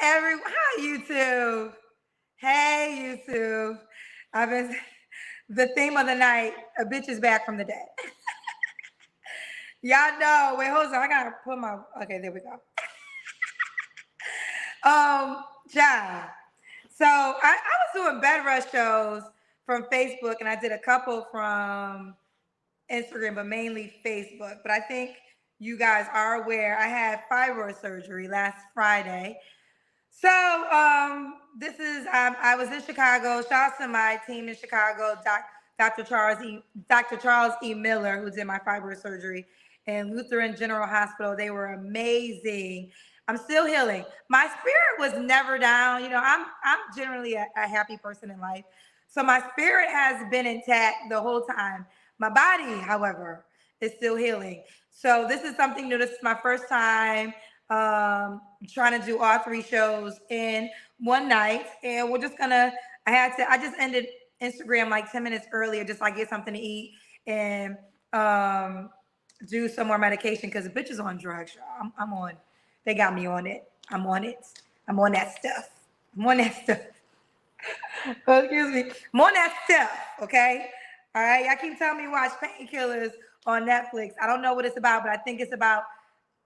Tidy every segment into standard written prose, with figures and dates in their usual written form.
Hi YouTube. Hey YouTube. I've been the theme of the night. A bitch is back from the dead. Y'all know. Wait, hold on. I gotta put my. Okay, there we go. Child. So I was doing bed rush shows from Facebook, and I did a couple from Instagram, but mainly Facebook. But I think you guys are aware I had fibroid surgery last Friday. So this is I was in Chicago. Shout out to my team in Chicago, Dr. Charles E. Miller, who did my fibroid surgery, and Lutheran General Hospital. They were amazing. I'm still healing. My spirit was never down. You know, I'm generally a happy person in life, so my spirit has been intact the whole time. My body, however, is still healing. So this is something new. This is my first time trying to do all three shows in one night, and we're just gonna. I just ended Instagram like 10 minutes earlier, just like get something to eat and do some more medication because the bitch is on drugs, y'all. I'm on. They got me on it. I'm on it. I'm on that stuff. I'm on that stuff. Oh, excuse me. I'm on that stuff. Okay. All right. Y'all keep telling me to watch Painkillers on Netflix. I don't know what it's about, but I think it's about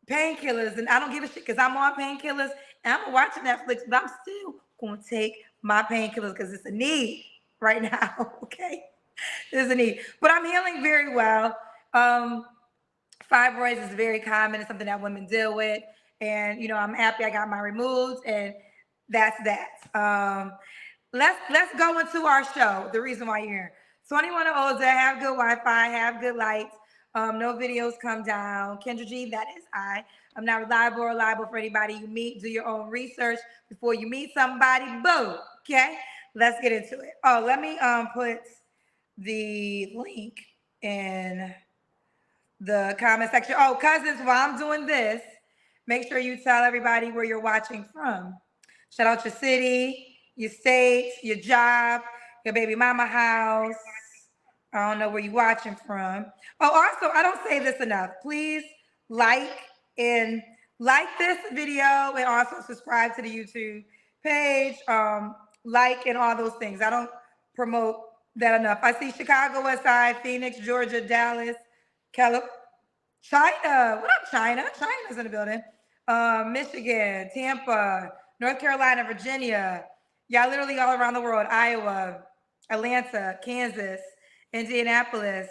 painkillers, and I don't give a shit because I'm on painkillers and I'm watching Netflix, but I'm still gonna take my painkillers because it's a need right now. Okay, there's a need, but I'm healing very well. Fibroids is very common. It's something that women deal with, and you know I'm happy I got mine removed, and that's that. Let's go into our show. The reason why you're here. 21 and older, have good Wi-Fi, have good lights. No videos come down. Kendra G, that is I. I'm not reliable or liable for anybody you meet. Do your own research before you meet somebody. Boom. Okay, let's get into it. Oh, let me put the link in the comment section. Oh, cousins, while I'm doing this, make sure you tell everybody where you're watching from. Shout out your city, your state, your job, your baby mama house. I don't know where you're watching from. Oh, also, I don't say this enough. Please like and like this video and also subscribe to the YouTube page. Like and all those things. I don't promote that enough. I see Chicago, West Side, Phoenix, Georgia, Dallas, California, China. What up, China? China's in the building. Michigan, Tampa, North Carolina, Virginia. Y'all literally all around the world. Iowa, Atlanta, Kansas, Indianapolis,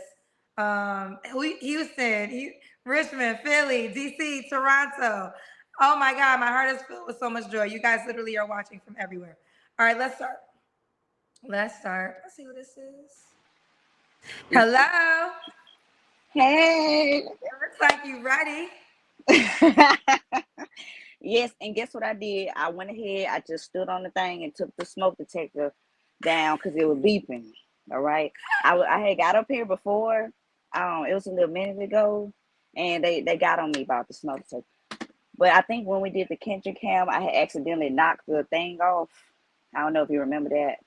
Houston, Richmond, Philly, DC, Toronto. Oh my God, my heart is filled with so much joy. You guys literally are watching from everywhere. All right, let's start. Let's start. Let's see what this is. Hello. Hey. Looks like you ready. Yes, and guess what I did? I went ahead, I just stood on the thing and took the smoke detector down because it was beeping. All right. I had got up here before. It was a little minute ago, and they got on me about the smoke detector. But I think when we did the Kendrick cam, I had accidentally knocked the thing off. I don't know if you remember that.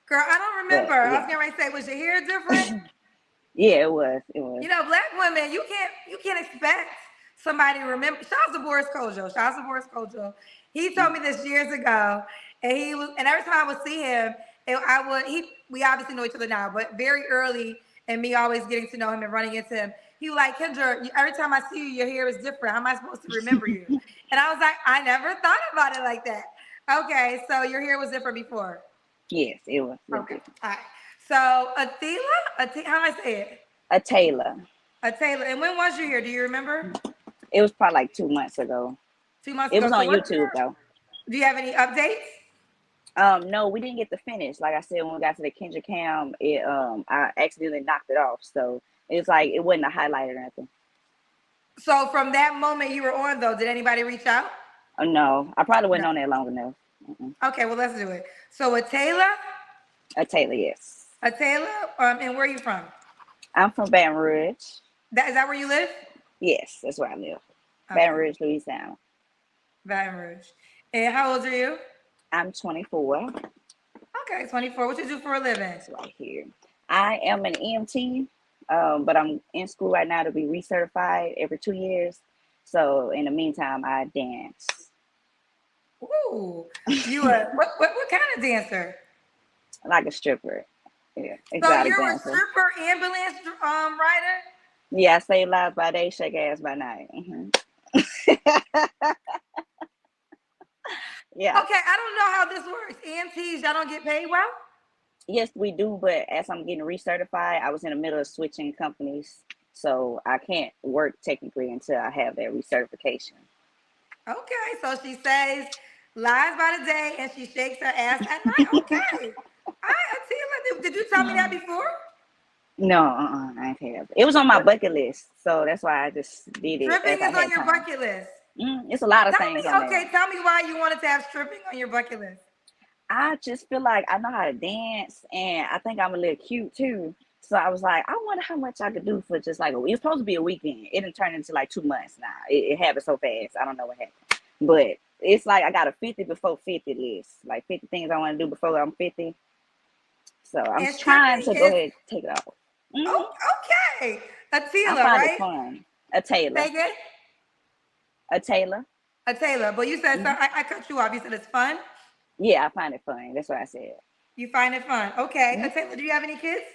Girl, I don't remember. But, yeah. I was getting ready to say, was your hair different? Yeah, it was. It was. You know, black women, you can't expect somebody to remember. Shout out to Boris Kojo. Shout out to Boris Kojo. He told me this years ago, and every time I would see him, we obviously know each other now, but very early, and me always getting to know him and running into him, he was like, Kendra, every time I see you, your hair is different. How am I supposed to remember you? And I was like, I never thought about it like that. Okay, so your hair was different before. Yes, it was. Okay, all right. So Ataela, how do I say it? Ataela. Ataela. And when was you here? Do you remember? It was probably like 2 months ago. 2 months It ago. was on YouTube though. Do you have any updates? No, we didn't get to finish. Like I said, when we got to the Kendrick cam, I accidentally knocked it off. So it's like it wasn't a highlight or nothing. So from that moment you were on though, did anybody reach out? No, I probably wasn't on there long enough. Okay, well let's do it. So Ataela? Ataela, yes. Ataela, and where are you from? I'm from Baton Rouge. Is that where you live? Yes, that's where I live. Okay. Baton Rouge, Louisiana. Baton Rouge. And how old are you? I'm 24. Okay, 24. What you do for a living? That's right here. I am an EMT, but I'm in school right now to be recertified every 2 years. So in the meantime, I dance. Ooh, Ooh, you a what kind of dancer? Like a stripper. Yeah, So exotic you're a dancer. stripper ambulance rider. Yeah, I save lives by day, shake ass by night. Yeah. Okay, I don't know how this works. EMTs, y'all don't get paid well. Yes, we do, but as I'm getting recertified, I was in the middle of switching companies, so I can't work technically until I have that recertification. Okay, so she says lies by the day and she shakes her ass at night. Okay. All right, Ataela, did you tell me that before? No, I ain't have it. It was on my bucket list, so that's why I just did it as Stripping I is on had your time. bucket list. It's a lot of Tell things me, on there. okay, tell me why you wanted to have stripping on your bucket list. I just feel like I know how to dance, and I think I'm a little cute too. So I was like, I wonder how much I could do for just like a week. It was supposed to be a weekend. It didn't turn into like 2 months now. It happened so fast. I don't know what happened. But it's like I got a 50 before 50 list. Like 50 things I want to do before I'm 50. So I'm And trying stripping to go is ahead and take it off. oh, Hmm okay. I Ataela, find it right? fun. A Taylor. Say again. A Taylor. Ataela, but you said so, Hmm I cut you off. You said it's fun. Yeah, I find it fun. That's what I said. You find it fun. Okay. Hmm Ataela, do you have any kids?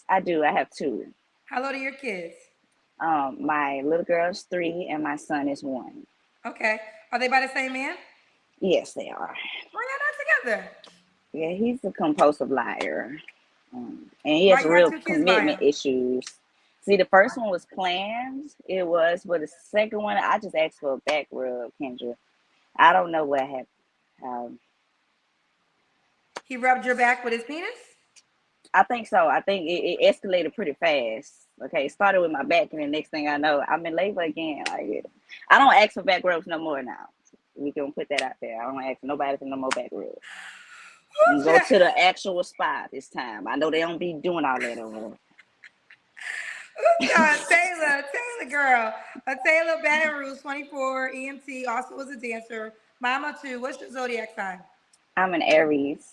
I do. I have two. How old are your kids? My little girl's 3 and my son is 1. Okay. Are they by the same man? Yes, they are. Why y'all not together? Yeah, he's a compulsive liar. And he Why has you got real two kids by commitment him? issues. See, the first one was planned. It was, but the second one, I just asked for a back rub, Kendra. I don't know what happened. Um, He rubbed your back with his penis? I think so. I think it escalated pretty fast. Okay, it started with my back, and the next thing I know, I'm in labor again. Like, I don't ask for back rubs no more now. We can put that out there. I don't ask nobody for no more back rubs. Oh, And go shit. to the actual spot this time. I know they don't be doing all that over there. Taylor girl. Taylor Baton Rouge, 24, EMT, also was a dancer. Mama too. What's your zodiac sign? I'm an Aries.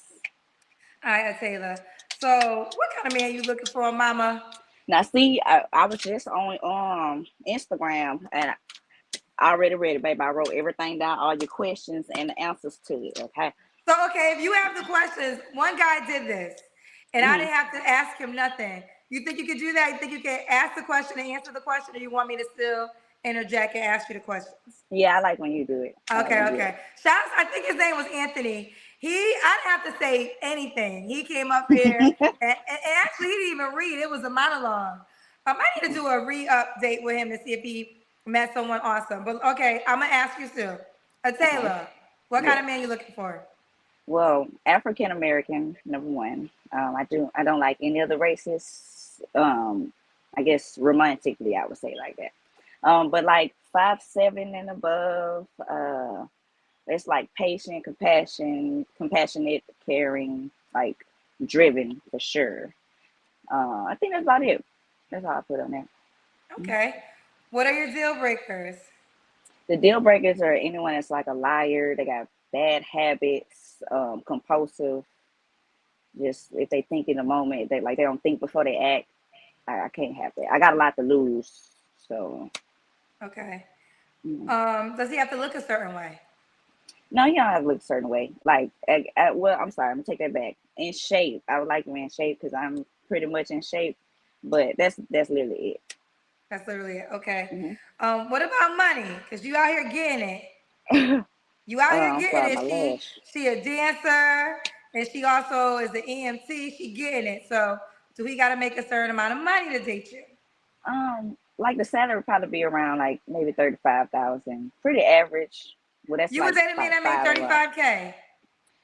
All right, Taylor. So what kind of man you looking for, mama? Now, see, I was just on Instagram and I already read it, baby. I wrote everything down, all your questions and the answers to it. Okay. So okay, if you have the questions, one guy did this, and I hmm didn't have to ask him nothing. You think you could do that? You think you can ask the question and answer the question, or you want me to still interject and ask you the questions? Yeah, I like when you do it. I like Okay, when you do okay. it. Shouts, I think his name was Anthony. I didn't have to say anything. He came up here and actually he didn't even read. It was a monologue. I need to do a re-update with him to see if he met someone awesome. But okay, I'm gonna ask you soon. Okay. Taylor, what kind Yes. of man you looking for? Well, African American, number one. I don't like any other races. I guess romantically, I would say like that. But like 5'7" and above. It's like patient, compassionate, caring, like driven for sure. I think that's about it. That's all I put on there. Okay. What are your deal breakers? The deal breakers are anyone that's like a liar, they got bad habits, compulsive. Just if they think in the moment, they don't think before they act. I can't have that. I got a lot to lose, so Okay. mm. Does he have to look a certain way? No, you don't have to look a certain way. Like, well, I'm sorry, I'm gonna take that back. In shape, I would like to be in shape because I'm pretty much in shape. But that's literally That's literally it. Okay. it. What about money? Because you out here getting it. You out here I'm getting sorry, my it. lash. She a dancer and she also is the EMT. She getting it. So do we got to make a certain amount of money to date you? Like the salary would probably be around like maybe 35,000. Pretty average. Well, that's You would like date a man about that made five a lot. 35K.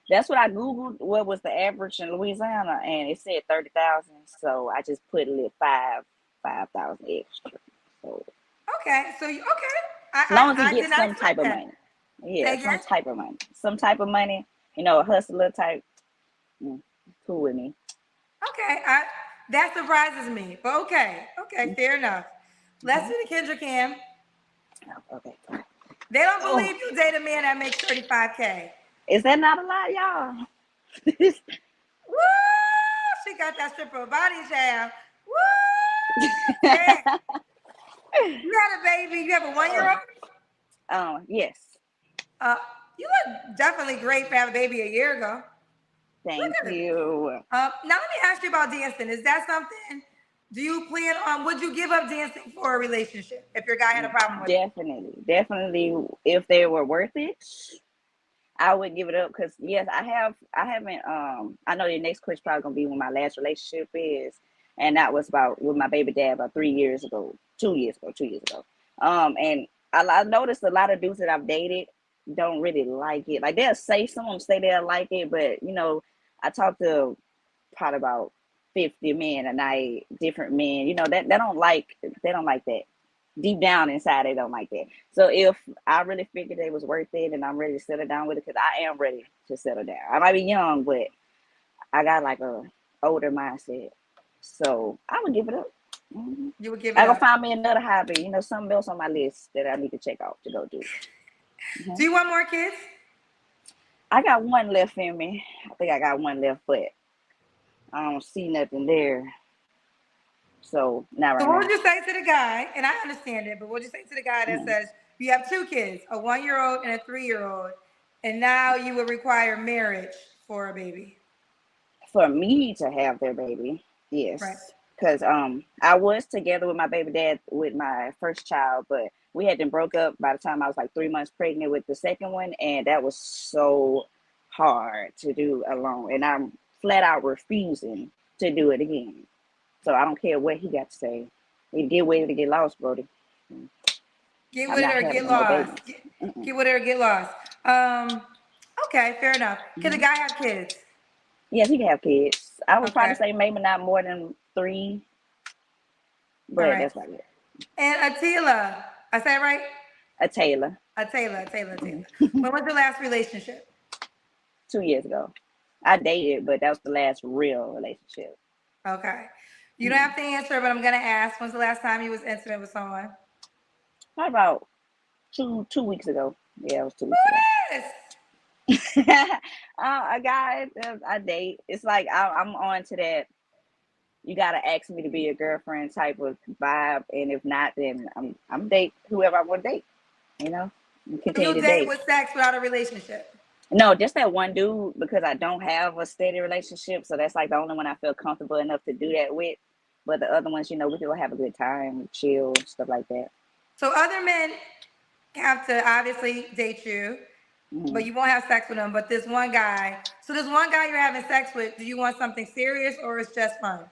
That's what I googled. What was the average in Louisiana, and it said 30,000. So I just put a little 5,000 extra. So Okay. So you okay? as long as he I did gets not some expect type of that. money, yeah, Say again. some type of money. A hustler type. Mm, cool with me. Okay. That surprises me. But okay. Okay. Fair enough. Let's Mhm. do the Kendra Cam. Oh, okay. They don't Oh, believe you date a man that makes 35K. is that not a lot, y'all? Woo! She got that stripper body jam. Woo! Yeah. You had a baby. You have a 1 year old. Yes. Uh, You look definitely great for having a baby a year ago. Thank Look good. you. Now let me ask you about dancing. Is that something? Do you plan on? Would you give up dancing for a relationship if your guy had a problem with it? Definitely. If they were worth it, I would give it up because yes, I haven't I know the next question probably gonna be when my last relationship is, and that was about with my baby dad about 3 years ago, 2 years ago. And I noticed a lot of dudes that I've dated don't really like it. Like they'll say some of them say they'll like it, but I talked to probably about 50 men a night, different men, that they don't like that. Deep down inside, they don't like that. So if I really figured it was worth it and I'm ready to settle down with it, because I am ready to settle down. I might be young, but I got like a older mindset. So I would give it up. Mm-hmm. You would give it I go up. find me another hobby, something else on my list that I need to check off to go do. Do you want more kids? I got one left in me. I think I got one left, but I don't see nothing there. So not So right what now. would you say to the guy? And I understand it, but what would you say to the guy that Mm-hmm. says you have two kids, a 1 year old and a 3 year old, and now you would require marriage for a baby? For me to have their baby, Right. yes, because I was together with my baby dad with my first child, but we had them broke up by the time I was like 3 months pregnant with the second one, and that was so hard to do alone, and I'm flat out refusing to do it again. So I don't care what he got to say. You get with it or get lost, Brody. Get I'm with it not or having get no more lost. babies. Mm-mm. Get with it or get lost. Um, okay, fair enough. Can the Mm-hmm. guy have kids? Yes, he can have kids. I would probably Okay. say maybe not more than three, All but right. that's about it. And Ataela, I say it right? Ataela. Ataela. When was your last relationship? 2 years ago. I dated, but that was the last real relationship. Okay. You don't Mm. have to answer, but I'm gonna ask. When's the last time you was intimate with someone? How about two weeks ago? Yeah, it was 2 weeks ago. Yes. A guy I date, it's like I'm on to that. You gotta ask me to be a girlfriend type of vibe, and if not, then I'm date whoever I want to date. You know, and So continue you to date date. with sex without a relationship. No, just that one dude because I don't have a steady relationship, so that's like the only one I feel comfortable enough to do that with. But the other ones, we still have a good time, chill, stuff like that. So other men have to obviously date you, Mm-hmm. but you won't have sex with them. But this one guy, so this one guy you're having sex with, do you want something serious or it's just fun?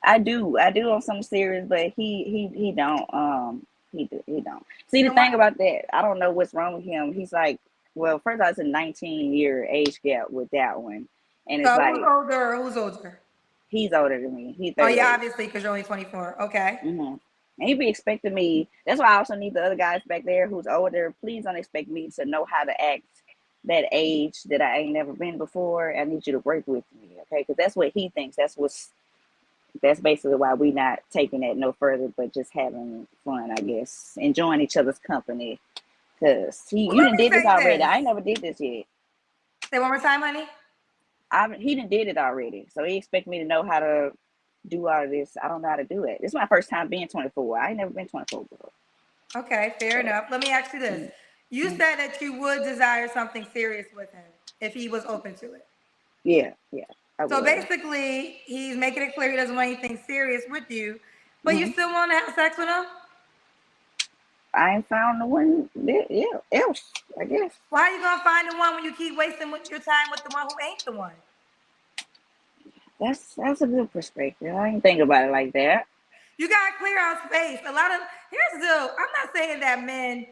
I do on some serious, but he don't he don't. See the So what? thing about that, I don't know what's wrong with him. He's like, well, first all, it's a 19-year age gap with that one, and it's So who's like older? Who's older? he's older than me. He's Oh yeah, 38. obviously because you're only 24. Okay. Mm-hmm. And he be expecting me. That's why I also need the other guys back there who's older. Please don't expect me to know how to act that age that I ain't never been before. I need you to work with me, okay? Because that's what he thinks. That's basically why we not taking that no further, but just having fun, I guess, enjoying each other's company. Cause Well, you let done me did this say already. this. I ain't never did this yet. Say one more time, honey. He done did it already, so he expect me to know how to do all of this. I don't know how to do it. This is my first time being 24. I ain't never been 24 before. Okay, fair So enough. Let me ask you this. You mm, said that you would desire something serious with him if he was open to it. yeah, I So would. basically, he's making it clear he doesn't want anything serious with you, but you Mm-hmm. still want to have sex with him? I ain't found the one. Yeah, else I guess. Why are you gonna find the one when you keep wasting your time with the one who ain't the one? That's a good perspective. I ain't think about it like that. You gotta clear out space. A lot of here's the deal. I'm not saying that men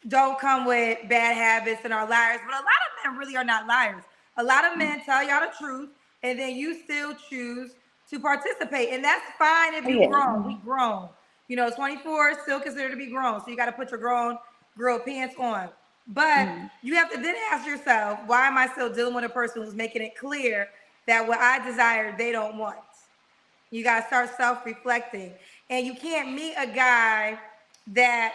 don't come with bad habits and are liars, but a lot of men really are not liars. A lot of men tell y'all the truth, and then you still choose to participate, and that's fine if you Yeah. grown. We grown. 24 is still considered to be grown, so you got to put your grown girl pants on. But Mm-hmm. you have to then ask yourself, why am I still dealing with a person who's making it clear that what I desire they don't want? You got to start self-reflecting, and you can't meet a guy that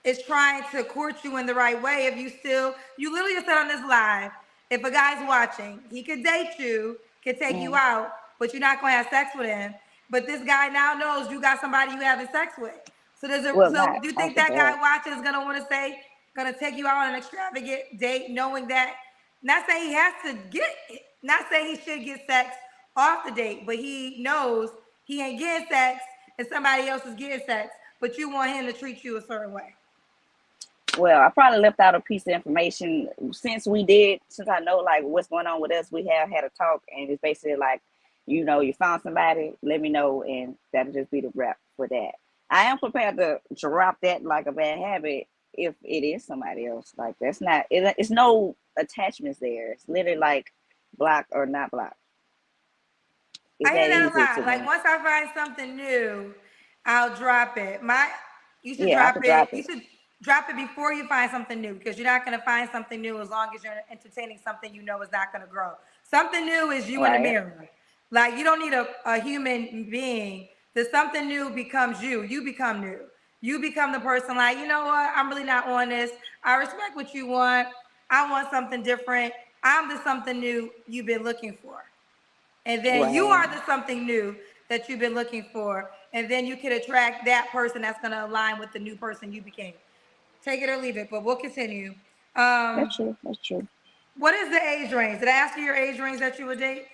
is trying to court you in the right way if you literally just said on this live, if a guy's watching, he could date you, could take you Mm. out, but you're not going to have sex with him. But this guy now knows you got somebody you having sex with. So Well, so not do you think off the that guy bat. watching is going to want to say, gonna take you out on an extravagant date, knowing that not saying he has to get, not saying he should get sex off the date, but he knows he ain't getting sex and somebody else is getting sex, but you want him to treat you a certain way. Well, I probably left out a piece of information since I know like what's going on with us. We have had a talk, and it's basically like, you found somebody, let me know, and that'll just be the wrap for that. I am prepared to drop that like a bad habit if it is somebody else. Like that's not, it's no attachments there. It's literally like block or not block. It's I hear that that a easy lot. to Like me. once I find something new, I'll drop it. You should Yeah, I drop could it. drop You it. should drop it before you find something new because you're not going to find something new as long as you're entertaining something you know is not going to grow. Something new is you in the Right. mirror. Like you don't need a human being. The something new becomes you. You become new. You become the person like, you know what? I'm really not on this. I respect what you want. I want something different. I'm the something new you've been looking for. And then you Right. are the something new that you've been looking for. And then you can attract that person that's going to align with the new person you became. Take it or leave it, but we'll continue. That's Um, true. That's true. what is the age range? Did I ask you your age range that you would date?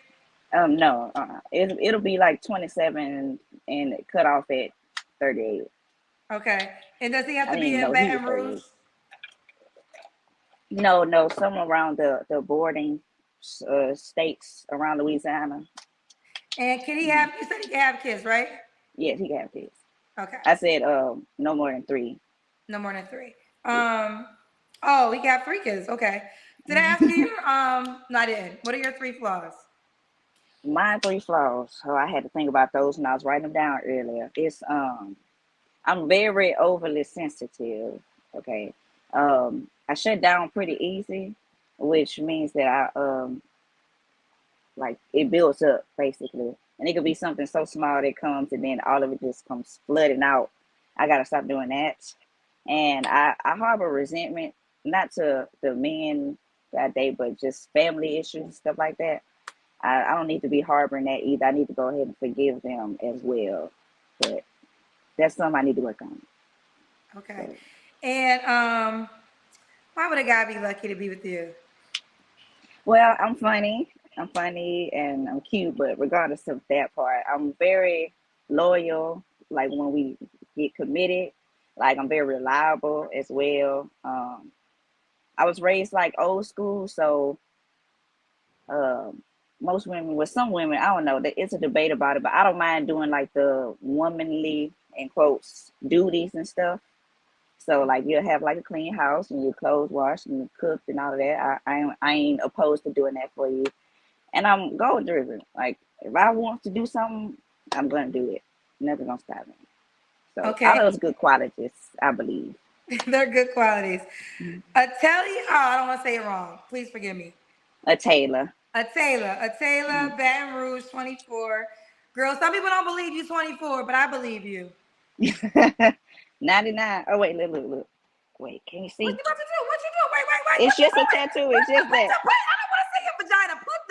No, it'll be like 27 and cut off at 38. Okay. And does he have I to didn't be even in know he was Baton Rouge? 38. No, no, some around the boarding states around Louisiana. And can he Mhm. have, you said he can have kids, right? Yes, he can have kids. Okay. I said no more than 3. No more than three. Yeah. Oh, he got 3 kids. Okay. Did I ask you your, no, I didn't. What are your 3 flaws? My 3 flaws. So I had to think about those when I was writing them down earlier. It's I'm very overly sensitive. Okay. I shut down pretty easy, which means that I like it builds up basically. And it could be something so small that comes and then all of it just comes flooding out. I gotta stop doing that. And I harbor resentment, not to the men that I date, but just family issues and stuff like that. I don't need to be harboring that either. I need to go ahead and forgive them as well. But that's something I need to work on. Okay. So, And why would a guy be lucky to be with you? well, I'm funny and I'm cute, but regardless of that part, I'm very loyal. Like when we get committed, like I'm very reliable as well. I was raised like old school, so um, most women, with some women, I don't know, it's a debate about it, but I don't mind doing like the womanly in quotes duties and stuff. So like you'll have like a clean house and your clothes washed and cooked and all of that. I ain't opposed to doing that for you. And I'm goal driven. Like if I want to do something, I'm gonna do it. Nothing gonna stop me. So all Okay. those good qualities, I believe. They're good qualities. Mhm. Ataela, oh, I don't want to say it wrong. Please forgive me. A Taylor. Ataela, Mhm. Baton Rouge, 24. Girl, some people don't believe you 24, but I believe you. 99. Oh wait, look. Wait, can you What see? you about to do? What you do? Wait. What It's you just a doing? tattoo. It's just Put that. your, put, I don't want to see your vagina. Put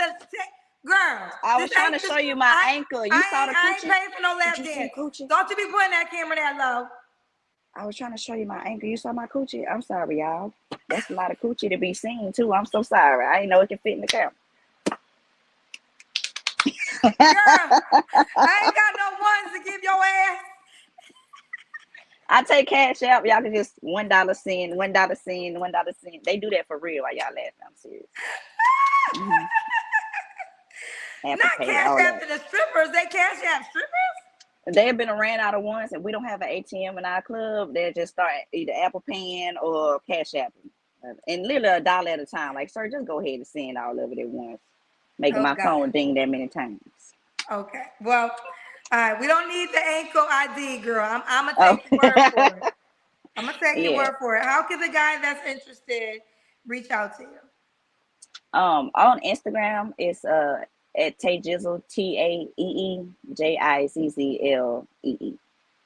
girl, I this was trying ain't to this. show you my ankle. You saw the I ain't coochie? paying for no Did lap you see the dance. coochie? Don't you be putting that camera that low. I was trying to show you my ankle. You saw my coochie? I'm sorry, y'all. That's a lot of coochie to be seen too. I'm so sorry. I didn't know it could fit in the camera. Girl, I ain't got no ones to give your ass. I take cash out. Y'all can just $1 send, $1 send, $1 send. They do that for real while y'all laughing. I'm serious. Mm-hmm. Apple Not Pay, cash all that. after the strippers. They cash app strippers. They have been ran out of ones, and we don't have an ATM in our club. They just start either Apple Paying or Cash App, and literally $1 at a time. Like, sir, just go ahead and send all of it at once, making Oh my God. phone ding that many times. Okay. Well, all right. We don't need the ankle ID, girl. I'm gonna Oh, take your word for it. I'm gonna take your yeah. word for it. How can the guy that's interested reach out to you? On Instagram, it's at Tay Jizzle, TAEEJIZZLEE.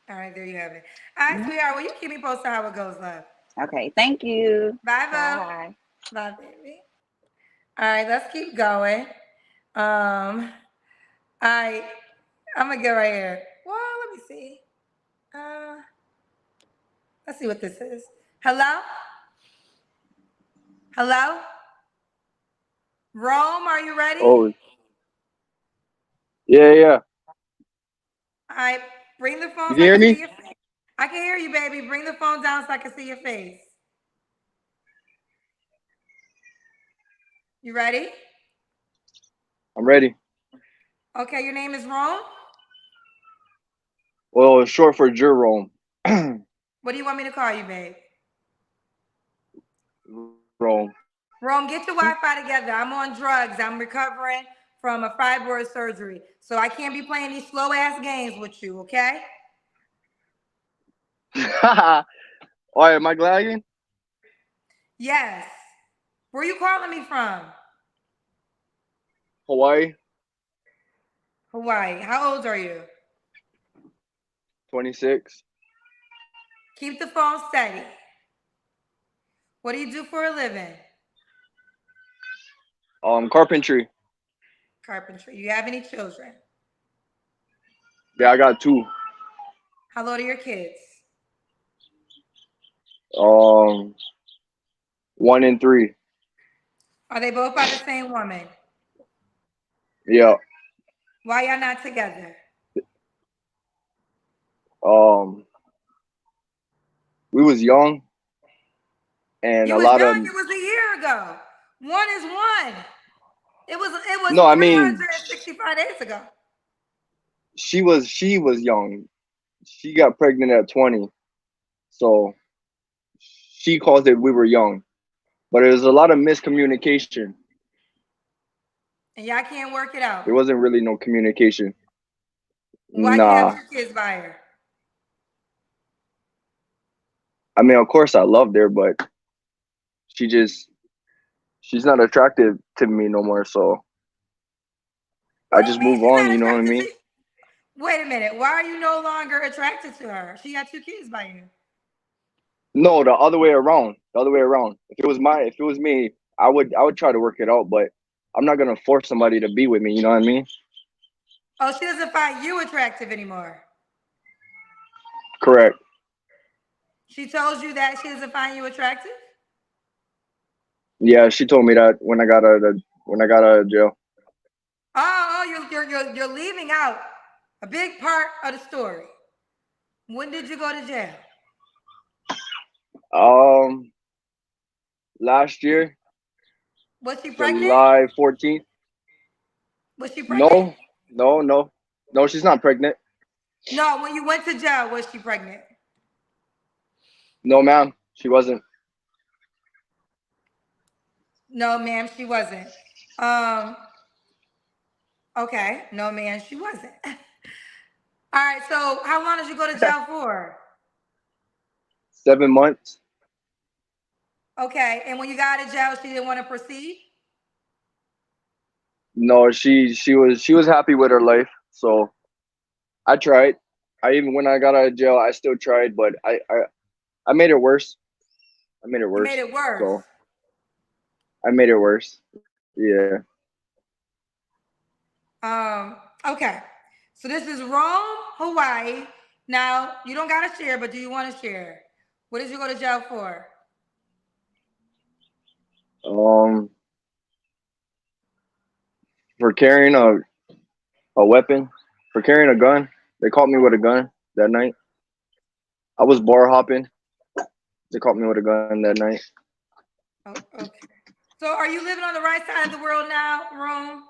All right, there you have it. All right, Mhm. sweetheart. Well, you keep me posted how it goes, love. Okay, thank you. Bye, bye. Bye. Bye, baby. All right, let's keep going. I I'm gonna go right here. Well, let me see. Uh, let's see what this is. Hello? Hello? Rome, are you ready? Oh, yeah, yeah. All right, bring the phone You so can I hear can see me? your face. I can hear you, baby. Bring the phone down so I can see your face. You ready? I'm ready. Okay, your name is Rome. Well, it's short for Jerome. What do you want me to call you, babe? Rome. Rome, get your Wi-Fi together. I'm on drugs. I'm recovering from a fibroid surgery. So I can't be playing these slow ass games with you, okay? All right, am I lagging? Yes. Where you calling me from? Hawaii, Hawaii. How old are you? 26. Keep the phone steady. What do you do for a living? Carpentry. Carpentry. You have any children? Yeah, I got two. How old are your kids? Um, 1 and 3. Are they both by the same woman? Yeah. Why y'all not together? Um, we was young and You a was lot of young. It was a year ago. One is one. It was no, I mean 365 days ago. she was young. She got pregnant at 20, so she calls it we were young. But it was a lot of miscommunication. And y'all can't work it There out. wasn't really no communication. Why you have Nah. 2 kids by her? I mean, of course I loved her, but she just she's not attractive to me no more, so What I do you just mean move she's on, not you know what I attracted to mean? you? Wait a minute. Why are you no longer attracted to her? She got 2 kids by you. No, the other way around. The other way around. If it was me, I would try to work it out, but I'm not gonna force somebody to be with me, you know what I mean? Oh, she doesn't find you attractive anymore. Correct. She told you that she doesn't find you attractive? Yeah, she told me that when I got out of jail. Oh, you're leaving out a big part of the story. When did you go to jail? Um Last year, Was she pregnant? July 14th. Was she pregnant? No, no, no. No, she's not pregnant. No, when you went to jail, was she pregnant? No, ma'am, she wasn't. No, ma'am, she wasn't. Um, okay. No, ma'am, she wasn't. All right, so how long did you go to jail for? 7 months. Okay, and when you got out of jail, she didn't want to proceed? No, she was happy with her life, so I tried. I even when I got out of jail, I still tried, but I made it worse. I made it You made worse. it worse. So I made it worse. Yeah. Okay. So this is Rome, Hawaii. Now, you don't got to share, but do you want to share? What did you go to jail for? Um, for carrying a weapon, for carrying a gun. They caught me with a gun that night. I was bar hopping. They caught me with a gun that night. Oh, okay. So are you living on the right side of the world now, Rome?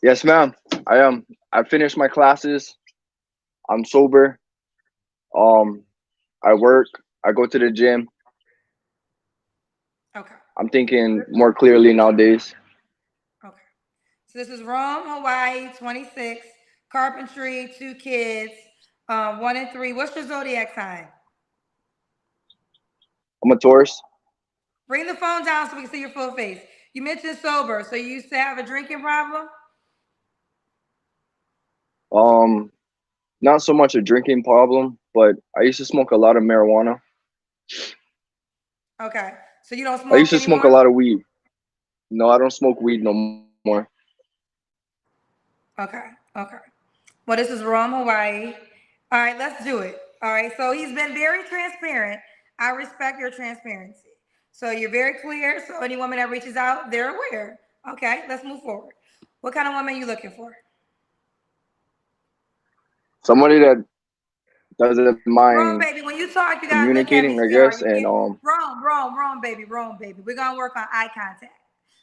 Yes, ma'am. I am. I finished my classes. I'm sober. Um, I work. I go to the gym. Okay. I'm thinking more clearly nowadays. Okay. So this is Rome, Hawaii, 26, carpentry, 2 kids, 1 and 3. What's your zodiac sign? I'm a Taurus. Bring the phone down so we can see your full face. You mentioned sober, so you used to have a drinking problem? Um, Not so much a drinking problem, but I used to smoke a lot of marijuana. Okay. So you don't I used smoke to smoke a anymore? lot of weed. No, I don't smoke weed no more. Okay. Okay. Well, this is Rome, Hawaii. All right, let's do it. All right. So he's been very transparent. I respect your transparency. So you're very clear. So any woman that reaches out, they're aware. Okay, let's move forward. What kind of woman are you looking for? Somebody that doesn't mind Wrong, baby. When you talk, you gotta look at communicating, me, I sweetheart. guess, You and can't. Wrong, baby. Wrong, baby. We're gonna work on eye contact.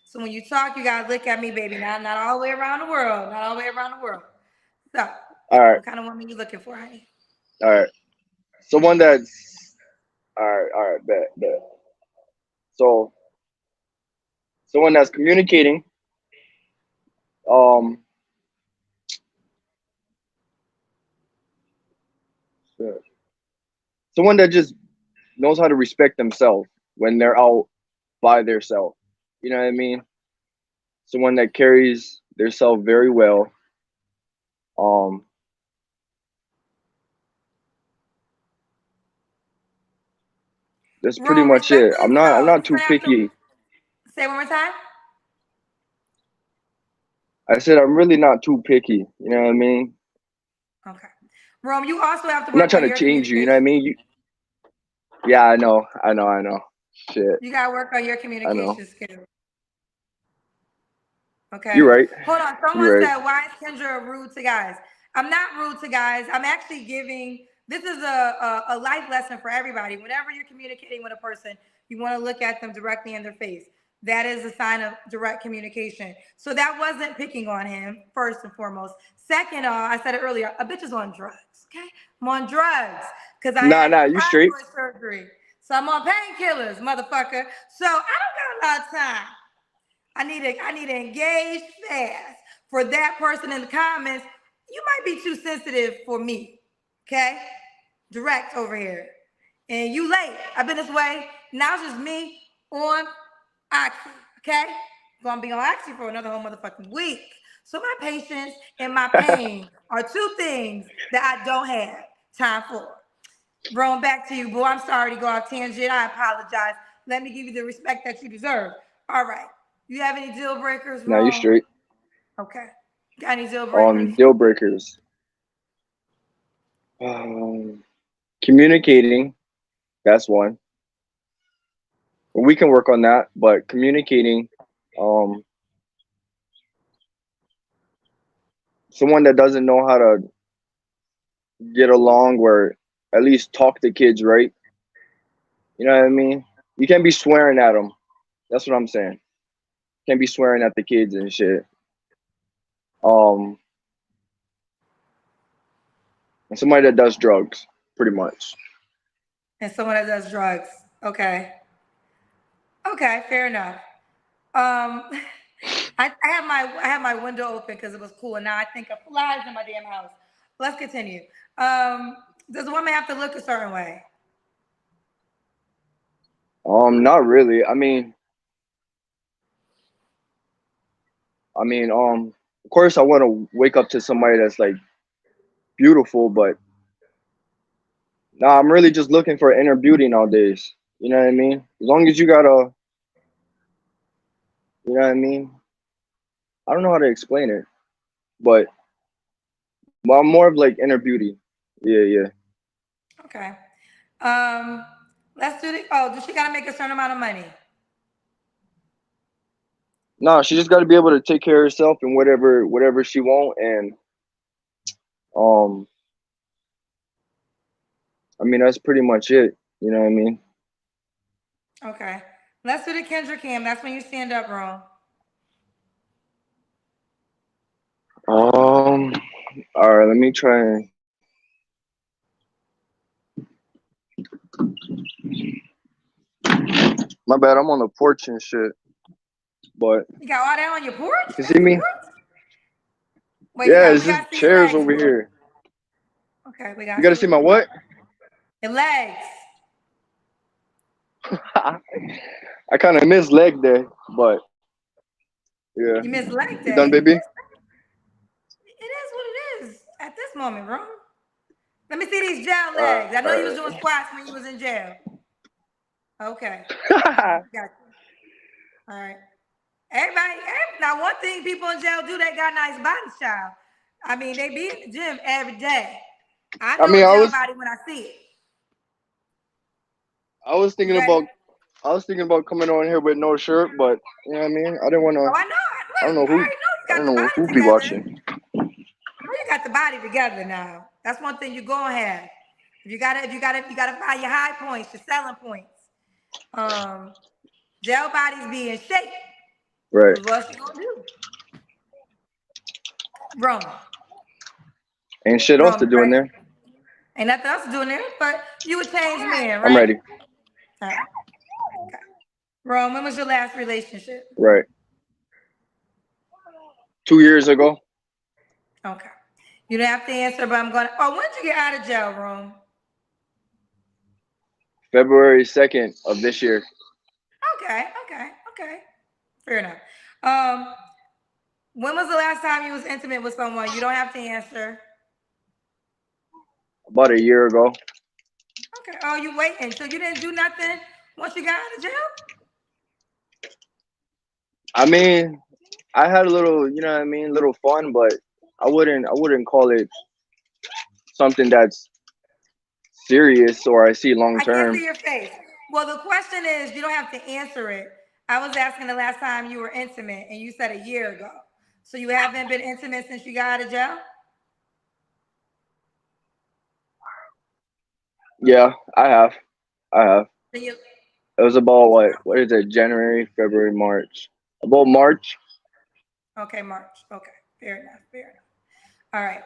So when you talk, you gotta look at me, baby. Not all the way around the world. Not all the way around the world. So, all right, what kind of woman you looking for, honey? all right. Someone that's all right, bet. So someone that's communicating, um, someone that just knows how to respect themselves when they're out by themselves. You know what I mean? Someone that carries themselves very well. Um, that's pretty Wrong. much it. Respectfully, I'm no. not You're too gonna have to picky. say one more time. I said I'm really not too picky. You know what I mean? Okay. Rome, you also have to I'm not work trying on to your change you. You know what I communication. mean? Yeah, I know. Shit, You gotta work on your I know. communication skills. You're Okay. right. Hold on. Someone You're right. said, why is Kendra rude to guys? I'm not rude to guys. I'm actually giving, this is a life lesson for everybody. Whenever you're communicating with a person, you want to look at them directly in their face. That is a sign of direct communication. So that wasn't picking on him, first and foremost. Second, I said it earlier, a bitch is on drugs, okay? I'm on drugs because I had Nah, you straight. thyroid surgery. So I'm on painkillers, motherfucker. So I don't got a lot of time. I need to engage fast. For that person in the comments, you might be too sensitive for me. Okay? Direct over here. And you late. I've been this way. Now it's just me on Oxy. Okay? Gonna be on Oxy for another whole motherfucking week. So my patience and my pain are two things that I don't have time for. Rome, back to you, boy. I'm sorry to go off tangent. I apologize. Let me give you the respect that you deserve. All right. You have any deal breakers, Nah, you Rome? straight. Okay. Got any deal breakers? Deal breakers. Um, Communicating. That's one. We can work on that, but communicating. Um, Someone that doesn't know how to get along, or at least talk to kids, right? You know what I mean? You can't be swearing at them. That's what I'm saying. Can't be swearing at the kids and shit. Um, and somebody that does drugs, pretty much. And someone that does drugs. Okay. Okay, fair enough. Um, I have my window open because it was cool, and now I think of flies in my damn house. Let's continue. Does a woman have to look a certain way? Not really. Of course, I want to wake up to somebody that's like beautiful, but nah, I'm really just looking for inner beauty nowadays. You know what I mean? As long as you got a, you know what I mean? I don't know how to explain it, but well, I'm more of like inner beauty. Yeah. Okay. Um, let's do the. Oh, does she gotta make a certain amount of money? No, she just got to be able to take care of herself and whatever she want, and um, that's pretty much it. You know what I mean? Okay. Let's do the Kendra Cam. That's when you stand up, wrong. Um, all right, let me try. My bad, I'm on the porch and shit, but You got all that on your porch? you can see That's me. what? Wait, Yeah, we it's just gotta see your chairs legs, over bro. here. Okay, we You gotta got to see see my what? your legs. I kind of missed leg day, but yeah. You missed leg You done, day. baby? It is what it is at this moment, bro. Let me see these jail All legs. I know you was right. doing squats when you was in jail. Okay. Got you. All right. Now one thing people in jail do, they got nice bodies, child. I mean, they be in the gym every day. I I know mean, a jail body when I see it. I was You thinking ready? about I was thinking about coming on here with no shirt, but you know what I mean. I didn't want Oh, to. I know. I don't Look, know I who. already know you I got don't the know body who be together. watching. Oh, you got the body together now. That's one thing you gonna have. If you gotta find your high points, your selling points. Gel bodies be in shape. Right. Cause what you gonna do? Roman. Ain't shit else to Roman, do in right? there. Ain't nothing else to do in there, but you a changed man, I'm right? ready. All right. Okay. Rome, when was your last relationship? Right. 2 years ago, Okay. You don't have to answer, but I'm gonna. Oh, when did you get out of jail, Rome? February 2nd of this year. Okay. Fair enough. Um, when was the last time you was intimate with someone? You don't have to answer. About a year ago. Okay. Oh, you waiting. So you didn't do nothing once you got out of jail? I mean, I had a little, you know what I mean, little fun, but I wouldn't call it something that's serious or I see long I can't term. see your face. Well, the question is, you don't have to answer it. I was asking the last time you were intimate, and you said a year ago. So you haven't been intimate since you got out of jail? Yeah, I have. I have. Then you, It was about what is it? January, February, March. About March. okay, March. Okay, fair enough. Fair enough. All right.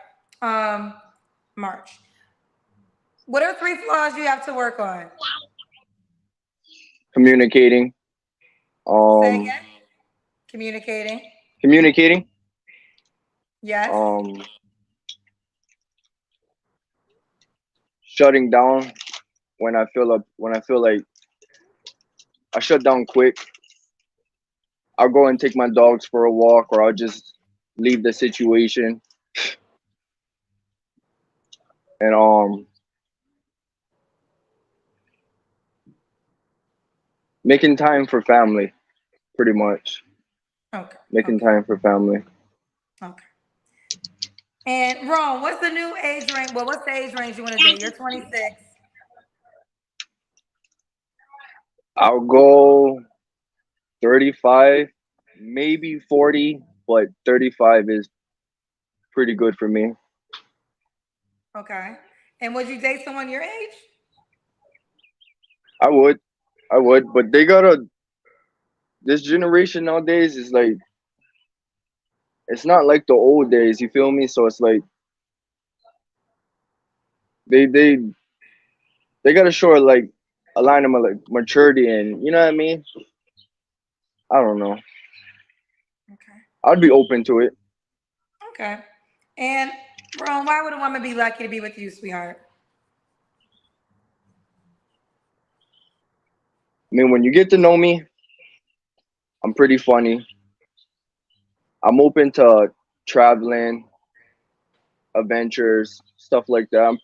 March. What are three flaws you have to work on? Communicating. Say Um again. Communicating. communicating. Yes. Um shutting down when I feel like I shut down quick. I'll go and take my dogs for a walk or I'll just leave the situation and making time for family, pretty much. Okay. Making Okay. time for family. Okay. And Rome, what's the new age range? Well, what's the age range you want to date? You're 26. I'll go 35, maybe 40, but 35 is pretty good for me. Okay. And would you date someone your age? I would. I would, but they gotta this generation nowadays is like it's not like the old days, you feel me? So it's like they they gotta show like a line of like maturity and you know what I mean? I don't know. Okay. I'd be open to it. Okay. And Rome, why would a woman be lucky to be with you, sweetheart? I mean, when you get to know me, I'm pretty funny. I'm open to traveling, adventures, stuff like that. I'm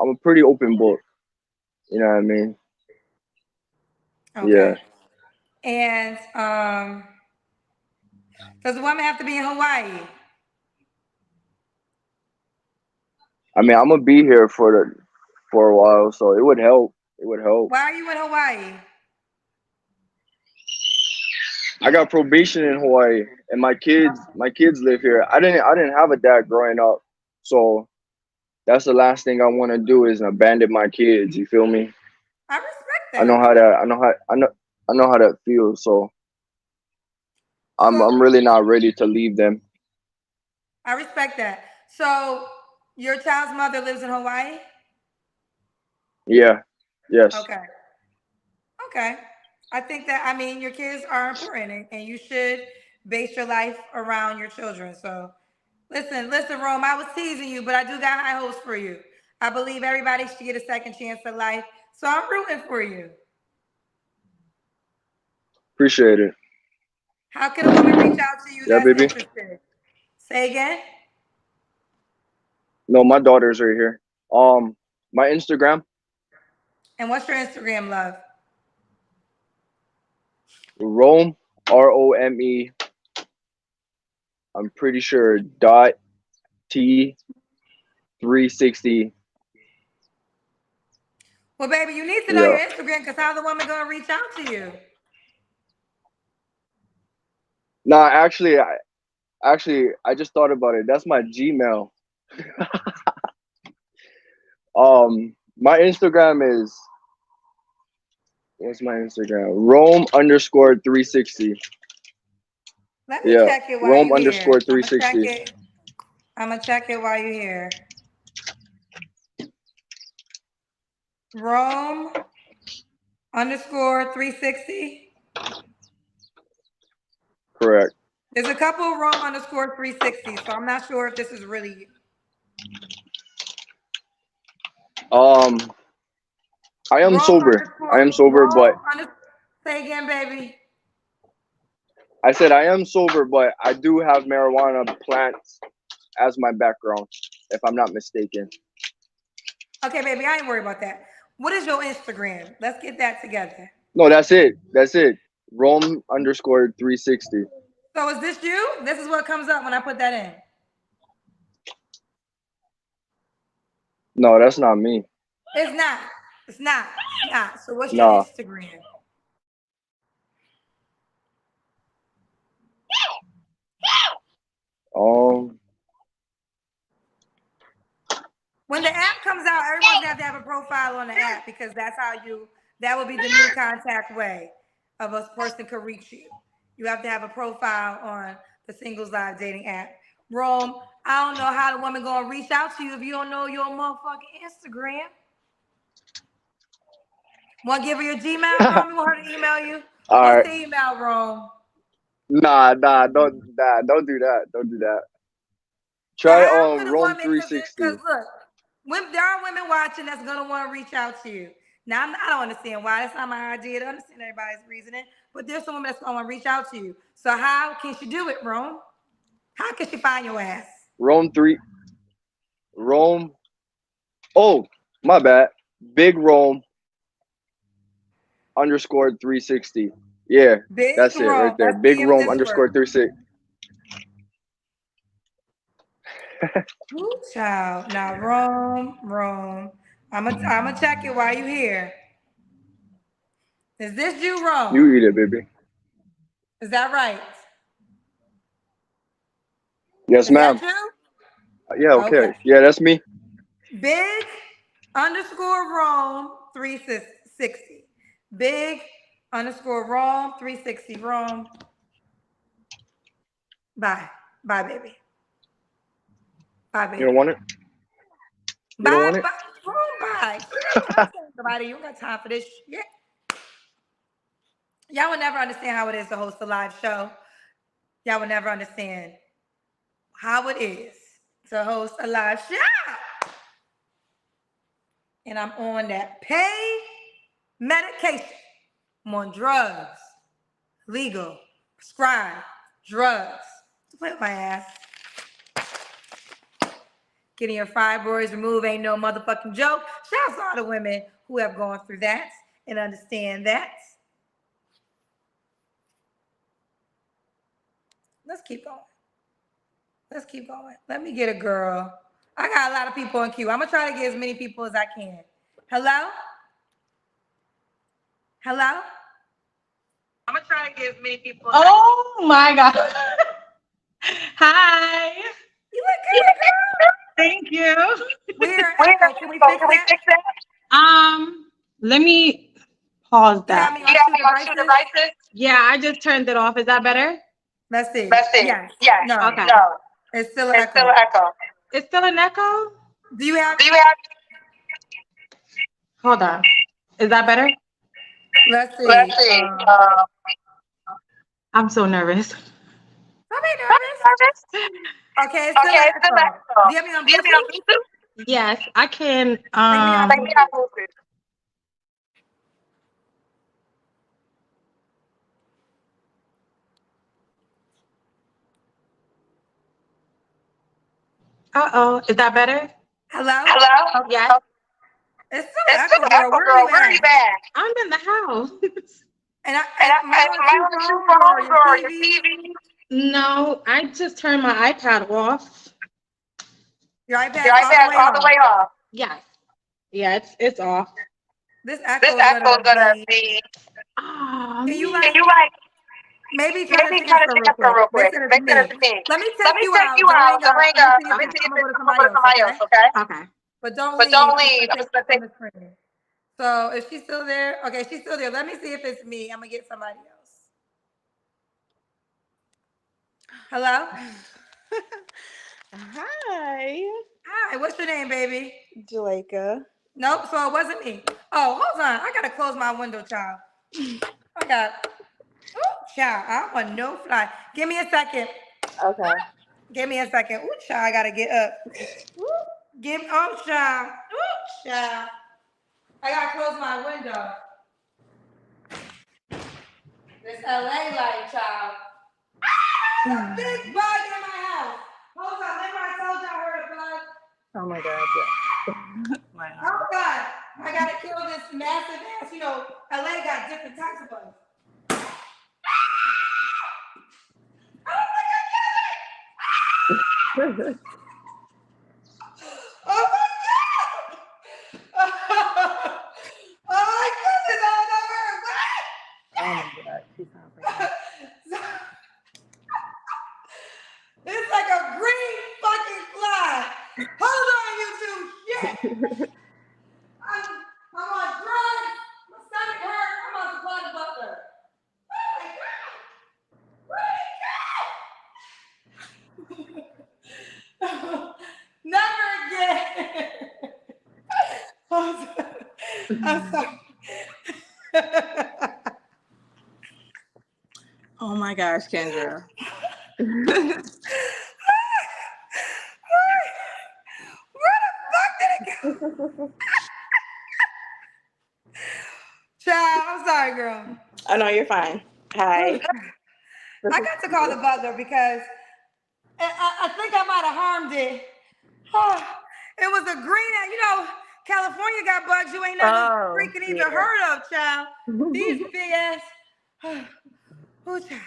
a pretty open book. You know what I mean? Yeah. Okay. And does a woman have to be in Hawaii? I mean, I'm gonna be here for a while, so it would help. It would help. Why are you in Hawaii? I got probation in Hawaii, and my kids live here. I didn't have a dad growing up, so that's the last thing I want to do is abandon my kids. You feel me? I respect I know that. how that. I know how that feels. So I'm So really not ready to leave them. I respect that. So your child's mother lives in Hawaii? Yeah. Yes. Okay. Okay. I think that I mean your kids are important and you should base your life around your children. So listen, Rome, I was teasing you, but I do got high hopes for you. I believe everybody should get a second chance at life. So I'm rooting for you. Appreciate it. How can a woman reach out to you Yeah, that's baby. interested? Say again. No, my daughter's right here. My Instagram, And what's your Instagram, love? Rome, Rome. I'm pretty sure dot T 360. Well, baby, you need to know Yeah. your Instagram because how's the woman gonna reach out to you? No, actually, I just thought about it. That's my Gmail. My Instagram is what's my Instagram? Rome underscore 360. Let me Yeah, check it while Rome you here. underscore I'm gonna check 360. it. I'm gonna check it while you're here. Rome underscore 360. Correct. There's a couple of Rome underscore 360, so I'm not sure if this is really you. Um, I am Rome sober. I underscore am sober, but Rome say again, baby. I said I am sober, but I do have marijuana plants as my background, if I'm not mistaken. Okay, baby, I ain't worried about that. What is your Instagram? Let's get that together. No, that's it. That's it. Rome underscore 360. So is this you? This is what comes up when I put that in. No, that's not me. It's not. It's not. It's not. So what's your Nah. Instagram? Um, When the app comes out, everyone's gonna have to have a profile on the app because that will be the new contact way of a person could reach you. You have to have a profile on the Singles Live dating app. Rome, I don't know how the woman gonna reach out to you if you don't know your motherfucking Instagram. Want to give her your Gmail, Rome? You want her to email you? all What's right. the email, Rome? Nah, don't do that. Don't do that. So Try how could a Rome woman? Because 360. look, there are women watching that's gonna want to reach out to you. Now I don't understand why. That's not my idea to understand everybody's reasoning. But there's some women that's gonna want to reach out to you. So how can she do it, Rome? How can she find your ass? Rome. Oh, my bad. Big Rome underscore 360. Yeah, Big that's it right Rome. there. Let's see Big if Rome this underscore works. 360. Ooh, child. Now Rome. I'ma check it while you here. Is this you, Rome? You eat it, baby. Is that right? Yes, Is that ma'am. you? Yeah, Okay. okay. Yeah, that's me. Big underscore Rome 360. Big underscore Rome 360. Rome. Bye. Bye, baby. Bye, You don't baby. want it? You don't Bye, want it? bye. Rome, bye. You ain't trying to say nobody. You don't got time for this shit. Y'all will never understand how it is to host a live show. Y'all will never understand how it is to host a live show. And I'm on that pain medication. I'm on drugs. Legal. Prescribed. Drugs. To play with my ass. Getting your fibroids removed ain't no motherfucking joke. Shouts to all the women who have gone through that and understand that. Let's keep going. Let's keep going. Let me get a girl. I got a lot of people in queue. I'm gonna try to get as many people as I can. Hello? Hello? I'm gonna try to get as many people as Oh my God. Hi. You look good, girl. Thank you. We're in echo. Can we fix that? Let me pause You got that. me on two devices? Yeah, I just turned it off. Is that better? Let's see. Yes. No. Okay. It's still an echo. It's still an echo? Do you have? Hold on. Is that better? Let's see. I'm so nervous. Don't be nervous. Okay, it's still an echo. Do you have me on Bluetooth? Yes, I can. Take me on Bluetooth. Uh-oh. Is that better? Hello? Yes. It's still an echo, girl. Where are you at? I'm in the house. And am I on two phones or your TV? No, I just turned my iPad off. Your iPad's all the way off. Yes. Yeah, it's off. This This echo is echo is gonna gonna be. be. Oh, Can you man. Can like you like maybe turn the maybe turn the transfer real transfer quick? real Make quick? sense to Make sense me. to me. Let me Let take me you take out. you Don't out. hang Don't up. hang Let me up. see if Let me it see come if over it to come somebody over to else. somebody Okay. else. Okay. Okay. But don't But leave. don't I'm just leave. gonna I'm take just gonna from take. the screen. So is she still there? Okay, she's still there. Let me see if it's me. I'm gonna get somebody else. Hello? Hi, Hi, what's your name, baby? Jaleika. Nope, so it wasn't me. Oh, hold on. I gotta close my window, child. I got child. I don't want no fly. Give me a second. Okay. Give me a second. Ooh, child, I gotta get up. Ooh, child. Ooh, child. I gotta close my window. This LA light, child. There's a big bug in my house. Hold on, remember I told you I heard a bug? Oh my God. Yeah. My Oh God, I gotta kill this massive ass. You know, LA got different types of bugs. arm. Oh my God! Oh my goodness, I Oh my God. She sounds like that. never heard. It's like a green fucking fly. Hold on, YouTube. Shit. I'm on drugs. My stomach hurt. I'm on supply the butler. Oh my God. Where'd it go? Never again. I'm sorry. Oh my gosh, Kendra. Where the fuck did it go? Child, I'm sorry, girl. Oh no, you're fine. Hi. I got to call the butler because I think I might have harmed it. Oh, it was a green, you know, California got bugs you ain't never Oh freaking even yeah. heard of, child. These big ass. Oh, child.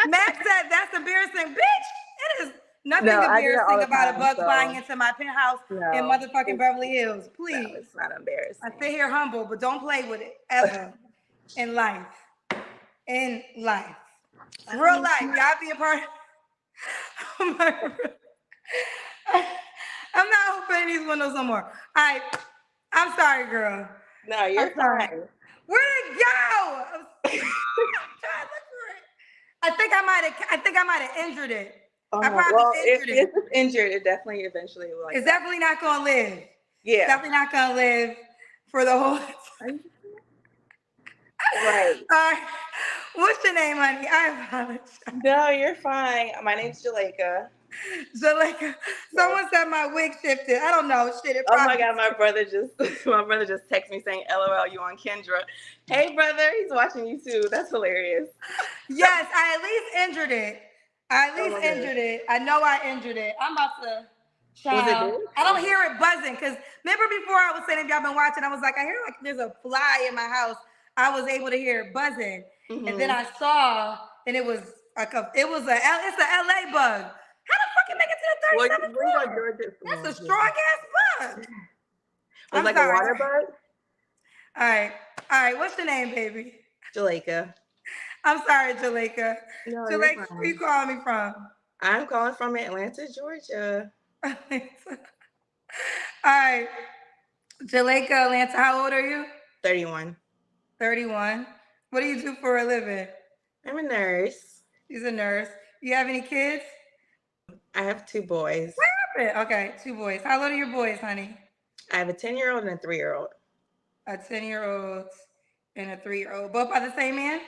Max said that's embarrassing. Bitch, it is nothing No, I do that all embarrassing the about a time. bug flying So into my penthouse in no, motherfucking Beverly Hills. no, Please. it's not I embarrassing. sit here humble, but don't play with it ever in life. In life. Real life. Y'all be a part. Oh my. I'm not opening these windows no more. I'm sorry, girl. No, you're I'm sorry. fine. Where'd it go? I'm trying to look for it. I think I might have injured it. I probably Well, if injured it. it's injured, it definitely eventually will like It's that. definitely not gonna live. Yeah. Definitely not gonna live for the whole time. Right. What's your name, honey? I apologize. No, you're fine. My name's Jaleika. Jaleika, someone said my wig shifted. I don't know. Shit, it Oh my probably. God, my brother just texted me saying, "LOL, you on Kendra?" Hey, brother, he's watching you too. That's hilarious. Yes, I at least injured it. Oh my goodness. I know I injured it. I'm about to. Was it Child, big? I don't hear it buzzing because remember before I was saying if y'all been watching, I was like, I hear like there's a fly in my house. I was able to hear it buzzing, and then I saw, and it was like it's a LA bug. How the fuck it make it to the Well, 37th we got floor? Georgia. That's a strong ass bug. Was I'm like sorry. a water bug? All right. What's your name, baby? Jaleika. I'm sorry, Jaleika. No, you're Jaleika, where you fine. calling me from? I'm calling from Atlanta, Georgia. All right, Jaleika, Atlanta. How old are you? 31. 31. What do you do for a living? I'm a nurse. She's a nurse. You have any kids? I have 2 boys. What happened? Okay, 2 boys. How old are your boys, honey? I have a 10-year-old and a 3-year-old. A 10-year-old and a 3-year-old. Both by the same man?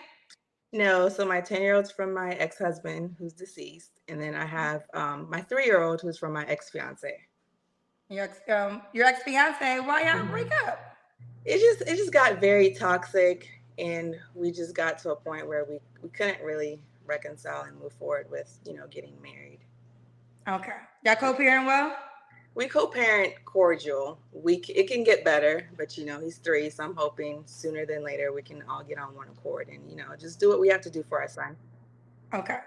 No, so my 10-year-old's from my ex-husband who's deceased, and then I have my 3-year-old who's from my ex-fiance. Your ex-fiance. Why y'all break up? It just got very toxic, and we just got to a point where we couldn't really reconcile and move forward with getting married. Okay. Y'all co-parent well? We co-parent cordial. It can get better, but he's 3, so I'm hoping sooner than later we can all get on one accord and just do what we have to do for our son. Okay.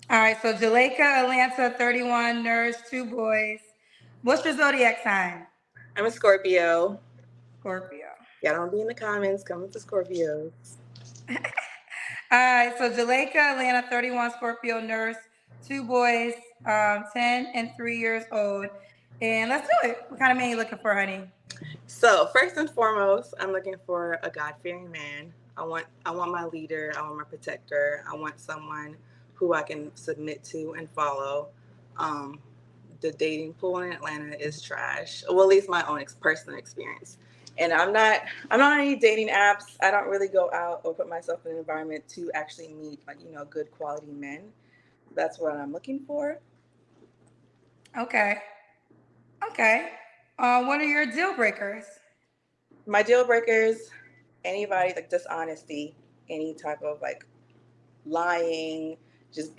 All right. So Jaleika, Atlanta, 31, nurse, 2 boys. What's your zodiac sign? I'm a Scorpio. Scorpio. Y'all don't be in the comments coming for Scorpios. All right, so Jaleika, Atlanta, 31, Scorpio nurse, 2 boys, 10 and 3 years old. And let's do it. What kind of man you looking for, honey? So first and foremost, I'm looking for a God-fearing man. I want my leader. I want my protector. I want someone who I can submit to and follow. Um, the dating pool in Atlanta is trash. Well, at least my own personal experience. And I'm not on any dating apps. I don't really go out or put myself in an environment to actually meet good quality men. That's what I'm looking for. Okay. Okay. What are your deal breakers? My deal breakers, anybody like dishonesty, any type of lying, just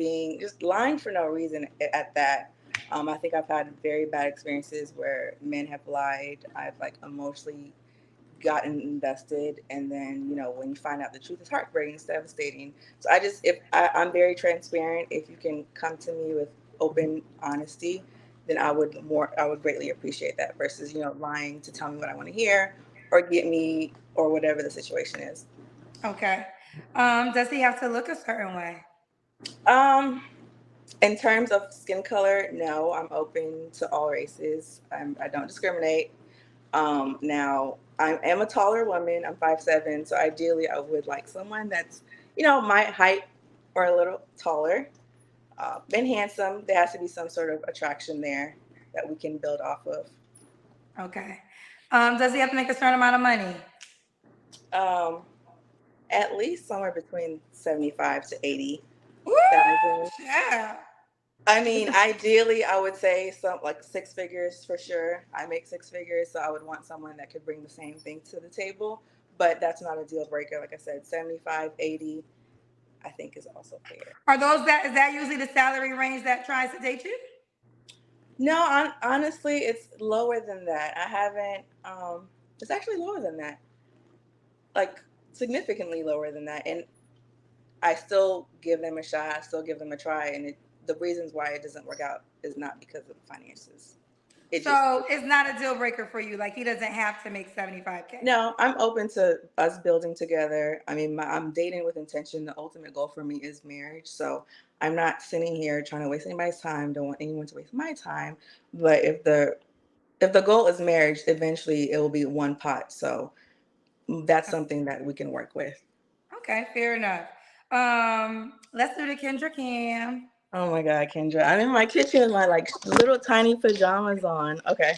lying for no reason at that. I think I've had very bad experiences where men have lied. I've emotionally gotten invested, and then when you find out the truth, it's heartbreaking, it's devastating. So I'm very transparent. If you can come to me with open honesty, then I would greatly appreciate that versus lying to tell me what I want to hear or get me or whatever the situation is. Okay. Does he have to look a certain way? In terms of skin color, no, I'm open to all races. I don't discriminate. Now, I am a taller woman. I'm 5'7", so ideally I would like someone that's, my height or a little taller, and handsome. There has to be some sort of attraction there that we can build off of. Okay. Does he have to make a certain amount of money? At least somewhere between 75 to 80. Woo, thousand. yeah. I mean, ideally, I would say some 6 figures for sure. I make 6 figures, so I would want someone that could bring the same thing to the table. But that's not a deal breaker. Like I said, 75, 80, I think is also fair. Is that usually the salary range that tries to date you? No, honestly, it's lower than that. I haven't. It's actually lower than that. Significantly lower than that, and I still give them a shot. I still give them a try, and the reasons why it doesn't work out is not because of finances. It's not a deal breaker for you. Like, he doesn't have to make 75K. No, I'm open to us building together. I mean, I'm dating with intention. The ultimate goal for me is marriage. So I'm not sitting here trying to waste anybody's time. Don't want anyone to waste my time. But if the goal is marriage, eventually it will be one pot. So that's something that we can work with. Okay, fair enough. Let's do the Kendra Cam. Oh my God, Kendra. I'm in my kitchen with my little tiny pajamas on. Okay.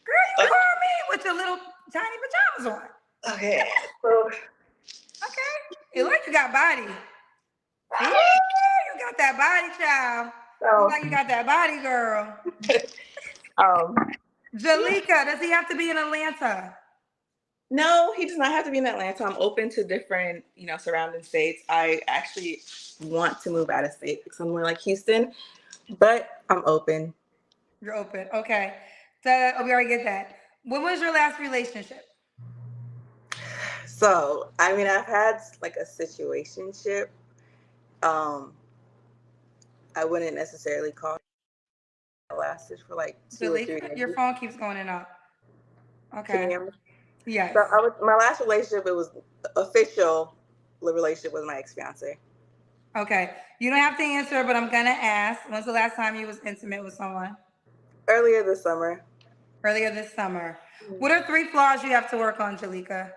Girl, you call me with your little tiny pajamas on. Okay. So, okay. It like you got body. Yeah, you got that body, child. so, Like you got that body, girl. Jaleika, does he have to be in Atlanta? No, he does not have to be in Atlanta. I'm open to different, surrounding states. I actually want to move out of state, somewhere like Houston, but I'm open. You're open. Okay. So we already get that. When was your last relationship? So, I mean, I've had a situationship. I wouldn't necessarily call it lasted for 2 or 3 years. Your phone keeps going in up. Okay. Can you hear me? Yes. So my last relationship, it was official relationship with my ex-fiance. Okay. You don't have to answer, but I'm gonna ask. When's the last time you was intimate with someone? Earlier this summer. Mm-hmm. What are 3 flaws you have to work on, Jaleika?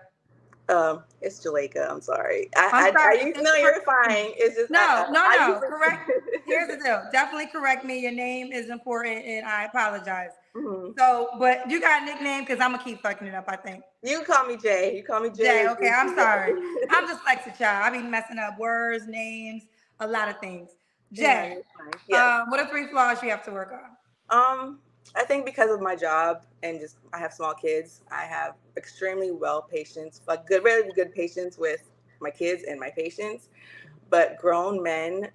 It's Jaleika. I'm sorry. I'm sorry. No, you're fine. It's just no. Correct. Here's the deal. Definitely correct me. Your name is important, and I apologize. Mm-hmm. So, but you got a nickname because I'm gonna keep fucking it up. I think. You call me Jay. You call me Jay. Jay. Okay, I'm sorry. I'm dyslexic, child. I be messing up words, names, a lot of things. Jay. Yes. What are 3 flaws you have to work on? I think because of my job and just I have small kids, I have extremely really good patience with my kids and my patients. But grown men,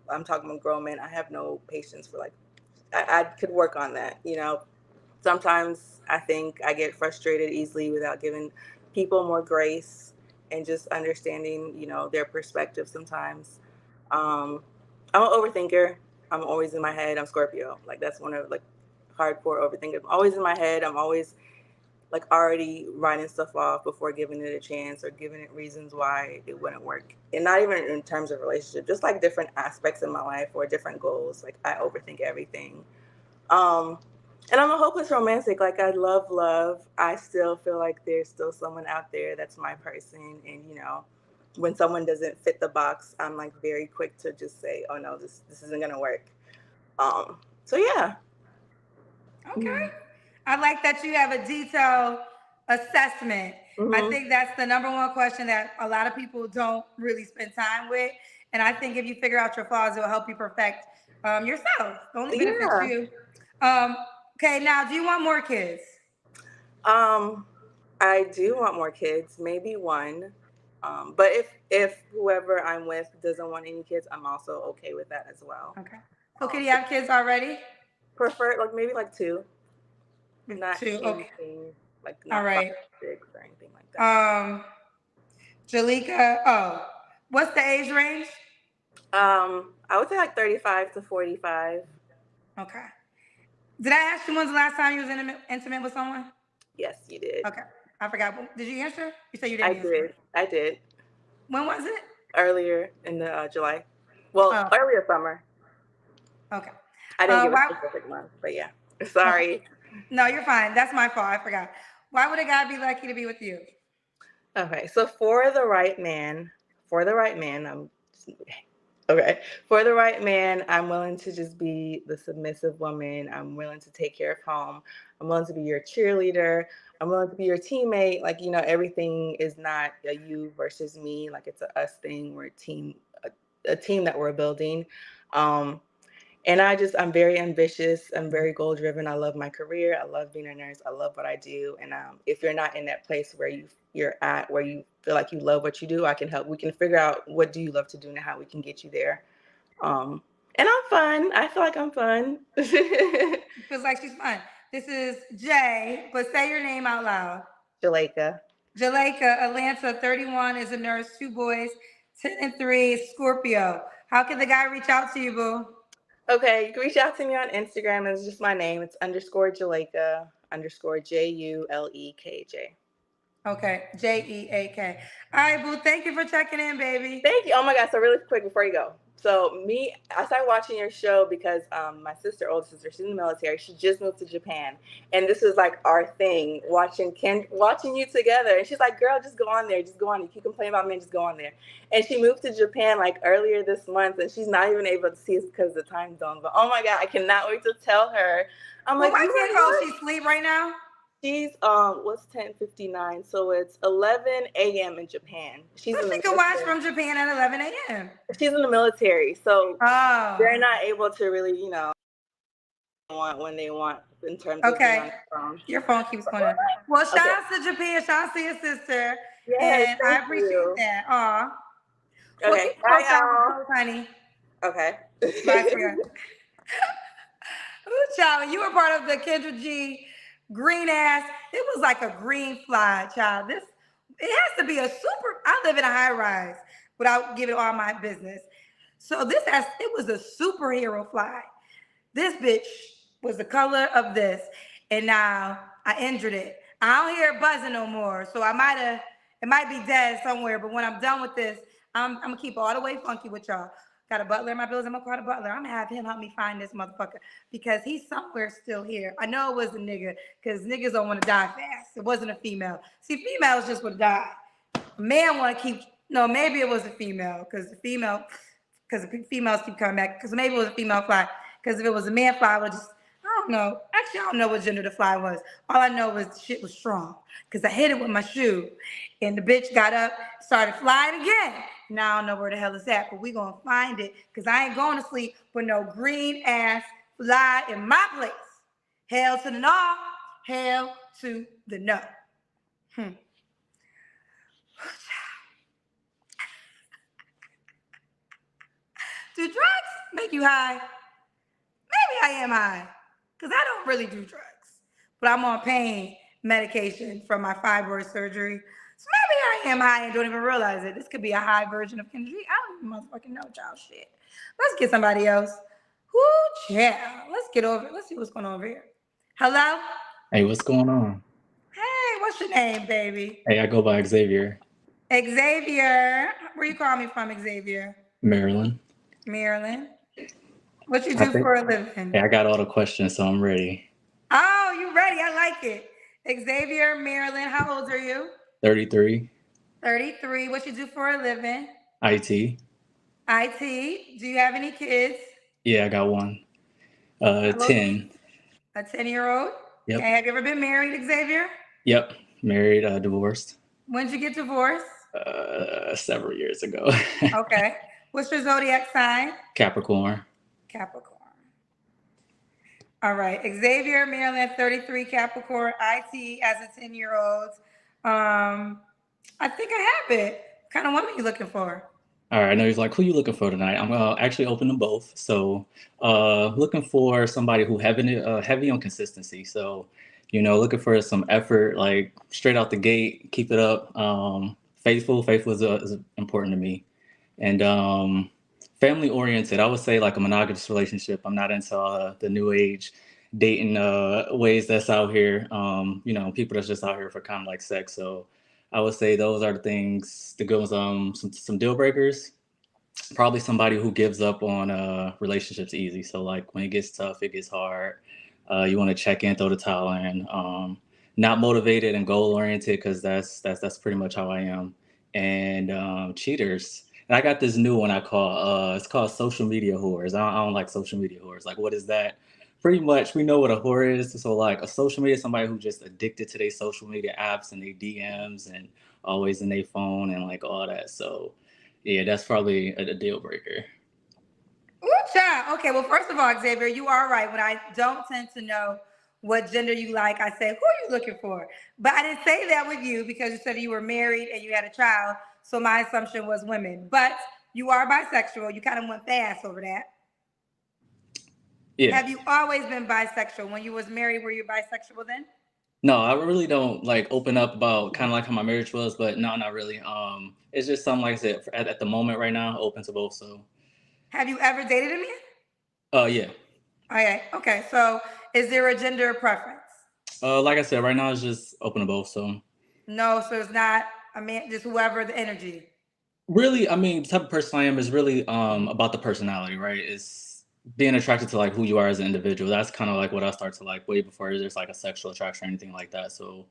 I'm talking about grown men, I have no patience for I could work on that. Sometimes I think I get frustrated easily without giving people more grace and just understanding, their perspective sometimes. I'm an overthinker. I'm always in my head. I'm Scorpio. That's one of hardcore overthinker. I'm always in my head. I'm always like already writing stuff off before giving it a chance or giving it reasons why it wouldn't work. And not even in terms of relationship, just like different aspects of my life or different goals. Like I overthink everything. And I'm a hopeless romantic. Like I love love. I still feel like there's still someone out there that's my person. And you know, when someone doesn't fit the box, I'm like very quick to just say, "Oh no, this isn't gonna work." So yeah. Okay. I like that you have a detailed assessment. I Mm-hmm. think that's the number one question that a lot of people don't really spend time with. And I think if you figure out your flaws, it will help you perfect yourself. It only benefits Yeah. you. Okay, now, do you want more kids? I do want more kids, maybe one. But if whoever I'm with doesn't want any kids, I'm also okay with that as well. Okay. So, can you have kids already? Prefer like maybe like two, not Two. Okay. anything like All not five, right. 6 or anything like that. Jaleika. Oh, what's the age range? I would say like 35 to 45. Okay. Did I ask you when's the last time you was intimate with someone? Yes, you did. Okay. I forgot. Did you answer? You said you I didn't answer. did. I did When was it? earlier in the July. Well, Oh, earlier summer. okay. I didn't give a Why? specific month, but yeah. Okay. Sorry. No, you're fine. That's my fault. I forgot. Why would a guy be lucky to be with you? Okay, so for the right man, okay. For the right man, I'm willing to just be the submissive woman. I'm willing to take care of home. I'm willing to be your cheerleader. I'm willing to be your teammate. Like, you know, everything is not a you versus me. Like it's a us thing. We're a team that we're building. Um, and I'm very ambitious. I'm very goal driven. I love my career. I love being a nurse. I love what I do. And if you're not in that place where you're at, where you feel like you love what you do, I can help. We can figure out what do you love to do and how we can get you there. And I'm fun. I feel like I'm fun. Feels like she's fun. This is Jay, but say your name out loud. Jaleika. Jaleika, Atlanta, 31, is a nurse, 2 boys, 10 and 3, Scorpio. How can the guy reach out to you, boo? Okay, you can reach out to me on Instagram. It's just my name. It's underscore Jaleika underscore JULEKJ. Okay, Jeek. All right, boo. Thank you for checking in, baby. Thank you. Oh my God. So really quick before you go. So I started watching your show because my older sister, she's in the military. She just moved to Japan, and this is like our thing, watching you together. And she's like, "Girl, just go on there. Just go on. If you complain about men, just go on there." And she moved to Japan like earlier this month, and she's not even able to see us because of the time zone. But oh my God, I cannot wait to tell her. I'm Well, like, why can't go? She's asleep right now. she's what's 10:59, so it's 11 a.m. in Japan. So she can watch from Japan at 11 a.m. She's in the military, so Oh, they're not able to really, want when they want in terms of being on okay. the phone. Your phone keeps going on. Well, shout Okay. out to Japan. Shout out to your sister. Yes, And I thank appreciate you. that. Aw. Well, Okay, keep bye, close out y'all. with those, honey. Okay. Bye, sweetheart. Ooh, child, you were part of the Kendra G green ass. It was like a green fly, child. It has to be a super. I live in a high rise without giving all my business. So it was a superhero fly. This bitch was the color of this, and now I injured it. I don't hear it buzzing no more, so it might be dead somewhere. But when I'm done with this, I'm gonna keep it all the way funky with y'all. Got a butler in my bills. I'm gonna call the butler. I'm gonna have him help me find this motherfucker because he's somewhere still here. I know it was a nigga because niggas don't want to die fast. It wasn't a female. See, females just would die. A man want to keep. No, maybe it was a female because the females keep coming back. Because maybe it was a female fly. Because if it was a man fly, I would just. I don't know. Actually, I don't know what gender the fly was. All I know was the shit was strong because I hit it with my shoe, and the bitch got up, started flying again. Now I don't know where the hell it's at, but we gonna find it because I ain't going to sleep with no green ass fly in my place. Hell to the no, hell to the no. Do drugs make you high? Maybe I am high because I don't really do drugs, but I'm on pain medication from my fibroid surgery. So maybe I am high and don't even realize it. This could be a high version of Kendrick. I don't even motherfucking know, child shit. Let's get somebody else. Whoo, child. Let's get over it. Let's see what's going on over here. Hello? Hey, what's going on? Hey, what's your name, baby? Hey, I go by Xavier, Xavier. Where you call me from, Xavier? Maryland. Maryland. What you I do think, for a living? hey, I got all the questions, so I'm ready. Oh, you ready? I like it. Xavier, Maryland. How old are you? 33, 33. What you do for a living? IT. IT. Do you have any kids? Yeah, I got one. Hello, 10. a 10-year-old. Okay. Yep. Have you ever been married, Xavier? Yep. Married, divorced, When did you get divorced? several years ago. Okay. What's your zodiac sign? Capricorn. Capricorn. All right. Xavier, Maryland, 33, Capricorn, IT as a 10-year-old. I think I have it. What kind of woman you looking for? All right, I know he's like, who you looking for tonight? I'm actually open to both. So, looking for somebody who heavy on consistency. So, looking for some effort, like straight out the gate, keep it up. Faithful is important to me, and family oriented. I would say like a monogamous relationship. I'm not into the new age dating ways that's out here. People that's just out here for kind of like sex. So, I would say those are the things, the good ones. Some deal breakers. Probably somebody who gives up on relationships easy. So like when it gets tough, it gets hard. You want to check in, throw the towel in. Not motivated and goal oriented because that's pretty much how I am. And cheaters. And I got this new one I call it's called social media whores. I don't like social media whores. Like what is that? Pretty much we know what a whore is. So like a social media, somebody who just addicted to their social media apps and their DMs and always in their phone and like all that. So yeah, that's probably a deal breaker. Ooh, child. Okay, well, first of all, Xavier, you are right. When I don't tend to know what gender you like, I say, who are you looking for? But I didn't say that with you because you said you were married and you had a child. So my assumption was women. But you are bisexual. You kind of went fast over that. Yeah. Have you always been bisexual? When you was married, were you bisexual then? No, I really don't like open up about kind of like how my marriage was, but no, not really. It's just something like I said at the moment right now, open to both. So, Have you ever dated a man? yeah. Okay. Okay. So is there a gender preference? Like I said, right now it's just open to both. So, No. So it's not a man, just whoever the energy. really, I mean, the type of person I am is really about the personality, right? It's being attracted to like who you are as an individual. That's kind of like what I start to like way before there's like a sexual attraction or anything like that. So,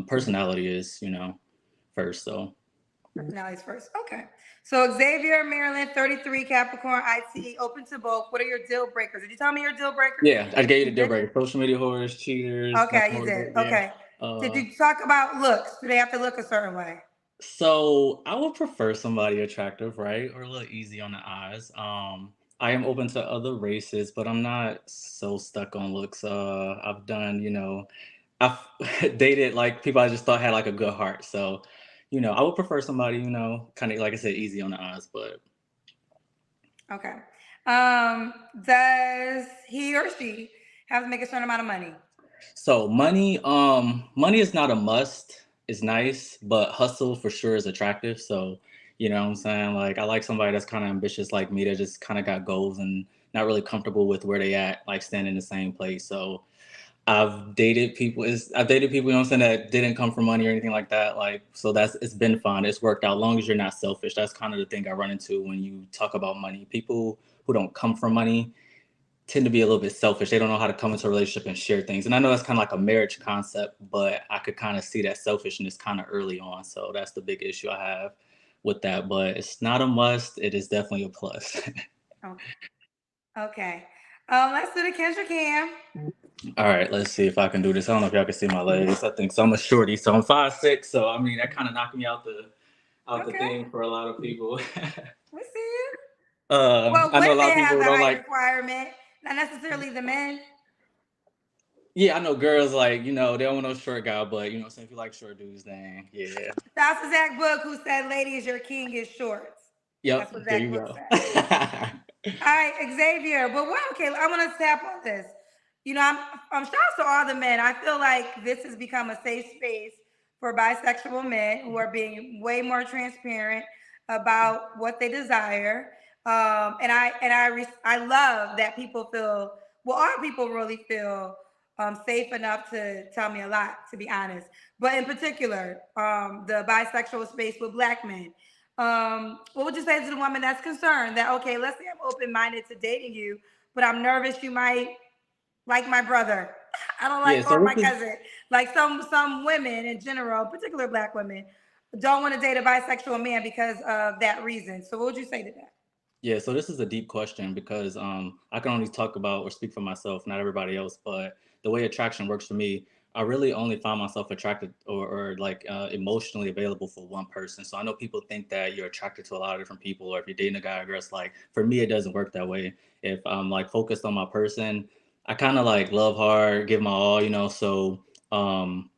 personality is first. So. Personalities first. Okay. So Xavier, Maryland, 33, Capricorn, IT, open to both. What are your deal breakers? Did you tell me your deal breakers? Yeah, I gave you the You deal did? breaker. Social media whores, cheaters, not Okay, you did. motivated. Yeah. Okay. Did you talk about looks? Do they have to look a certain way? So I would prefer somebody attractive, right? Or a little easy on the eyes. I am open to other races, but I'm not so stuck on looks. I've done, I've dated like people I just thought had like a good heart. So, I would prefer somebody, kind of like I said, easy on the eyes, but Okay. Does he or she have to make a certain amount of money? so money is not a must. It's nice, but hustle for sure is attractive. So, you know what I'm saying? Like I like somebody that's kind of ambitious like me that just kind of got goals and not really comfortable with where they at, like standing in the same place. So I've dated people, you know what I'm saying, that didn't come from money or anything like that. Like so it's been fun. It's worked out long as you're not selfish. That's kind of the thing I run into when you talk about money. People who don't come from money tend to be a little bit selfish. They don't know how to come into a relationship and share things. And I know that's kind of like a marriage concept, but I could kind of see that selfishness kind of early on. So that's the big issue I have with that. But it's not a must. It is definitely a plus. Okay. Okay. Let's do the Kendra Cam. All right, let's see if I can do this. I don't know if y'all can see my legs. I think so. I'm a shorty, so I'm 5'6". So I mean that kind of knocked me out the thing for a lot of people. We see you. I know a Women lot of have people the don't height like. requirement, not necessarily the men. Yeah, I know girls like, they don't want no short guy, but so if you like short dudes, then yeah. That's Zach Book who said, "Ladies, your king is shorts." That's Yep, what there Zach you Book go. said. All right, Xavier. But okay. I want to tap on this. I'm shout out to all the men. I feel like this has become a safe space for bisexual men who are being way more transparent about what they desire. I love that people feel. Well, all people really feel safe enough to tell me a lot, to be honest. But in particular, the bisexual space with Black men. What would you say to the woman that's concerned that, okay, let's say I'm open minded to dating you, but I'm nervous you might like my brother. I don't Yeah, like, or so my this is cousin. Like some women in general, particular Black women, don't want to date a bisexual man because of that reason. So what would you say to that? Yeah, so this is a deep question because I can only talk about or speak for myself, not everybody else. But the way attraction works for me, I really only find myself attracted or like emotionally available for one person. So I know people think that you're attracted to a lot of different people, or if you're dating a guy or girl, it's like for me, it doesn't work that way. If I'm like focused on my person, I kind of like love hard, give my all, you know. So um,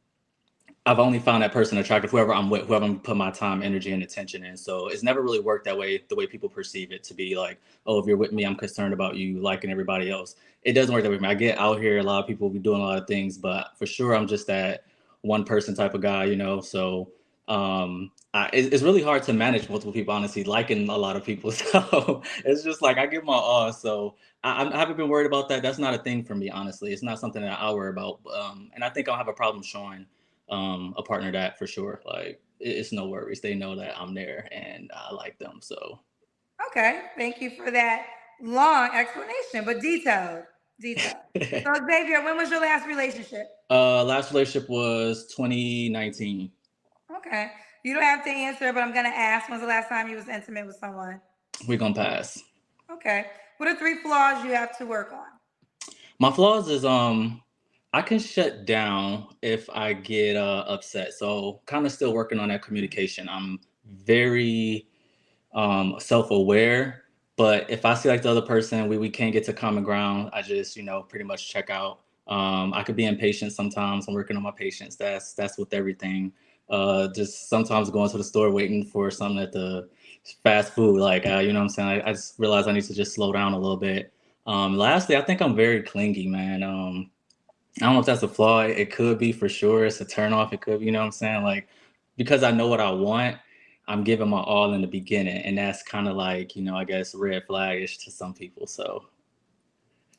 I've only found that person attractive, whoever I'm with, whoever I'm put my time, energy, and attention in. So it's never really worked that way, the way people perceive it to be like, oh, if you're with me, I'm concerned about you liking everybody else. It doesn't work that way. I get out here, a lot of people be doing a lot of things, but for sure, I'm just that one person type of guy, you know? So it's really hard to manage multiple people, honestly, liking a lot of people. So it's just like I give my all. So I haven't been worried about that. That's not a thing for me, honestly. It's not something that I worry about. And I think I'll have a problem showing a partner that for sure. Like it's no worries. They know that I'm there and I like them. So Okay, thank you for that long explanation, but detailed. Detailed. So Xavier, when was your last relationship? last relationship was 2019. Okay. You don't have to answer, but I'm gonna ask, when's the last time you was intimate with someone? We're gonna pass. Okay. What are three flaws you have to work on? My flaws is I can shut down if I get upset. So kind of still working on that communication. I'm very self-aware, but if I see like the other person, we can't get to common ground, I just, you know, pretty much check out. I could be impatient sometimes. I'm working on my patience. That's with everything. Just sometimes going to the store waiting for something at the fast food, like you know what I'm saying. I just realized I need to just slow down a little bit. Lastly, I think I'm very clingy, man. I don't know if that's a flaw. It could be for sure. It's a turn off. It could be, you know what I'm saying? Like, because I know what I want, I'm giving my all in the beginning. And that's kind of like, you know, I guess red flagish to some people. So,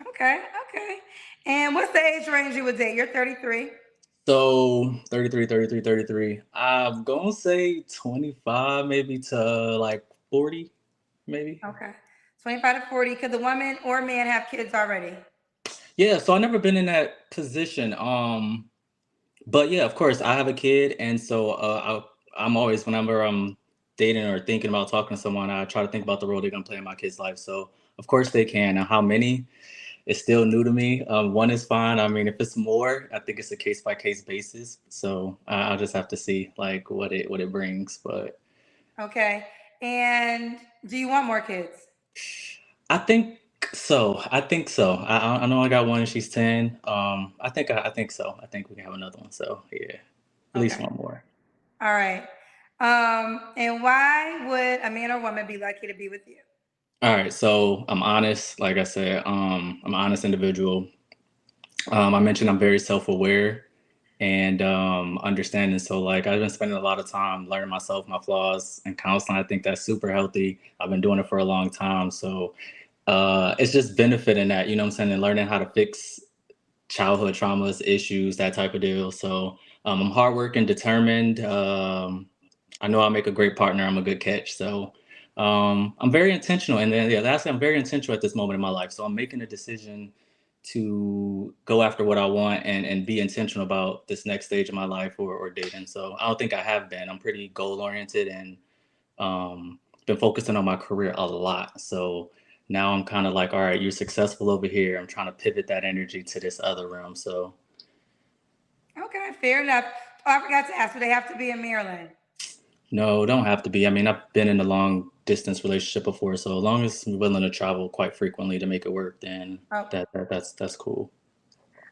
Okay, okay. And what's the age range you would date? You're 33. so 33, 33, 33. I'm going to say 25, maybe to like 40, maybe. Okay. 25 to 40. Could the woman or man have kids already? Yeah. So I've never been in that position. But yeah, of course, I have a kid, and so I'm always whenever I'm dating or thinking about talking to someone, I try to think about the role they're gonna play in my kid's life. So of course they can. Now, how many? It's still new to me. One is fine. I mean, if it's more, I think it's a case by case basis. So I'll just have to see like what it brings. But Okay. And do you want more kids? I think so. I think so. I know I got one. She's 10. I think so. I think we can have another one. So yeah, at least Okay. one more. All right. And why would a man or woman be lucky to be with you? All right, so I'm honest. Like I said, I'm an honest individual. I mentioned I'm very self-aware and understanding. So, like, I've been spending a lot of time learning myself, my flaws, and counseling. I think that's super healthy. I've been doing it for a long time, so it's just benefiting that, you know what I'm saying, and learning how to fix childhood traumas, issues, that type of deal. So, I'm hardworking, determined. I know I'll make a great partner. I'm a good catch. So I'm very intentional. And then, yeah, lastly, I'm very intentional at this moment in my life. So I'm making a decision to go after what I want and be intentional about this next stage of my life or dating. So I don't think I have been. I'm pretty goal oriented and been focusing on my career a lot. So now I'm kind of like, all right, you're successful over here. I'm trying to pivot that energy to this other realm. So Okay, fair enough. Oh, I forgot to ask, do they have to be in Maryland? no, don't have to be. I mean, I've been in a long distance relationship before, so as long as I'm willing to travel quite frequently to make it work, then Oh. that's cool.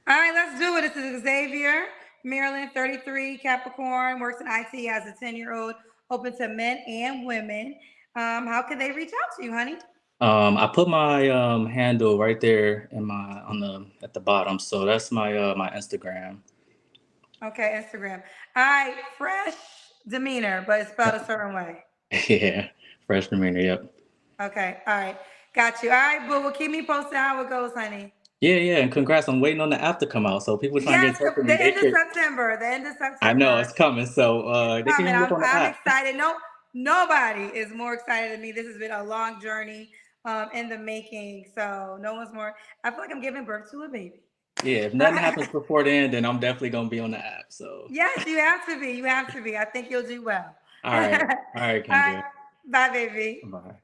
All right, let's do it. This is Xavier, Maryland, 33, Capricorn, works in IT as a 10-year-old, open to men and women. How can they reach out to you, honey? I put my handle right there in my on the at the bottom, so that's my Instagram. Okay, Instagram. All right, fresh demeanor, but it's spelled a certain way. Yeah, freshman year. Yep. Okay, all right. Got you. All right, boo. Well, keep me posted how it goes, honey. Yeah, and congrats. I'm waiting on the app to come out, so people trying to get Yes, in touch with me. the They end of could. September. The end of I know September. it's coming, so It's they can coming. hit me up on the I'm app. excited. No, nobody is more excited than me. This has been a long journey in the making. So no one's more. I feel like I'm giving birth to a baby. Yeah, if nothing happens before then I'm definitely gonna be on the app. So Yes, you have to be. You have to be. I think you'll do well. all right, All right. Kendra. Bye, baby. Bye.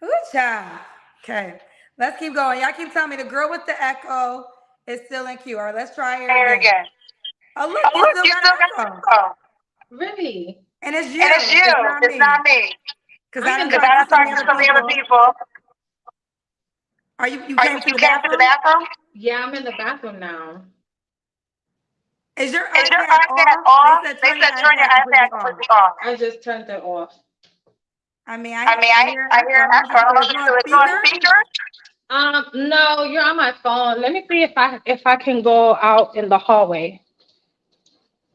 Ooh, child. Okay. Let's keep going. Y'all keep telling me the girl with the echo is still in queue. All right, let's try her again. Oh, look, you still got an echo. Really? And it's you. It's not me. Because I done talked to so many other people. Are you came to the bathroom? Yeah, I'm in the bathroom now. Is your iPad off? They said turn your iPad completely off. I just turned it off. I mean, I hear an echo. So it's on speaker? No, you're on my phone. Let me see if I can go out in the hallway.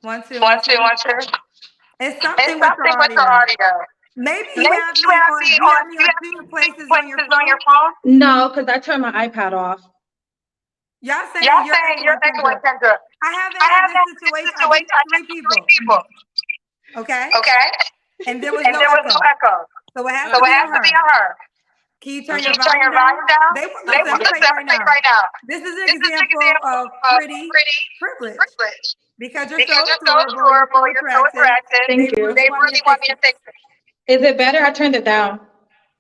1, 2, 1, 2. It's something with the audio. Maybe you have me on two places on your phone? No, because I turned my iPad off. Y'all saying you're echoing, Kendra. I haven't had this situation. I did three people. Okay? And there was no echo. So it has to be on her. Can you turn your volume down? Listen, let me tell you right now. This is an example of pretty privilege. Because you're so adorable, you're so attractive. Thank you. They really want me to fix it. Is it better? I turned it down.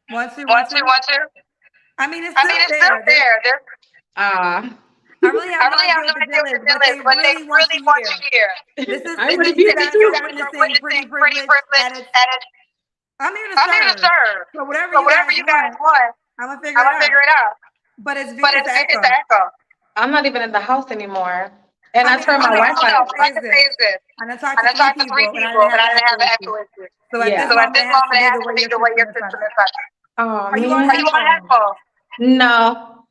1, 2, 1, 2. I mean, it's still there. I really have no idea what the deal is, but they really want you here. This is you guys are witnessing pretty privilege at its. I'm here to serve. So whatever you guys want, I'm gonna figure it out. But it's echo. I'm not even in the house anymore. And I turned my Wi-Fi off. I done talked to 3 people, but I didn't have an echo issue. So at this moment, it has to be the way your system is set. Oh, Are you on headphones? No.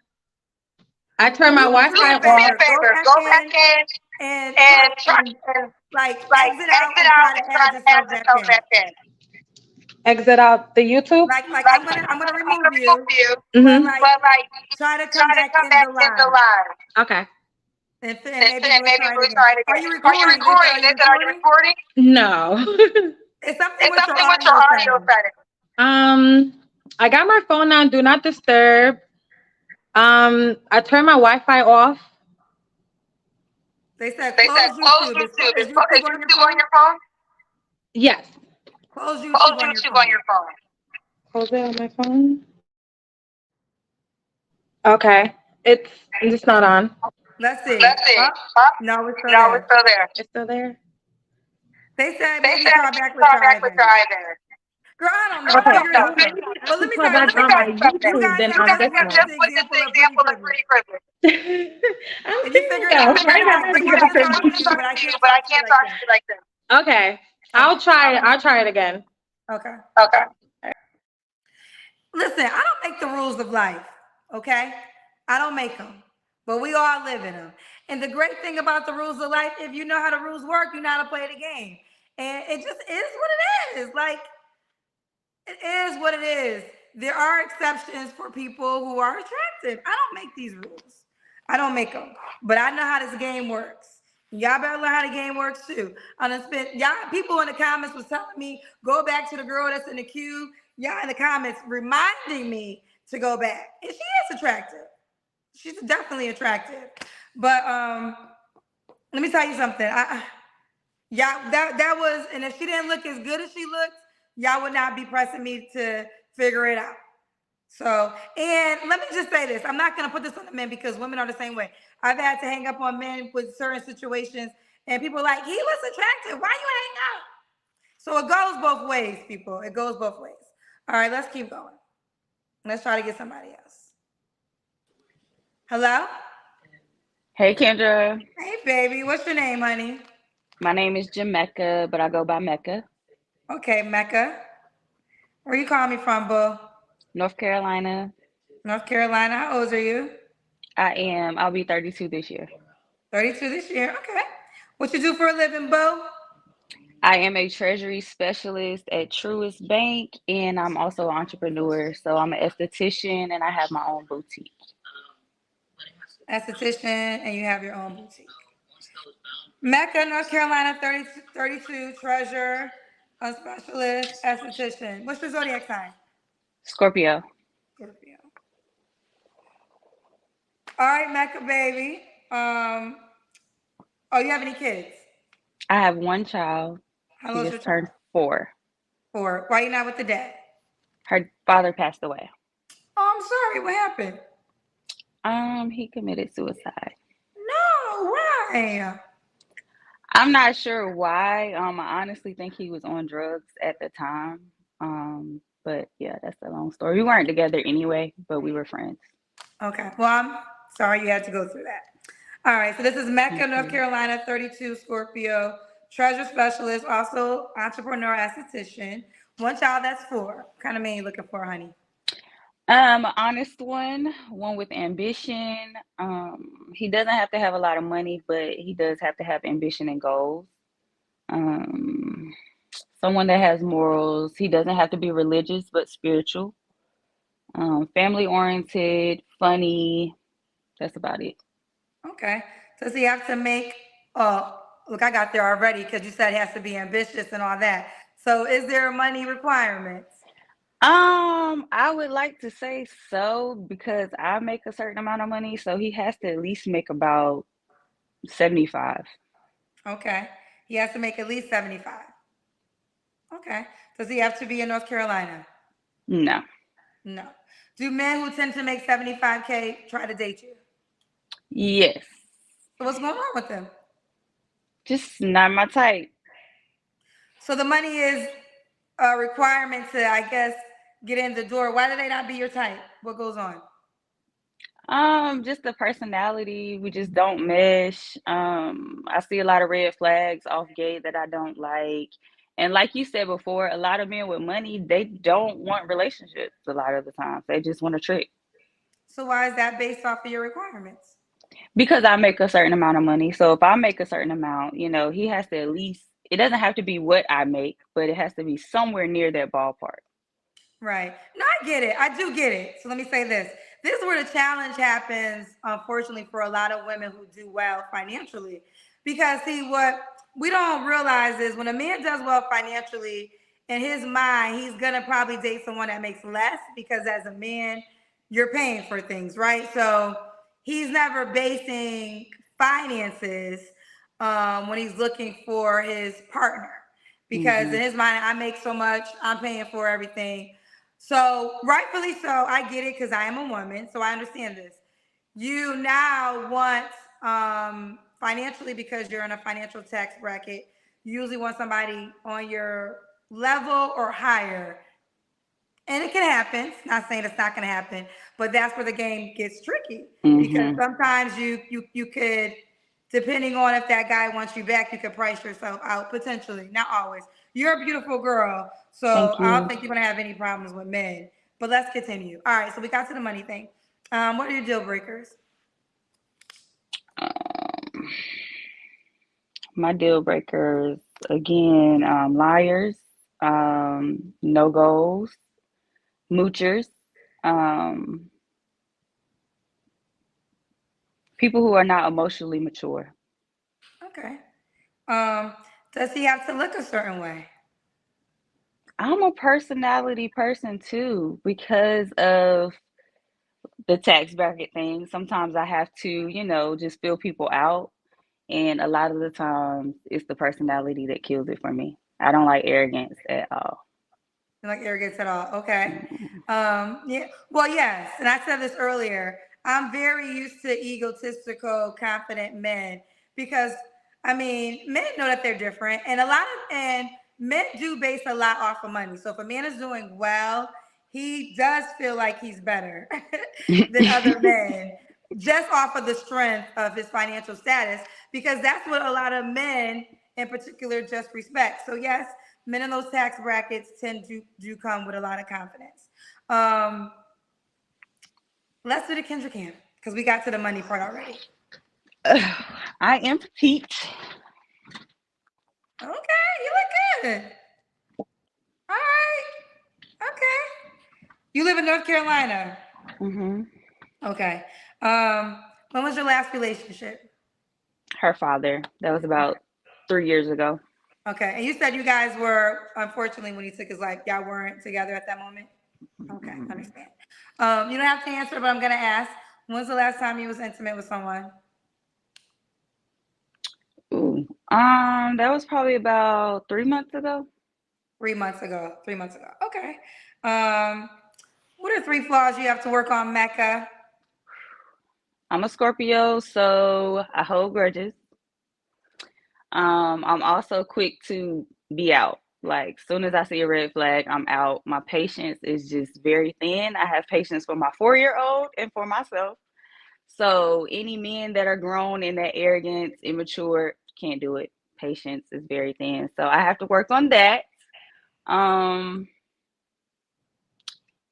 I turned my Wi-Fi off. Do me a favor, go back in and try and exit out and try to add yourself back in. Exit out the YouTube? Like I'm gonna remove you. But try to come back in the live. Okay. And maybe we'll try it again. Are you recording? Are you recording? No. It's something with your audio setting. I got my phone on Do Not Disturb. I turned my Wi-Fi off. They said close YouTube. Is YouTube on your phone? Yes. Close YouTube on your phone. Close it on my phone. Okay. It's just not on. Let's see. No, it's still there. It's still there? They said maybe try back with your iPad. Girl, I don't know. Okay. Figure it out. But let me tell you something. You guys have just witnessed the example of pretty privilege. I'm You figure it out. But I can't talk to you like this. Okay. I'll try it again. Okay. Listen, I don't make the rules of life, okay? I don't make them, but we all live in them. And the great thing about the rules of life, if you know how the rules work, you know how to play the game. And it just is what it is. Like, it is what it is. There are exceptions for people who are attractive. I don't make these rules. I don't make them, but I know how this game works. Y'all better learn how the game works too. Y'all people in the comments was telling me go back to the girl that's in the queue. Y'all in the comments reminding me to go back, and she is attractive. She's definitely attractive. But let me tell you something. That was, and if she didn't look as good as she looked, y'all would not be pressing me to figure it out. So, and let me just say this. I'm not going to put this on the men because women are the same way. I've had to hang up on men with certain situations and people are like, he was attractive. Why you hang up? So it goes both ways, people. It goes both ways. All right, let's keep going. Let's try to get somebody else. Hello? Hey, Kendra. Hey, baby. What's your name, honey? My name is Mecca, but I go by Mecca. Okay, Mecca. Where you calling me from, boo? North Carolina. North Carolina. How old are you? I'll be 32 this year. 32 this year. Okay. What you do for a living, boo? I am a treasury specialist at Truist Bank, and I'm also an entrepreneur. So I'm an esthetician, and I have my own boutique. Esthetician, and you have your own boutique. Mecca, North Carolina, 32, treasurer, a specialist, esthetician. What's your zodiac sign? Scorpio. Scorpio. All right, Mecca, baby. Oh, you have any kids? I have one child. How She old's your just turned child? 4. 4. Why you not with the dad? Her father passed away. Oh, I'm sorry. What happened? He committed suicide. No, why? I'm not sure why. I honestly think he was on drugs at the time. But yeah, that's a long story. We weren't together anyway, but we were friends. Okay. Well, I'm sorry you had to go through that. All right. So this is Mecca, Thank North you. Carolina, 32, Scorpio, treasure specialist, also entrepreneur, esthetician. One child, that's 4. What kind of man you looking for, honey? Honest one with ambition. He doesn't have to have a lot of money, but he does have to have ambition and goals. Um, Someone that has morals. He doesn't have to be religious, but spiritual. Family oriented, funny. That's about it. Okay. Does he have to make, oh, look, I got there already because you said he has to be ambitious and all that. So is there money requirements? I would like to say so because I make a certain amount of money, so he has to at least make about 75. Okay. He has to make at least 75. Okay. Does he have to be in North Carolina? No. No. Do men who tend to make 75K try to date you? Yes. So what's going on with them? Just not my type. So the money is a requirement to, I guess, get in the door. Why do they not be your type? What goes on? Just the personality. We just don't mesh. I see a lot of red flags off gate that I don't like. And like you said before, a lot of men with money, they don't want relationships a lot of the times. They just want a trick. So why is that based off of your requirements? Because I make a certain amount of money. So if I make a certain amount, he has to at least, it doesn't have to be what I make, but it has to be somewhere near that ballpark. Right. No, I get it. I do get it. So let me say this. This is where the challenge happens, unfortunately, for a lot of women who do well financially. Because, see, what we don't realize is when a man does well financially, in his mind, he's going to probably date someone that makes less because as a man, you're paying for things, right? So he's never basing finances when he's looking for his partner. Because in his mind, I make so much, I'm paying for everything. So rightfully so, I get it because I am a woman, so I understand this. You now want financially because you're in a financial tax bracket. You usually want somebody on your level or higher, and it can happen. Not saying it's not going to happen, but that's where the game gets tricky because sometimes you could, depending on if that guy wants you back, you could price yourself out potentially. Not always. You're a beautiful girl, so Thank I don't you. think you're gonna have any problems with men. But let's continue. All right, so we got to the money thing. What are your deal breakers? Um, my deal breakers, again, liars, no goals, moochers, um, people who are not emotionally mature. Okay. Um, does he have to look a certain way? I'm a personality person too because of the tax bracket thing. Sometimes I have to, just fill people out. And a lot of the times it's the personality that kills it for me. I don't like arrogance at all. You like arrogance at all? Okay. Yeah. Well, yes. And I said this earlier. I'm very used to egotistical, confident men because I mean, men know that they're different, and men do base a lot off of money. So if a man is doing well, he does feel like he's better than other men just off of the strength of his financial status because that's what a lot of men in particular just respect. So yes, men in those tax brackets tend to do come with a lot of confidence. Let's do the Kendrick camp because we got to the money part already. I am petite. Okay, you look Good. All right. Okay. You live in North Carolina. Mm-hmm. Okay. When was your last relationship? Her father. That was about 3 years ago. Okay. And you said you guys were, unfortunately, when he took his life, y'all weren't together at that moment? Okay, understand. You don't have to answer, but I'm gonna ask. When was the last time you was intimate with someone? Ooh. That was probably about 3 months ago. 3 months ago. 3 months ago. Okay. What are 3 flaws you have to work on, Mecca? I'm a Scorpio, so I hold grudges. I'm also quick to be out. Like, soon as I see a red flag, I'm out. My patience is just very thin. I have patience for my 4-year-old and for myself. So any men that are grown in that arrogance, immature, can't do it. Patience is very thin. So I have to work on that. Um,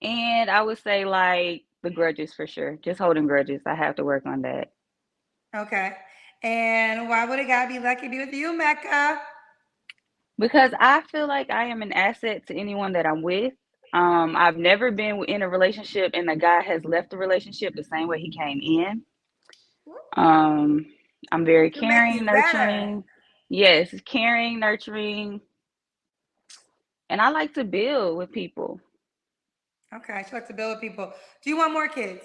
and I would say like the grudges for sure. Just holding grudges. I have to work on that. Okay. And why would a guy be lucky to be with you, Mecca? Because I feel like I am an asset to anyone that I'm with. I've never been in a relationship and the guy has left the relationship the same way he came in. I'm very To make caring, you better. nurturing. Yes, caring, nurturing, and I like to build with people. Okay, she likes to build with people. Do you want more kids?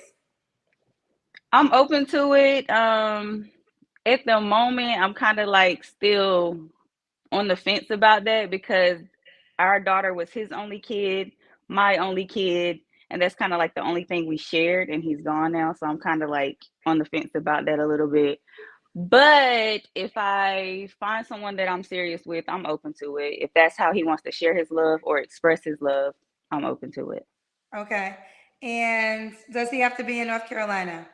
I'm open to it. At the moment, I'm kind of like still on the fence about that because our daughter was his only kid, my only kid, and that's kind of like the only thing we shared, and he's gone now. So I'm kind of like on the fence about that a little bit. But if I find someone that I'm serious with, I'm open to it. If that's how he wants to share his love or express his love, I'm open to it. Okay. And does he have to be in North Carolina?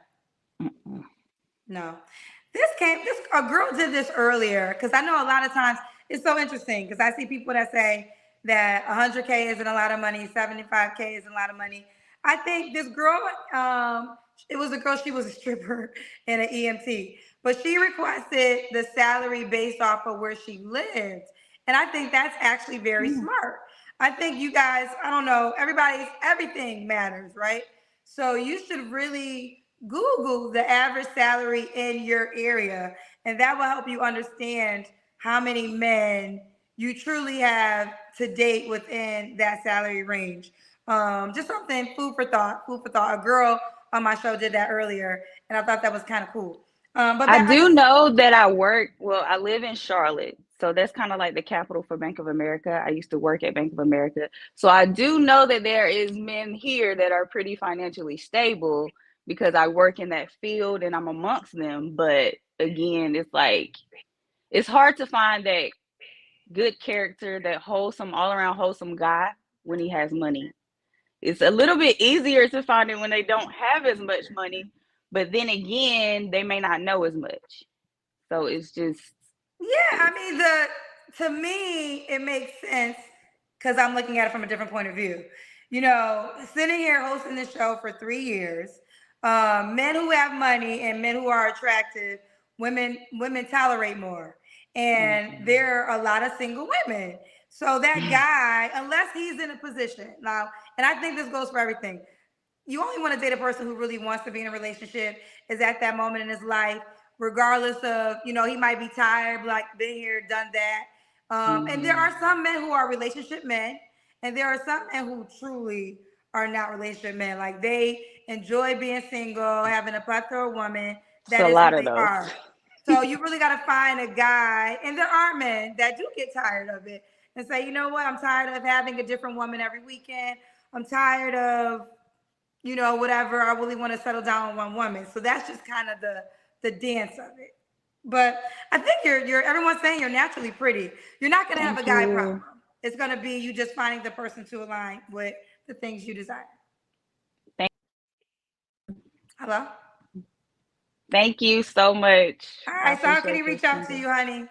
Mm-mm. No. This a girl did this earlier because I know a lot of times it's so interesting because I see people that say that 100K isn't a lot of money, 75K isn't a lot of money. I think this girl, it was a girl, she was a stripper and an EMT, but she requested the salary based off of where she lived. And I think that's actually very smart. I think you guys, I don't know, everything matters, right? So you should really Google the average salary in your area, and that will help you understand how many men you truly have to date within that salary range. Just something food for thought. Food for thought. A girl on my show did that earlier, and I thought that was kind of cool. But I I do just know that I live in Charlotte. So that's kind of like the capital for Bank of America. I used to work at Bank of America. So I do know that there is men here that are pretty financially stable because I work in that field and I'm amongst them. But again, it's like it's hard to find that good character, that wholesome, all around wholesome guy when he has money. It's a little bit easier to find it when they don't have as much money, but then again, they may not know as much. So it's just Yeah, I it's mean to me it makes sense because I'm looking at it from a different point of view. You know, sitting here hosting this show for 3 years, men who have money and men who are attractive, women tolerate more, and mhm. there are a lot of single women. So that guy, unless he's in a position now, and I think this goes for everything, you only want to date a person who really wants to be in a relationship, is at that moment in his life, regardless of, he might be tired, like been here, done that. And there Mhm. are some men who are relationship men, and there are some men who truly are not relationship men. Like they enjoy being single, having a plethora of women. It's That a is who lot of they those. are. So you really got to find a guy, and there are men that do get tired of it and say, you know what, I'm tired of having a different woman every weekend. I'm tired of whatever. I really want to settle down on one woman. So that's just kind of the dance of it. But I think you're everyone's saying you're naturally pretty. You're not gonna have a Thank guy problem. you. It's gonna be you just finding the person to align with the things you desire. Thank Hello? thank you so much. All I right, so how can he appreciate reach this, out to Kendra. you, honey?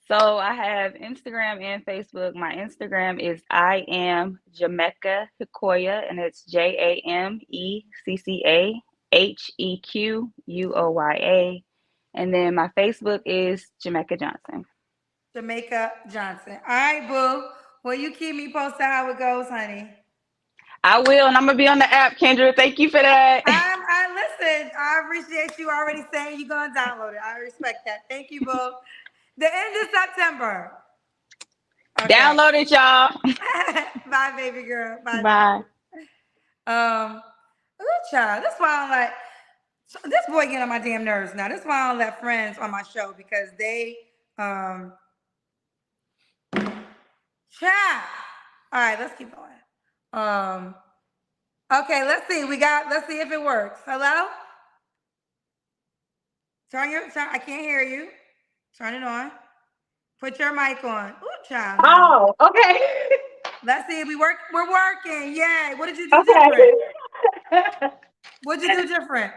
So I have Instagram and Facebook. My Instagram is I am Jamaica Hikoya, and it's JAMECCAHEQUOYA. And then my Facebook is Jamaica Johnson. Jamaica Johnson. All right, boo. Well, you keep me posted how it goes, honey. I will, and I'm gonna be on the app, Kendra. Thank you for that. I listen. I appreciate you already saying you're gonna download it. I respect that. Thank you, boo. The end of September. Okay. Download it, y'all. Bye, baby girl. Bye. Bye. Ooh, child. That's why I'm like, this boy getting on my damn nerves now. That's why I don't let friends on my show because they, child. All right, let's keep going. Okay, let's see. Let's see if it works. Hello? I can't hear you. Turn it on. Put your mic on. Ooh, child. Oh, okay. Let's see if we're working. Yay. What did you do Okay. different? What'd you do different?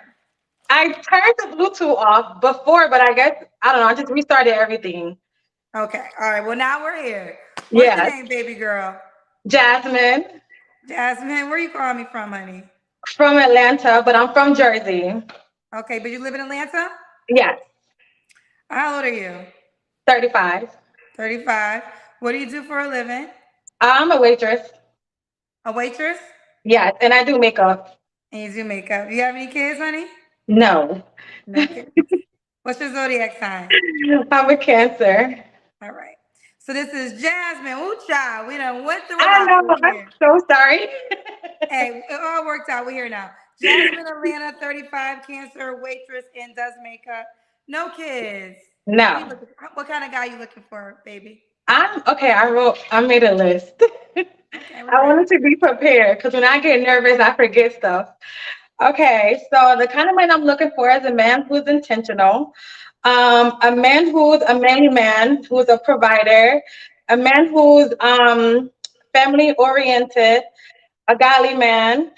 I turned the Bluetooth off before, but I guess, I don't know, I just restarted everything. Okay. All right. Well, now we're here. What's your name, baby girl? Jasmine. Jasmine, where you calling me from, honey? From Atlanta, but I'm from Jersey. Okay, but you live in Atlanta? Yes. How old are you? 35. 35. What do you do for a living? I'm a waitress. A waitress? Yes, and I do makeup. And you do makeup. You have any kids, honey? No. No kids. What's your zodiac sign? I'm a Cancer. All right. So this is Jasmine. Ooh, child. We done went through a I lot. know. I'm so sorry. Hey, it all worked out. We're here now. Jasmine, Atlanta, 35, Cancer, waitress, and does makeup. No kids. No. What kind of guy you looking for, baby? I made a list. Okay, I wanted to be prepared because when I get nervous, I forget stuff. Okay, so the kind of man I'm looking for is a man who's intentional, a man who's a manly man, who's a provider, a man who's family oriented, a godly man,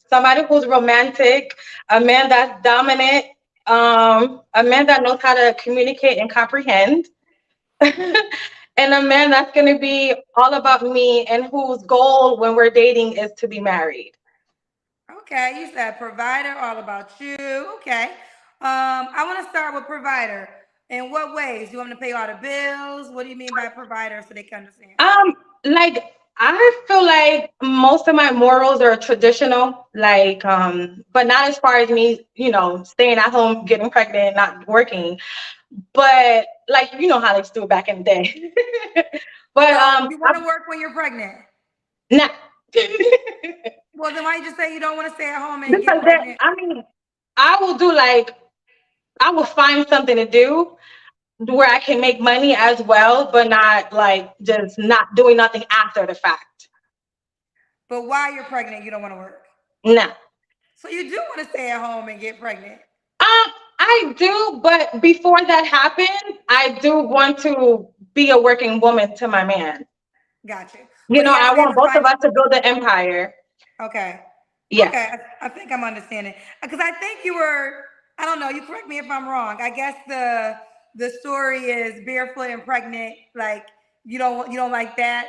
somebody who's romantic, a man that's dominant, a man that knows how to communicate and comprehend, and a man that's going to be all about me and whose goal when we're dating is to be married. Okay, you said provider, all about you. Okay. I want to start with provider. In what ways? You want me to pay all the bills? What do you mean by provider so they can understand? Like I feel like most of my morals are traditional, like but not as far as me, staying at home, getting pregnant, not working. But like how they do it back in the day. But so you want to work when you're pregnant? Nah. Well, then why you just say you don't want to stay at home and get pregnant? I will find something to do where I can make money as well, but not like just not doing nothing after the fact. But while you're pregnant, you don't want to work? No. So you do want to stay at home and get pregnant? I do, but before that happens, I do want to be a working woman to my man. Gotcha. I want both of us to build an empire. Okay. Yeah. Okay, I think I'm understanding. Because I think you were, I don't know, you correct me if I'm wrong. I guess the story is barefoot and pregnant. Like you don't like that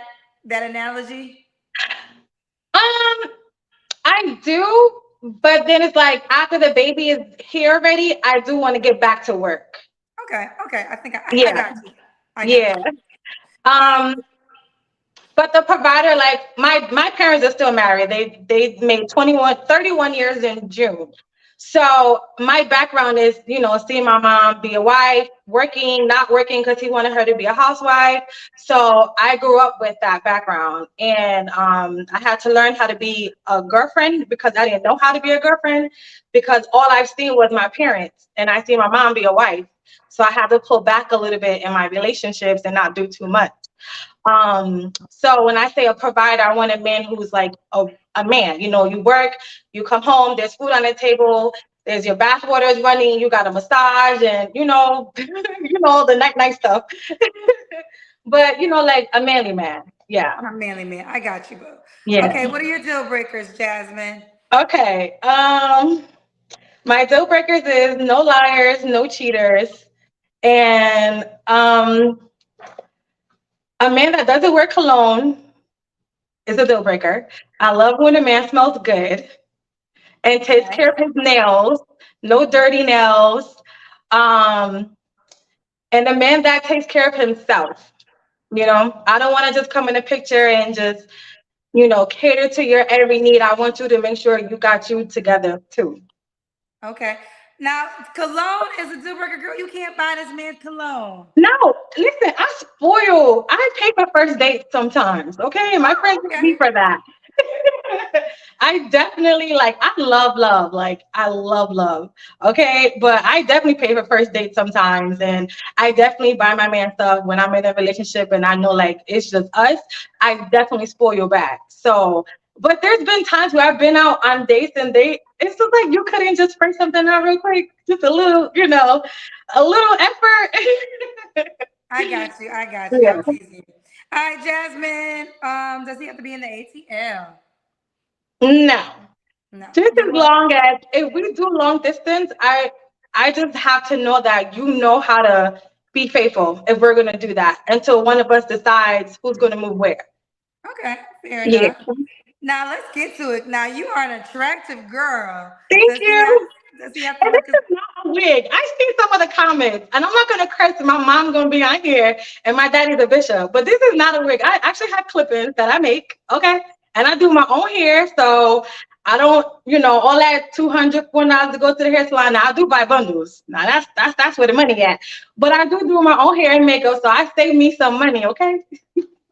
analogy? I do, but then it's like after the baby is here already, I do want to get back to work. Okay. I think I got you. But the provider, like my parents are still married. They made 31 years in June. So my background is, seeing my mom be a wife, working, not working because he wanted her to be a housewife. So I grew up with that background, and I had to learn how to be a girlfriend because I didn't know how to be a girlfriend because all I've seen was my parents, and I see my mom be a wife. So I had to pull back a little bit in my relationships and not do too much. So when I say a provider, I want a man who's like a man. You work, you come home, there's food on the table, there's your bath water is running, you got a massage, and the night stuff. But like a manly man. Yeah. A manly man. I got you, boo. Yeah. Okay, what are your deal breakers, Jasmine? Okay. My deal breakers is no liars, no cheaters, and a man that doesn't wear cologne is a deal breaker. I love when a man smells good and takes care of his nails, no dirty nails. And and a man that takes care of himself. I don't want to just come in the picture and just, cater to your every need. I want you to make sure you got you together too. Okay. Now, cologne is a deal breaker, girl. You can't buy this man cologne. No, listen, I spoil. I pay for first dates sometimes. Okay, my friends hate me Okay. for that. I definitely I love love. Like I love love. Okay. But I definitely pay for first dates sometimes. And I definitely buy my man stuff when I'm in a relationship and I know it's just us. I definitely spoil your back. So but there's been times where I've been out on dates and it's just like you couldn't just spray something out real quick, just a little, a little effort. I got you. I got you. Yeah. I'm teasing you. All right, Jasmine. Does he have to be in the ATL? No. No. Just You as want? long as if we do long distance, I just have to know that you know how to be faithful if we're gonna do that until one of us decides who's gonna move where. Okay, fair Yeah. enough. Now let's get to it. Now you are an attractive girl. Thank Does he have? you. Does he have to And look? this is not a wig. I see some of the comments, and I'm not gonna curse. My mom's gonna be on here, and my daddy's a bishop. But this is not a wig. I actually have clip-ins that I make, okay, and I do my own hair, so I don't, all that $200 to go to the hair salon. Now I do buy bundles. Now that's where the money at. But I do my own hair and makeup, so I save me some money, okay?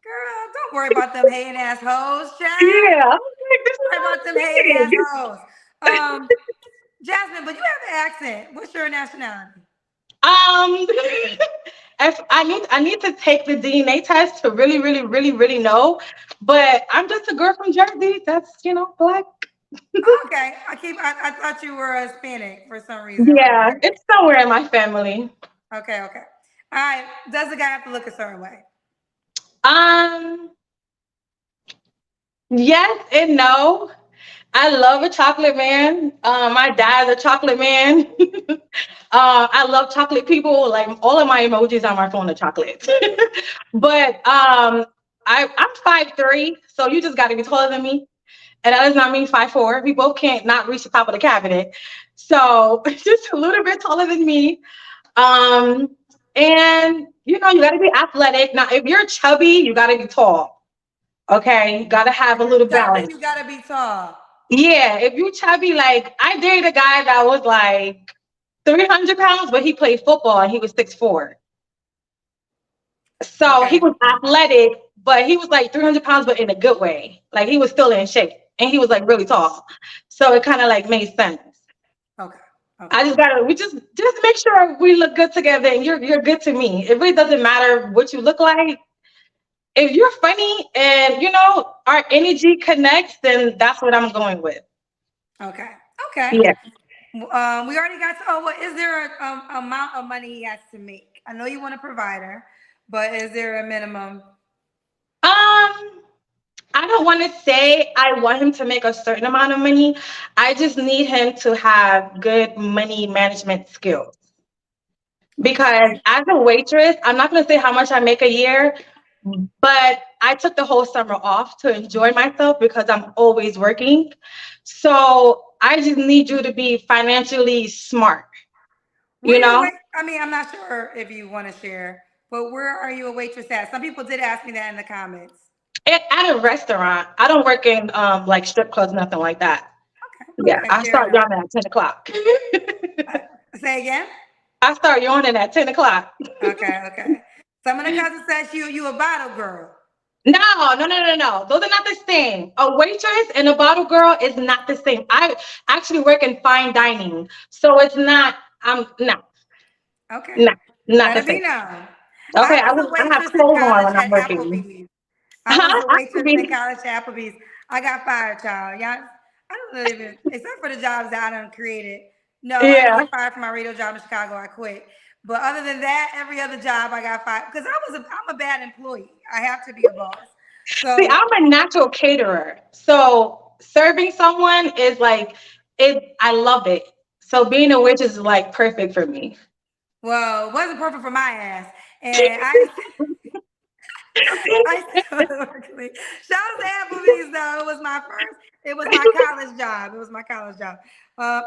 Girl, don't worry about them hating ass hoes, child. Yeah. I'm like, this Don't is worry not about them hating a ass wig. hoes. Jasmine, but you have an accent. What's your nationality? Um, if I need to take the DNA test to really, really, really, really know. But I'm just a girl from Jersey. That's black. Okay, I thought you were Hispanic for some reason. Yeah, Okay, it's somewhere in my family. okay. All right. Does the guy have to look a certain way? Um, yes and no. I love a chocolate man. My dad's a chocolate man. I love chocolate people. Like all of my emojis on my phone are chocolate. But I'm 5'3", so you just got to be taller than me. And that does not mean 5'4". We both can't not reach the top of the cabinet. So just a little bit taller than me. Um, and you gotta be athletic. Now, if you're chubby, you gotta be tall. Okay, you gotta have a little Chubby, balance. you gotta be tall. Yeah, if you chubby, I dated a guy that was 300 pounds, but he played football and he was 6'4". So he Okay, was athletic, but he was 300 pounds, but in a good way. Like he was still in shape and he was really tall. So it kind of made sense. okay. I just we just make sure we look good together and you're good to me. It really doesn't matter what you look like. If you're funny and our energy connects, then that's what I'm going with. Okay. Okay. Yeah. We already got to. Oh, what is there a amount of money he has to make? I know you want a provider, but is there a minimum? I don't want to say I want him to make a certain amount of money. I just need him to have good money management skills. Because as a waitress, I'm not going to say how much I make a year, but I took the whole summer off to enjoy myself because I'm always working. So I just need you to be financially smart, Where you you know? wait? I mean, I'm not sure if you want to share, but where are you a waitress at? Some people did ask me that in the comments. At a restaurant. I don't work in strip clubs, nothing like that. Yeah, Okay, I fair start enough. yawning at 10 o'clock. Say again. I start yawning at 10 o'clock. Okay. Some of the cousins said you a bottle girl. No. Those are not the same. A waitress and a bottle girl is not the same. I actually work in fine dining. So it's not, no, Okay. no, not Let the it be same. known. Okay, I was a I have waitress in clothes on college when I'm at working. Applebee's. I was Huh? a I have to waitress in be, college at Applebee's. I got fired, child. Y'all, I don't even, except for the jobs that I done created. No, I didn't yeah. get fired from my radio job in Chicago. I quit. But other than that, every other job I got fired because I'm a bad employee. I have to be a boss. See, So, I'm a natural caterer. So serving someone is I love it. So being a waitress is perfect for me. well, it wasn't perfect for my ass. And I I still work late. Shout out to Applebee's though. It was my first. It was my college job. It was my college job.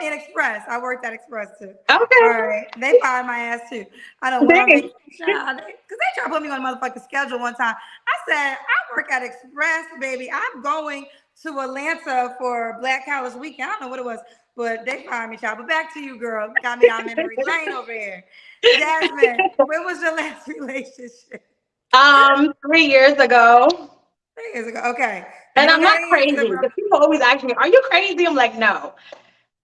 In Express, I worked at Express too. All Okay. right, they fired my ass too. I don't went on Dang. vacation because they tried to put me on a motherfucking schedule one time. I said I work at Express, baby. I'm going to Atlanta for Black College Weekend. I don't know what it was, but they fired me, child. But back to you, girl. Got me down memory lane over here. Jasmine, when was your last relationship? 3 years ago. 3 years ago. Okay. And You I'm don't not gotta answer, crazy. bro. Because people always ask me, "Are you crazy?" I'm like, "No.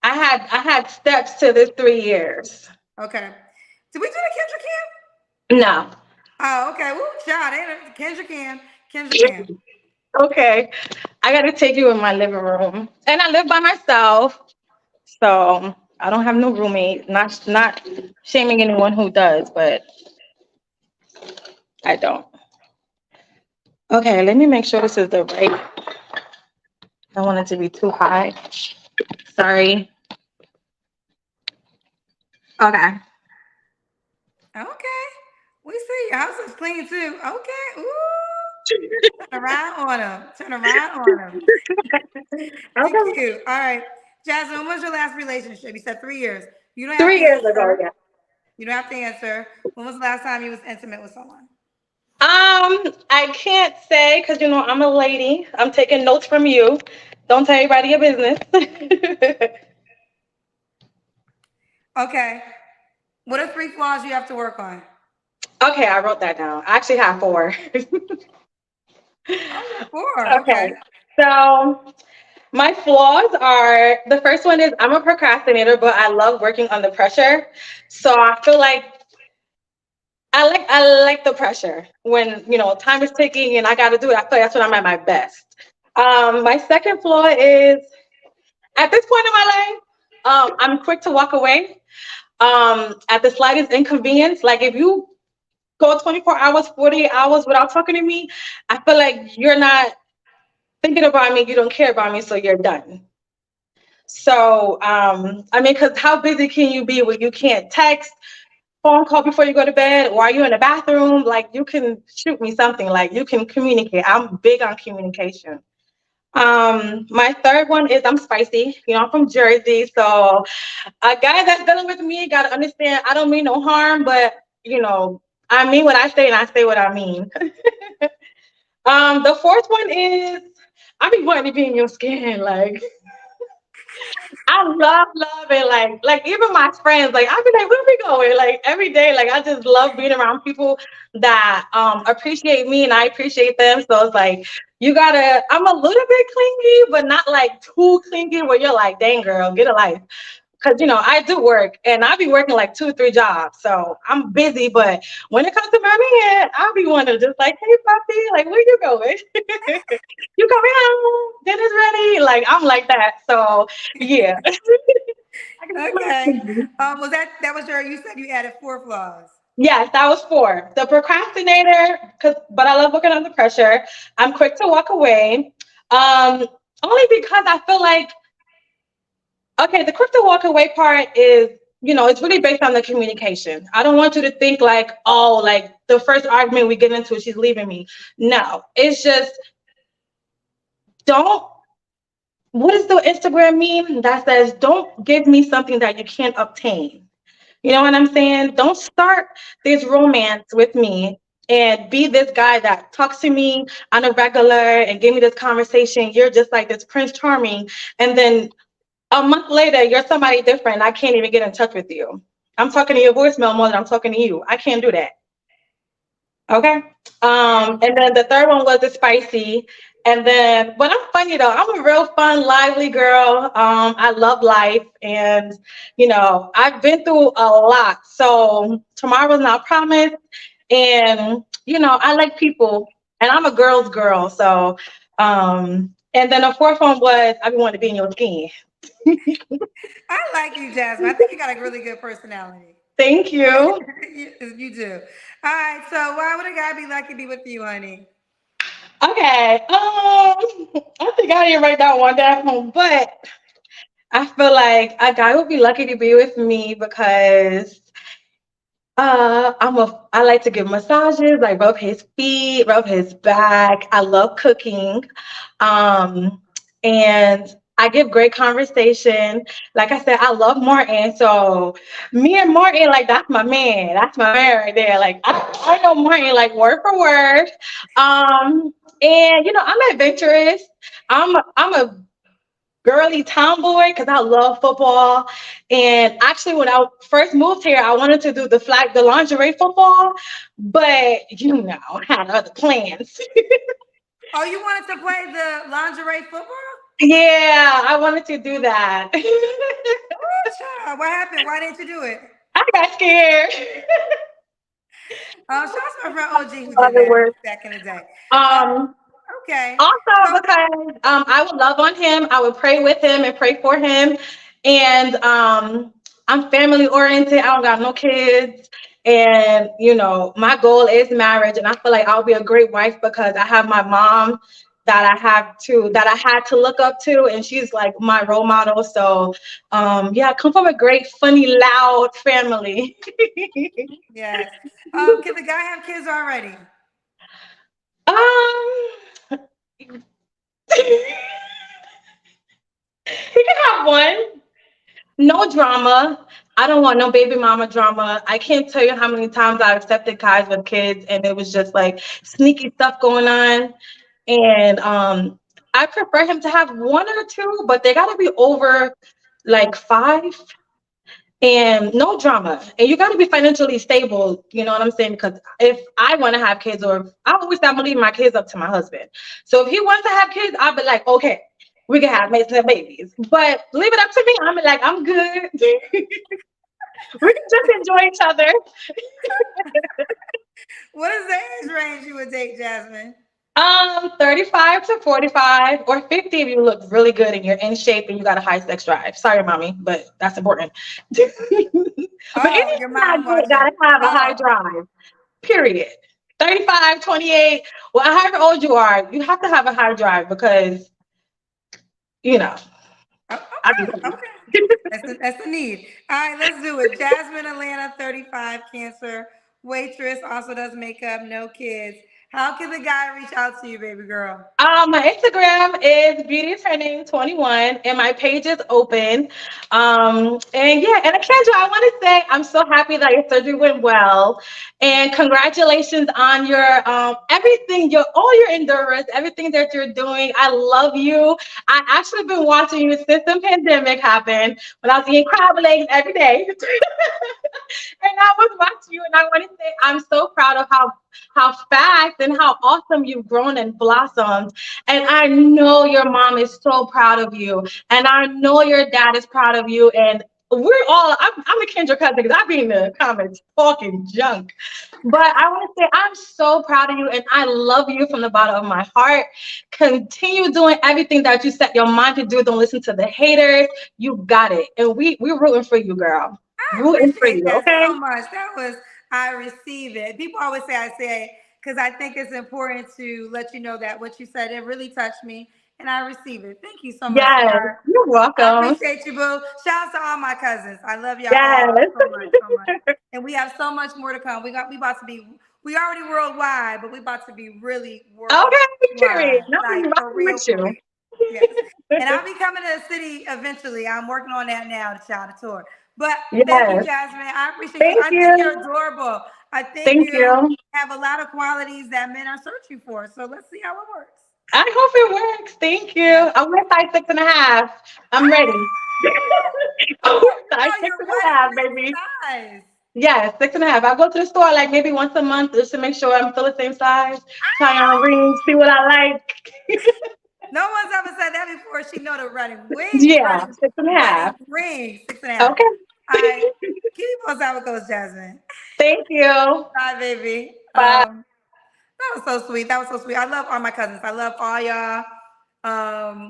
I had steps to this 3 years." Okay. Did we do the Kendra Cam? No. Oh, okay. Woo, child. Kendra Cam. Kendra Cam. Okay. I gotta take you in my living room. And I live by myself. So I don't have no roommate. Not shaming anyone who does, but I don't. Okay, let me make sure this is the right. I don't want it to be too high. Sorry. Okay. Okay. We see your house is clean too. Okay. Ooh. Turn around on him. Turn around on him. Thank Okay. you. All right. Jasmine, when was your last relationship? You said 3 years. You don't have Three to years ago, answer. yeah. You don't have to answer. When was the last time you was intimate with someone? I can't say because I'm a lady. I'm taking notes from you. Don't tell anybody your business. Okay. What are 3 flaws you have to work on? Okay, I wrote that down. I actually have 4. Oh, you have 4. Okay. Okay. So my flaws are, the first one is I'm a procrastinator, but I love working under pressure. So I feel like I like the pressure when time is ticking and I got to do it. I feel like that's when I'm at my best. My second flaw is at this point in my life, I'm quick to walk away. At the slightest inconvenience, like if you go 24 hours, 48 hours without talking to me, I feel like you're not thinking about me, you don't care about me, so you're done. So, I mean, because how busy can you be where you can't text, phone call before you go to bed, or are you in the bathroom? Like, you can shoot me something, like, you can communicate. I'm big on communication. My third one is I'm spicy. I'm from Jersey, so a guy that's dealing with me got to understand I don't mean no harm, but I mean what I say and I say what I mean. The fourth one is I be wanting to be in your skin, like I love it. Like even my friends, like I be like, where we going? Like every day, like I just love being around people that appreciate me and I appreciate them. So it's like I'm a little bit clingy, but not like too clingy where you're like, dang girl, get a life. Because I do work and I be working like 2 3 jobs. So I'm busy, but when it comes to my man, I'll be wanting to just like, hey puppy, like where you going? You coming home? Dinner's ready. Like I'm like that. So yeah. I can see Okay. my Was that was your? You said you added 4 flaws. Yes, that was 4. The procrastinator, but I love working under pressure. I'm quick to walk away. Um, Only because I feel like okay, the quick to walk away part is, it's really based on the communication. I don't want you to think like, oh, like the first argument we get into, she's leaving me. No, it's just don't. What is the Instagram meme that says, don't give me something that you can't obtain? You know what I'm saying? Don't start this romance with me and be this guy that talks to me on a regular and give me this conversation. You're just like this Prince Charming. And then a month later, you're somebody different. I can't even get in touch with you. I'm talking to your voicemail more than I'm talking to you. I can't do that. Okay. And then the third one was the spicy. And then, but I'm funny though. I'm a real fun, lively girl. I love life, and I've been through a lot. So tomorrow's not promised, and I like people, and I'm a girl's girl. So, and then the fourth one was I want to be in your skin. I like you, Jasmine. I think you got a really good personality. Thank you. You do. All right. So why would a guy be lucky to be with you, honey? Okay. I think I didn't write that one down, but I feel like a guy would be lucky to be with me because I like to give massages, like rub his feet, rub his back. I love cooking. Um, and I give great conversation. Like I said, I love Martin. So me and Martin, like that's my man. That's my man right there. Like I know Martin like word for word. And I'm adventurous. I'm a girly tomboy because I love football. And actually, when I first moved here, I wanted to do the lingerie football, but I had other plans. Oh, you wanted to play the lingerie football? Yeah, I wanted to do that. Oh, child. What happened? Why didn't you do it? I got scared. Shout out to my friend OG who did Other that words. back in the day. Um, Okay. Also, So, because I would love on him, I would pray with him and pray for him. And I'm family oriented. I don't got no kids. And my goal is marriage. And I feel like I'll be a great wife because I have my mom that I had to look up to, and she's like my role model. So yeah, I come from a great, funny, loud family. yes. Can the guy have kids already? um he can have one. No drama. I don't want no baby mama drama. I can't tell you how many times I've accepted guys with kids and it was just like sneaky stuff going on. And I prefer him to have one or two, but they gotta be over like 5 and no drama. And you gotta be financially stable, you know what I'm saying? Because if I want to have kids, or if, I always say I'm gonna leave my kids up to my husband. So if he wants to have kids, I'll be like, okay, we can have some babies. But leave it up to me. I'm like, I'm good. We can just enjoy each other. What is the age range you would date, Jasmine? 35 to 45 or 50 if you look really good and you're in shape and you got a high sex drive. Sorry, mommy, but that's important. But Oh, anything your I mom get watching. gotta have a high Oh, drive. Period. 35, 28, well, however old you are, you have to have a high drive because, you know, I okay, mean, okay. That's the need. All right, let's do it. Jasmine Atlanta, 35, cancer, waitress, also does makeup, no kids. How can the guy reach out to you, baby girl? my Instagram is Beauty Turning 21 and my page is open. And yeah, and Kendra, I want to say I'm so happy that your surgery went well. And congratulations on your everything, your all your endurance, everything that you're doing. I love you. I actually been watching you since the pandemic happened when I was eating crab legs every day. And I was watching you, and I want to say I'm so proud of how fast and how awesome you've grown and blossomed. And I know your mom is so proud of you, and I know your dad is proud of you. And I'm a Kendra cousin because I be in the comments talking junk. But I want to say I'm so proud of you, and I love you from the bottom of my heart. Continue doing everything that you set your mind to do. Don't listen to the haters. You got it, and we're rooting for you, girl. I Rooting for appreciate you, that okay? so much. I receive it. People always say I say it because I think it's important to let you know that what you said, it really touched me and I receive it. Thank you so much, Yes, sweetheart. you're I welcome. appreciate you, boo. Shout out to all my cousins. I love y'all all Yes. so much, so much. And we have so much more to come. We about to be we already worldwide, but we about to be really Okay, period. worldwide. No, I'm Like for rocking real, with for real. you. Yes. And I'll be coming to the city eventually. I'm working on that now to child the tour. But thank you, Yes. Jasmine. I appreciate you. Thank I think you're you. adorable. I think Thank you you. have a lot of qualities that men are searching for. So let's see how it works. I hope it works. Thank Yes. you. I wear size 6.5. I'm ready. I wear size Oh, six your and a half, wedding ring baby. size. Yes, 6.5. I go to the store like maybe once a month just to make sure I'm still the same size. Try on rings, see what I like. No one's ever said that before. She know the Yeah, 6.5. wedding ring, 6.5. Okay. All right. Keep me posted how it goes, Jasmine. Thank you. Bye, baby. Bye. That was so sweet. That was so sweet. I love all my cousins. I love all y'all.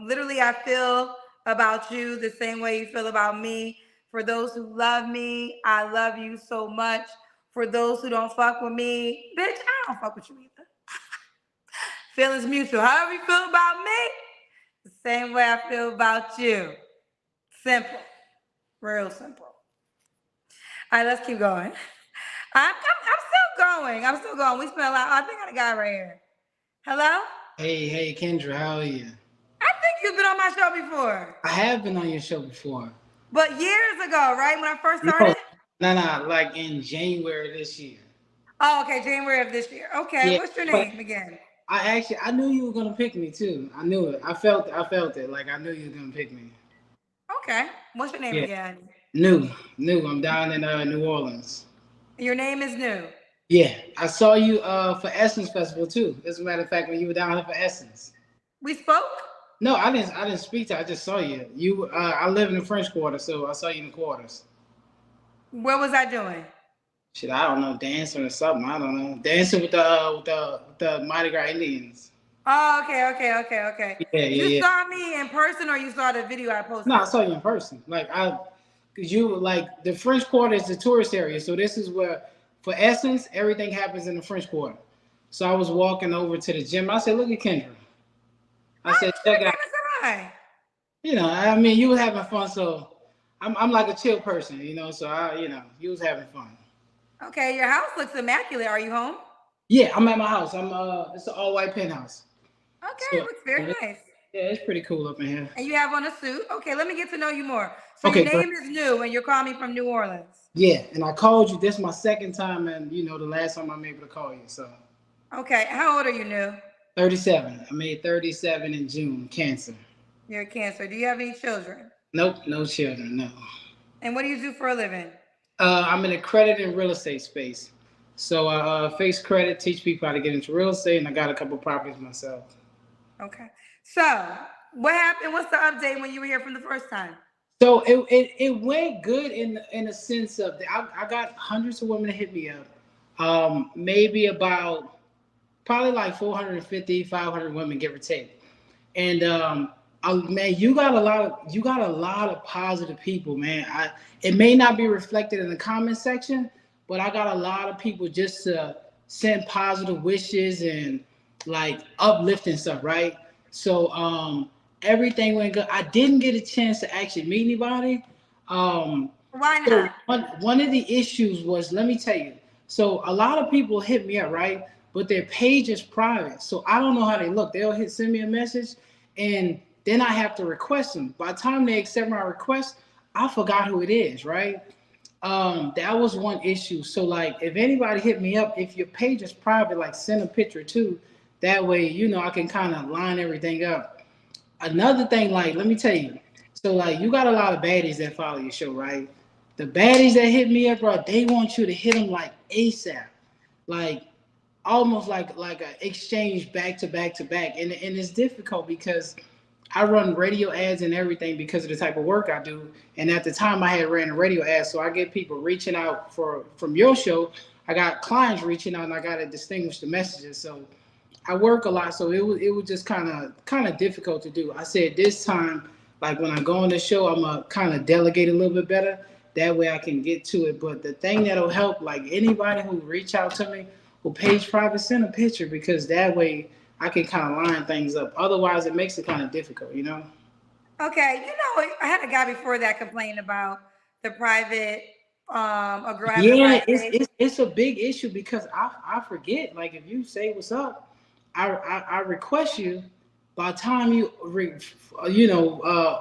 Literally, I feel about you the same way you feel about me. For those who love me, I love you so much. For those who don't fuck with me, bitch, I don't fuck with you either. Feelings mutual. However you feel about me, the same way I feel about you. Simple. Real simple. All right, let's keep going. I'm still going. I'm still going. We spent a lot. I think I got a guy right here. Hello? Hey, Kendra, how are you? I think you've been on my show before. I have been on your show before. But years ago, right? When I first No, started? like in January this year. Oh, okay, January of this year. Okay, Yeah, what's your but name again? I knew you were gonna pick me too. I knew it. I felt it. Like I knew you were gonna pick me. Okay, what's your name Yeah, again? new. I'm down in New Orleans. Your name is New. Yeah, I saw you for Essence Festival too. As a matter of fact, when you were down here for Essence. We spoke? No, I didn't speak to. I just saw you. I live in the French Quarter, so I saw you in the quarters. What was I doing? Shit, I don't know, dancing or something. I don't know, dancing with the Mardi Gras Indians. Oh, okay. You Yeah. saw me in person or you saw the video I posted? No, I saw you in person. Cause you like the French Quarter is the tourist area, so this is where, for Essence, everything happens in the French Quarter. So I was walking over to the gym. I said, "Look at Kendra." I said, "Check it out." I mean, you was having fun, so I'm like a chill person, So you was having fun. Okay, your house looks immaculate. Are you home? Yeah, I'm at my house. It's an all-white penthouse. Okay, it looks very nice. Yeah, it's pretty cool up in here. And you have on a suit. Okay, let me get to know you more. So Okay, your name is New, and you're calling me from New Orleans. Yeah, and I called you. This is my second time, and the last time I'm able to call you. So. Okay, how old are you, New? 37. I made 37 in June. Cancer. You're a Cancer. Do you have any children? Nope, no children. No. And what do you do for a living? I'm in the credit and real estate space. So I face credit, teach people how to get into real estate, and I got a couple properties myself. Okay. So what happened? What's the update when you were here from the first time? So it went good in a sense of I got hundreds of women that hit me up. Maybe about probably like 450, 500 women, give or take. And man, you got a lot of positive people, man. It may not be reflected in the comment section, but I got a lot of people just to send positive wishes and like uplifting stuff, right? So everything went good. I didn't get a chance to actually meet anybody. Why not? So one of the issues was, let me tell you. So a lot of people hit me up, right? But their page is private, so I don't know how they look. They'll send me a message, and then I have to request them. By the time they accept my request, I forgot who it is, right? That was one issue. So like, if anybody hit me up, if your page is private, like send a picture too. That way, I can kind of line everything up. Another thing, like, let me tell you. So like, you got a lot of baddies that follow your show, right? The baddies that hit me up, bro, they want you to hit them like ASAP, like almost like an exchange back to back to back, and it's difficult because I run radio ads and everything because of the type of work I do. And at the time, I had ran a radio ad, so I get people reaching out from your show. I got clients reaching out, and I got to distinguish the messages. So I work a lot, so it was just kind of difficult to do. I said this time, like when I go on the show, I'm gonna kind of delegate a little bit better. That way I can get to it. But the thing that'll help, like anybody who reach out to me, who page private, send a picture, because that way I can kind of line things up. Otherwise, it makes it kind of difficult, Okay, I had a guy before that complain about the private, a girl having Yeah, private. it's a big issue because I forget. Like if you say what's up, I request you. By the time you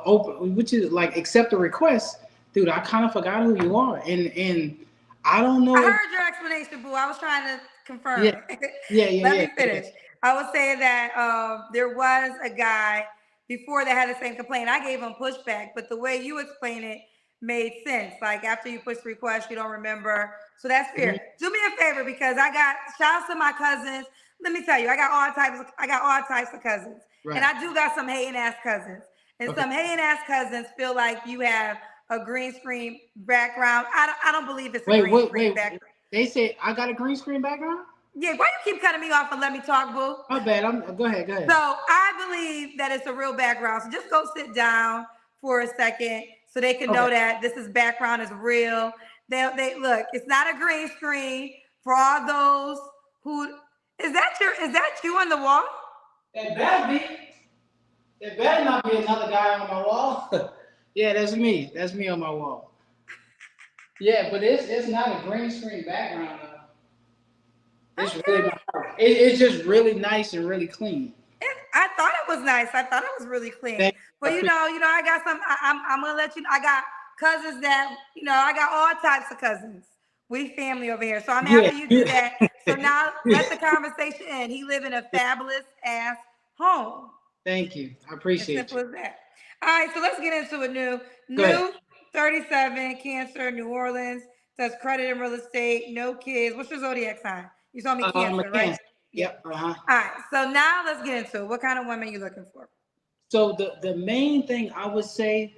open, which is like accept the request, dude, I kind of forgot who you are, and I don't know. I heard your explanation, boo. I was trying to confirm. Yeah. Let me finish. I was saying that there was a guy before that had the same complaint. I gave him pushback, but the way you explain it made sense. Like after you push the request, you don't remember. So that's fair. Mm-hmm. Do me a favor, because I got shouts to my cousins. Let me tell you, I got all types of cousins. Right. And I do got some hating ass cousins. And some hating ass cousins feel like you have a green screen background. I don't believe it's a green screen background. They say I got a green screen background? Yeah, why you keep cutting me off and let me talk, boo? My bad. Go ahead. So I believe that it's a real background. So just go sit down for a second so they can know that this background is real. They look, it's not a green screen. For all those who is that you on the wall? That better be. There better not be another guy on my wall. Yeah, that's me. That's me on my wall. Yeah, but it's not a green screen background though. It's really Okay. not. It's just really nice and really clean. I thought it was nice. I thought it was really clean. Thank But you. I got some. I'm gonna let you know. I got cousins that I got all types of cousins. We family over here, so I'm Yeah, happy you do that. So now let the conversation end. He live in a fabulous ass home. thank you. I As appreciate simple you. as that. All right, so let's get into it. Go ahead. New 37, Cancer, New Orleans, does credit in real estate, no kids. What's your zodiac sign? You told me I'm a Cancer, right? Cancer. Yeah. Yep. Uh-huh. All right, so now let's get into it. What kind of woman are you looking for? So the main thing I would say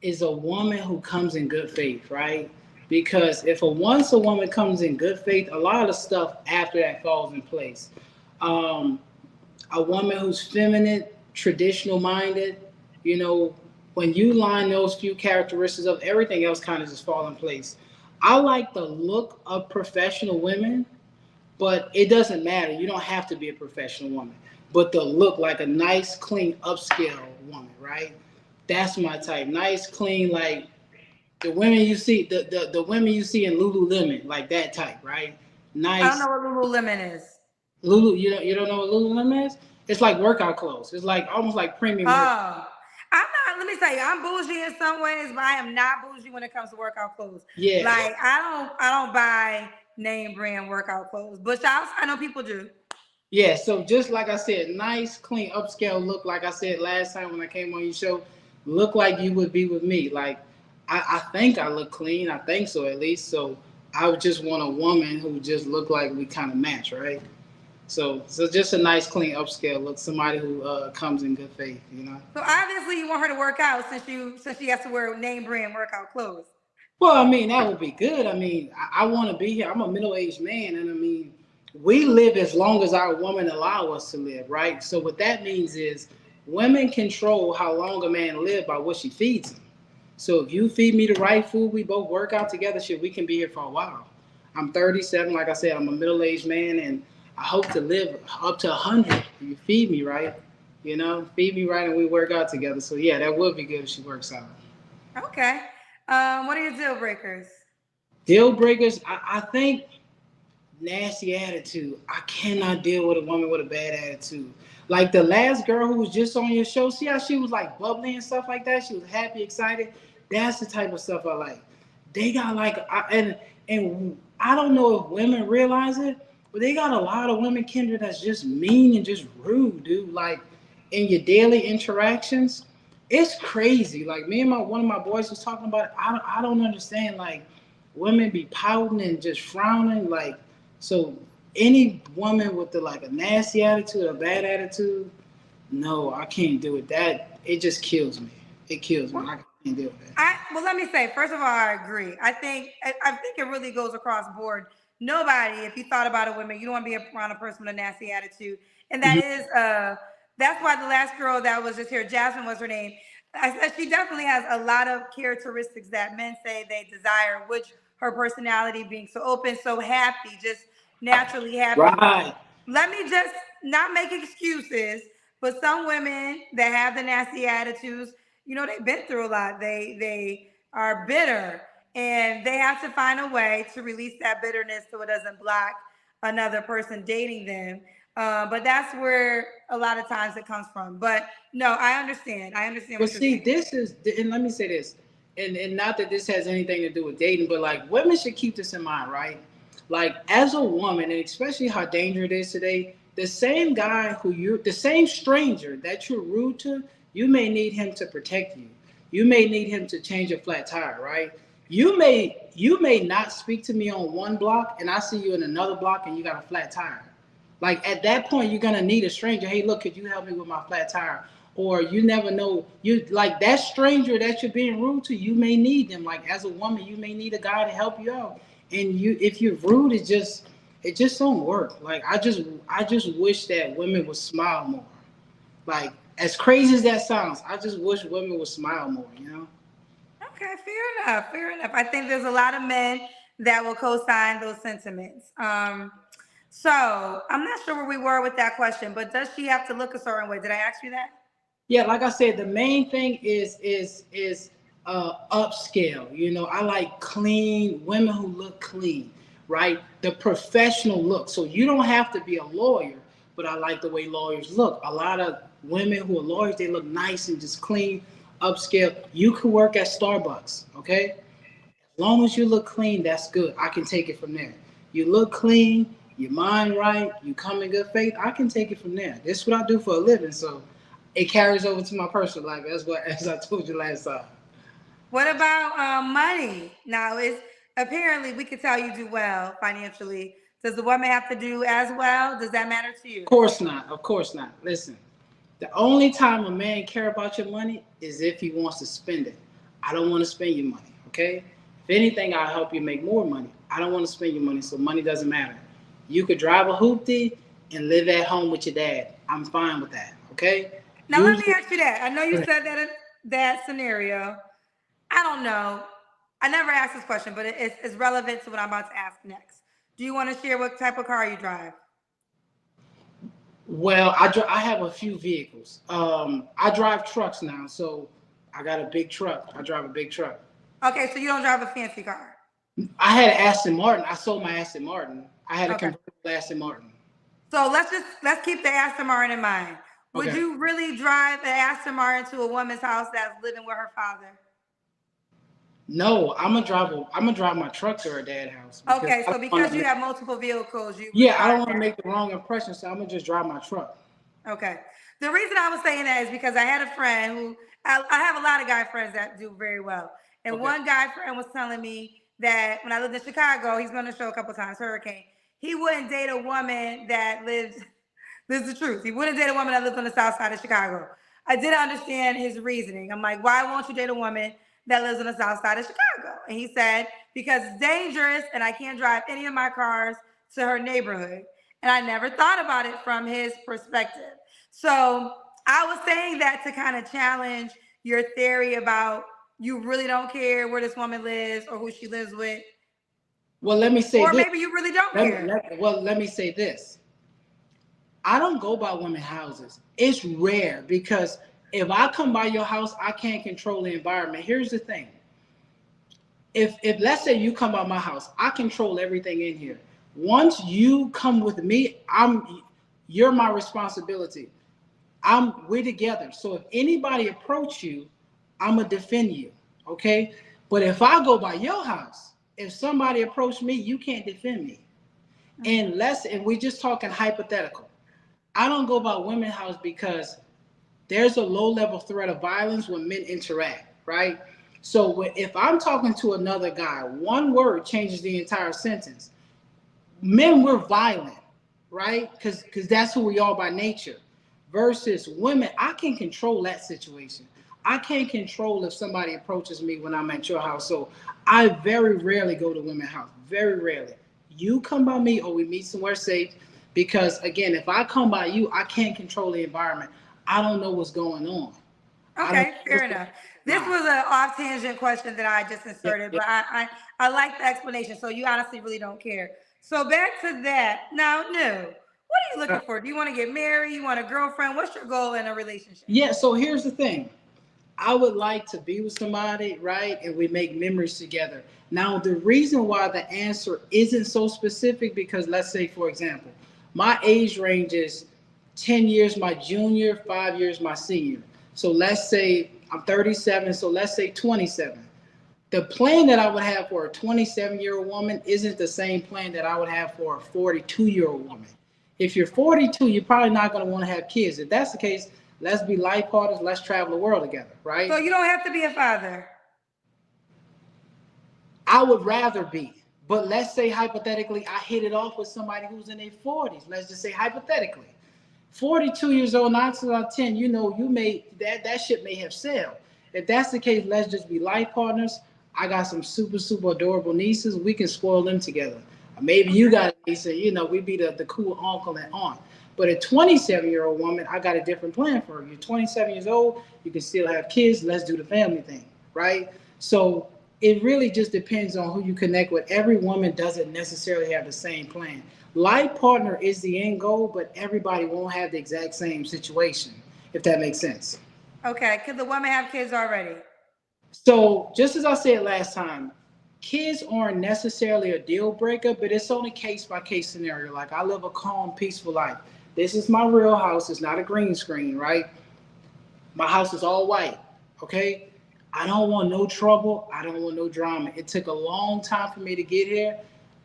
is a woman who comes in good faith, right? Because if once a woman comes in good faith, a lot of stuff after that falls in place. Um, a woman who's feminine, traditional minded, you know, when you line those few characteristics up, everything else kind of just fall in place. I like the look of professional women, but it doesn't matter. You don't have to be a professional woman, but to look like a nice, clean, upscale woman, right? That's my type. Nice, clean, like the women you see, the women you see in Lululemon, like that type, right? I don't Nice. know what Lululemon is. You don't know what Lululemon is? It's like workout clothes. It's like almost like premium work. Oh, I'm not. Let me tell you, I'm bougie in some ways, but I am not bougie when it comes to workout clothes. Yeah. Like I don't buy name brand workout clothes, but I know people do. Yeah, so just like I said, nice, clean, upscale look. Like I said last time when I came on your show, look like you would be with me. Like I think I look clean. I think so at least. So I would just want a woman who just look like we kind of match, right? So just a nice, clean, upscale look. Somebody who comes in good faith, you know. So obviously, you want her to work out since she has to wear name brand workout clothes. Well, I mean, that would be good. I mean, I want to be here. I'm a middle-aged man, and I mean, we live as long as our women allow us to live, right? So what that means is women control how long a man lives by what she feeds him. So if you feed me the right food, we both work out together, shit, we can be here for a while. I'm 37, like I said, I'm a middle-aged man, and I hope to live up to 100 if you feed me right. You know, feed me right and we work out together. So yeah, that would be good if she works out. Okay. What are your deal breakers? Deal breakers, I think nasty attitude. I cannot deal with a woman with a bad attitude. Like the last girl who was just on your show, see how she was like bubbly and stuff like that? She was happy, excited. That's the type of stuff I like. They got like, and I don't know if women realize it, but they got a lot of women, Kendra, that's just mean and just rude, dude. Like in your daily interactions, it's crazy. Like me and one of my boys was talking about it. I don't understand. Like women be pouting and just frowning. Like so, any woman with like a nasty attitude, a bad attitude, no, I can't do it. That it just kills me. It kills me. Well, I can't deal with that. well, let me say, first of all, I agree. I think it really goes across the board. Nobody, if you thought about a woman, you don't want to be around a person with a nasty attitude. And that Mhm. is that's why the last girl that was just here, Jasmine was her name. I said she definitely has a lot of characteristics that men say they desire, which her personality being so open, so happy, just naturally happy. Right. Let me just not make excuses, but some women that have the nasty attitudes, they've been through a lot. They are bitter, and they have to find a way to release that bitterness so it doesn't block another person dating them. But that's where a lot of times it comes from. But no, I understand. I understand But what you're see, saying. this is, and let me say this, and not that this has anything to do with dating, but like women should keep this in mind, right? Like as a woman, and especially how dangerous it is today, the same guy the same stranger that you're rude to, you may need him to protect you. You may need him to change a flat tire, right? You may not speak to me on one block, and I see you in another block, and you got a flat tire. Like at that point, you're gonna need a stranger. Hey, look, could you help me with my flat tire? Or you never know. You like that stranger that you're being rude to. You may need them. Like as a woman, you may need a guy to help you out. And if you're rude, it just don't work. Like I just wish that women would smile more. Like as crazy as that sounds, I just wish women would smile more. You know. Okay, fair enough. Fair enough. I think there's a lot of men that will co-sign those sentiments. So I'm not sure where we were with that question, but does she have to look a certain way? Did I ask you that? Yeah, like I said, the main thing is upscale. You know, I like clean women who look clean, right? The professional look. So you don't have to be a lawyer, but I like the way lawyers look. A lot of women who are lawyers, they look nice and just clean, upscale. You could work at Starbucks, okay? As long as you look clean, that's good. I can take it from there. You look clean, your mind right, you come in good faith, I can take it from there. This is what I do for a living, so it carries over to my personal life. That's what, as I told you last time. What about money? Now, it's apparently we can tell you do well financially. Does the woman have to do as well? Does that matter to you? Of course not. Of course not. Listen, the only time a man care about your money is if he wants to spend it. I don't want to spend your money, okay? If anything, I'll help you make more money. I don't want to spend your money, so money doesn't matter. You could drive a hoopty and live at home with your dad. I'm fine with that, okay? Now, let me ask you that. I know you said that in that scenario. I don't know. I never asked this question, but it's relevant to what I'm about to ask next. Do you want to share what type of car you drive? Well, I have a few vehicles. I drive trucks now, so I got a big truck. I drive a big truck. Okay, so you don't drive a fancy car. I had an Aston Martin. I sold my Aston Martin. I had a convertible Aston Martin. So let's keep the Aston Martin in mind. Would you really drive the Aston Martin to a woman's house that's living with her father? No, I'm gonna drive my truck to her dad's house. Okay, so because you have multiple vehicles, I don't want to make the wrong impression, so I'm gonna just drive my truck. Okay. The reason I was saying that is because I had a friend who I have a lot of guy friends that do very well, and one guy friend was telling me that when I lived in Chicago, he's been on the show a couple times, Hurricane. He wouldn't date a woman that lives. This is the truth. He wouldn't date a woman that lives on the south side of Chicago. I didn't understand his reasoning. I'm like, why won't you date a woman that lives on the south side of Chicago? And he said, because it's dangerous and I can't drive any of my cars to her neighborhood. And I never thought about it from his perspective. So I was saying that to kind of challenge your theory about you really don't care where this woman lives or who she lives with. Well, let me say or this. Maybe you really don't care. Let me say this. I don't go by women's houses. It's rare because if I come by your house, I can't control the environment. Here's the thing. If let's say you come by my house, I control everything in here. Once you come with me, you're my responsibility. We're together. So if anybody approach you, I'm gonna defend you. Okay? But if I go by your house, if somebody approach me, you can't defend me. And we're just talking hypothetical. I don't go by women's house because there's a low-level threat of violence when men interact, right? So if I'm talking to another guy, one word changes the entire sentence. Men, we're violent, right? Because that's who we are by nature. Versus women, I can control that situation. I can't control if somebody approaches me when I'm at your house. So I very rarely go to women's house, very rarely. You come by me or we meet somewhere safe. Because again, if I come by you, I can't control the environment. I don't know what's going on. Okay, fair enough. This was an off-tangent question that I just inserted, but I like the explanation. So you honestly really don't care. So back to that. Now, what are you looking for? Do you want to get married? You want a girlfriend? What's your goal in a relationship? Yeah, so here's the thing. I would like to be with somebody, right? And we make memories together. Now, the reason why the answer isn't so specific, because let's say, for example, my age range is 10 years my junior, 5 years my senior. So let's say I'm 37, so let's say 27. The plan that I would have for a 27-year-old woman isn't the same plan that I would have for a 42-year-old woman. If you're 42, you're probably not going to want to have kids. If that's the case, let's be life partners, let's travel the world together, right? So you don't have to be a father. I would rather be. But let's say hypothetically, I hit it off with somebody who's in their 40s. Let's just say hypothetically. 42 years old, 9 out of 10, you may that shit may have sailed. If that's the case, let's just be life partners. I got some super, super adorable nieces. We can spoil them together. Or maybe you got a niece, and we be the cool uncle and aunt. But a 27-year-old woman, I got a different plan for her. You're 27 years old, you can still have kids. Let's do the family thing, right? So it really just depends on who you connect with. Every woman doesn't necessarily have the same plan. Life partner is the end goal, but everybody won't have the exact same situation, if that makes sense. Okay, could the woman have kids already? So just as I said last time, kids aren't necessarily a deal breaker, but it's on a case by case scenario. Like I live a calm, peaceful life. This is my real house. It's not a green screen, right? My house is all white. Okay. I don't want no trouble. I don't want no drama. It took a long time for me to get here.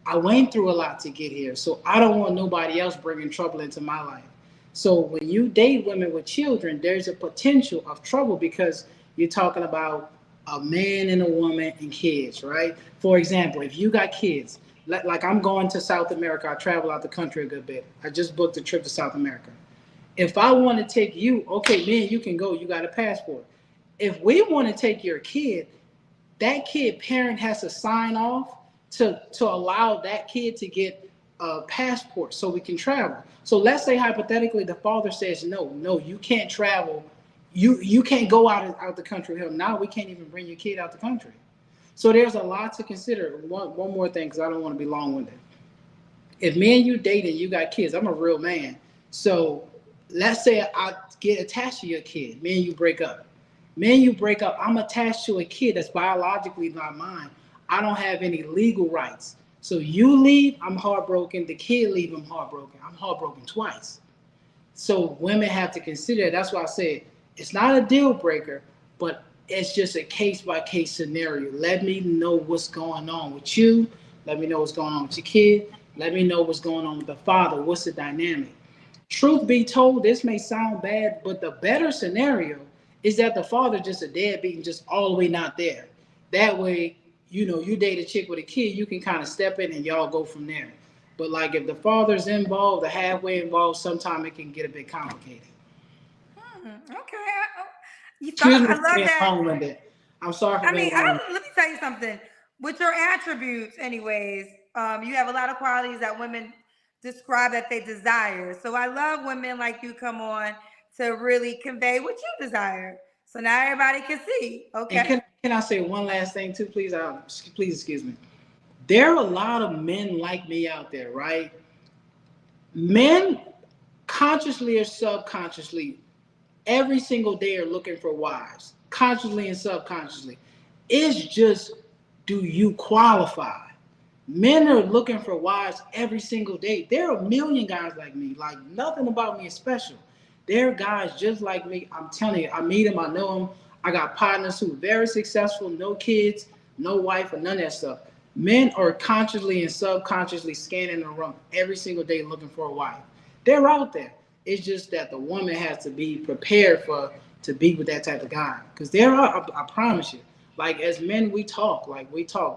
I went through a lot to get here. So I don't want nobody else bringing trouble into my life. So when you date women with children, there's a potential of trouble because you're talking about a man and a woman and kids, right? For example, if you got kids, like I'm going to South America, I travel out the country a good bit. I just booked a trip to South America. If I want to take you, okay, man, you can go. You got a passport. If we want to take your kid, that kid parent has to sign off to allow that kid to get a passport so we can travel. So let's say hypothetically the father says no, you can't travel. You can't go out the country. Hell, now we can't even bring your kid out the country. So there's a lot to consider. One more thing, because I don't want to be long-winded. If me and you dating, you got kids, I'm a real man. So let's say I get attached to your kid. Me and you break up. Me and you break up. I'm attached to a kid that's biologically not mine. I don't have any legal rights. So you leave, I'm heartbroken. The kid leave, I'm heartbroken. I'm heartbroken twice. So women have to consider that. That's why I said it's not a deal breaker, but it's just a case by case scenario. Let me know what's going on with you. Let me know what's going on with your kid. Let me know what's going on with the father. What's the dynamic? Truth be told, this may sound bad, but the better scenario is that the father just a deadbeat and just all the way not there. That way, you date a chick with a kid, you can kind of step in and y'all go from there. But like if the father's involved, the halfway involved, sometimes it can get a bit complicated. Okay. Excuse me I for love being that. long-winded. I'm sorry for being long-winded. Let me tell you something. With your attributes, anyways, you have a lot of qualities that women describe that they desire. So I love women like you come on to really convey what you desire. So now everybody can see. And Okay. can I say one last thing too, please? Please excuse me. There are a lot of men like me out there, right? Men, consciously or subconsciously, every single day are looking for wives, consciously and subconsciously. It's just, do you qualify? Men are looking for wives every single day. There are a million guys like me. Like nothing about me is special. There are guys just like me. I'm telling you, I meet them, I know them. I got partners who are very successful, no kids, no wife, or none of that stuff. Men are consciously and subconsciously scanning the room every single day looking for a wife. They're out there. It's just that the woman has to be prepared to be with that type of guy. Because there are, I promise you. Like as men, we talk.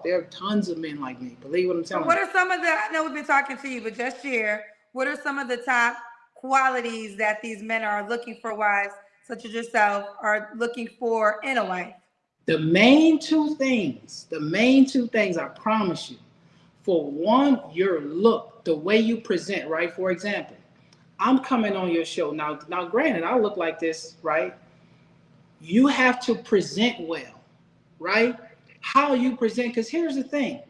There are tons of men like me. Believe what I'm telling you. What are some of the? I know we've been talking to you, but just share. What are some of the top qualities that these men are looking for wives, such as yourself, are looking for in a wife? The main two things, I promise you. For one, your look, the way you present, right? For example, I'm coming on your show. Now, granted, I look like this, right? You have to present well, right? How you present, because here's the thing.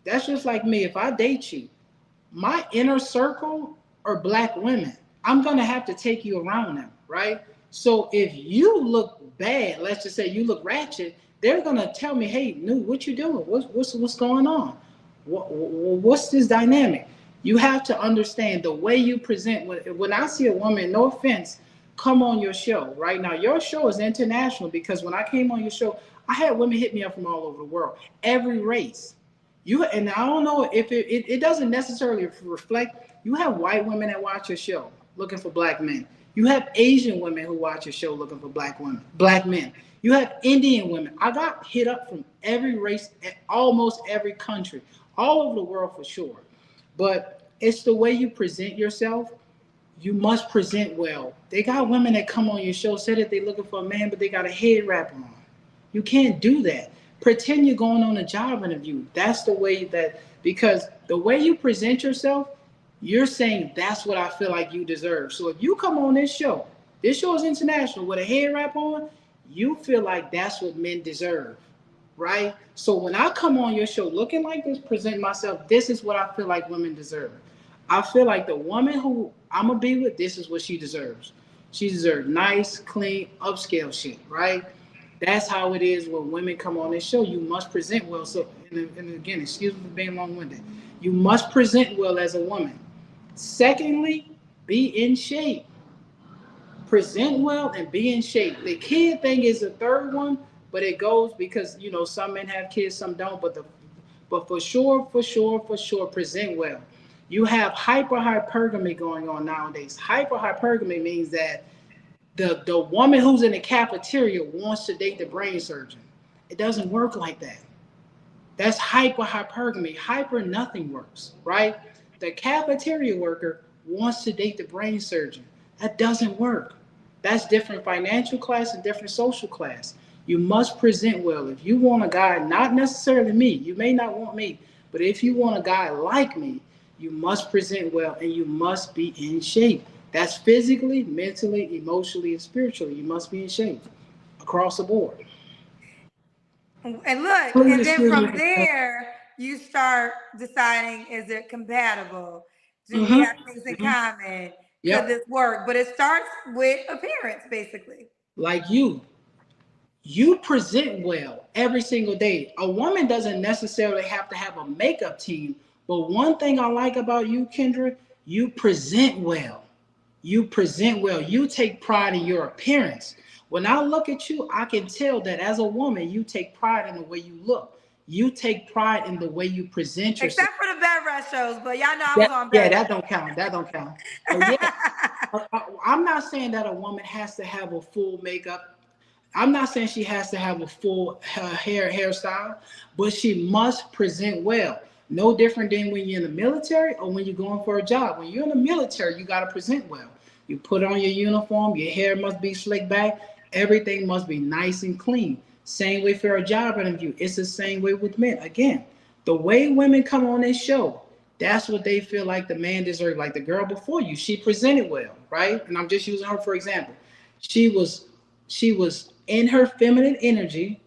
That's just like me. If I date you, my inner circle are black women. I'm going to have to take you around them, right? So if you look bad, let's just say you look ratchet, they're going to tell me, hey, Nude, what you doing? What's going on? What's this dynamic? You have to understand the way you present. When I see a woman, no offense, come on your show right now. Your show is international because when I came on your show, I had women hit me up from all over the world, every race. And I don't know if it doesn't necessarily reflect. You have white women that watch your show looking for black men. You have Asian women who watch your show looking for black men. You have Indian women. I got hit up from every race, almost every country, all over the world for sure. But it's the way you present yourself. You must present well. They got women that come on your show, say that they're looking for a man, but they got a head wrap on. You can't do that. Pretend you're going on a job interview. That's the way because the way you present yourself, you're saying that's what I feel like you deserve. So if you come on this show is international with a head wrap on, you feel like that's what men deserve, right? So when I come on your show looking like this, present myself, this is what I feel like women deserve. I feel like the woman who I'm going to be with, this is what she deserves. She deserves nice, clean, upscale shit, right? That's how it is when women come on this show. You must present well. So, and again, excuse me for being long-winded. You must present well as a woman. Secondly, be in shape. Present well and be in shape. The kid thing is the third one, but it goes because some men have kids, some don't. But for sure, present well. You have hypergamy going on nowadays. Hypergamy means that the woman who's in the cafeteria wants to date the brain surgeon. It doesn't work like that. That's hypergamy. Hyper nothing works, right? The cafeteria worker wants to date the brain surgeon. That doesn't work. That's different financial class and different social class. You must present well. If you want a guy, not necessarily me, you may not want me, but if you want a guy like me, you must present well and you must be in shape. That's physically, mentally, emotionally, and spiritually. You must be in shape across the board. And look, and then from there, you start deciding, is it compatible? Do we have things in common? Could this work? But it starts with appearance, basically. Like you present well every single day. A woman doesn't necessarily have to have a makeup team, but one thing I like about you, Kendra, you present well. You present well. You take pride in your appearance. When I look at you, I can tell that as a woman, you take pride in the way you look. You take pride in the way you present yourself. Except for the bed rest shows, but y'all know I was on bed. Yeah, that don't count. That don't count. I'm not saying that a woman has to have a full makeup. I'm not saying she has to have a full hairstyle, but she must present well. No different than when you're in the military or when you're going for a job. When you're in the military, you got to present well. You put on your uniform, your hair must be slicked back, everything must be nice and clean. Same way for a job interview. It's the same way with men. Again, the way women come on this show, that's what they feel like the man deserves. Like the girl before you, she presented well, right? And I'm just using her for example. She was in her feminine energy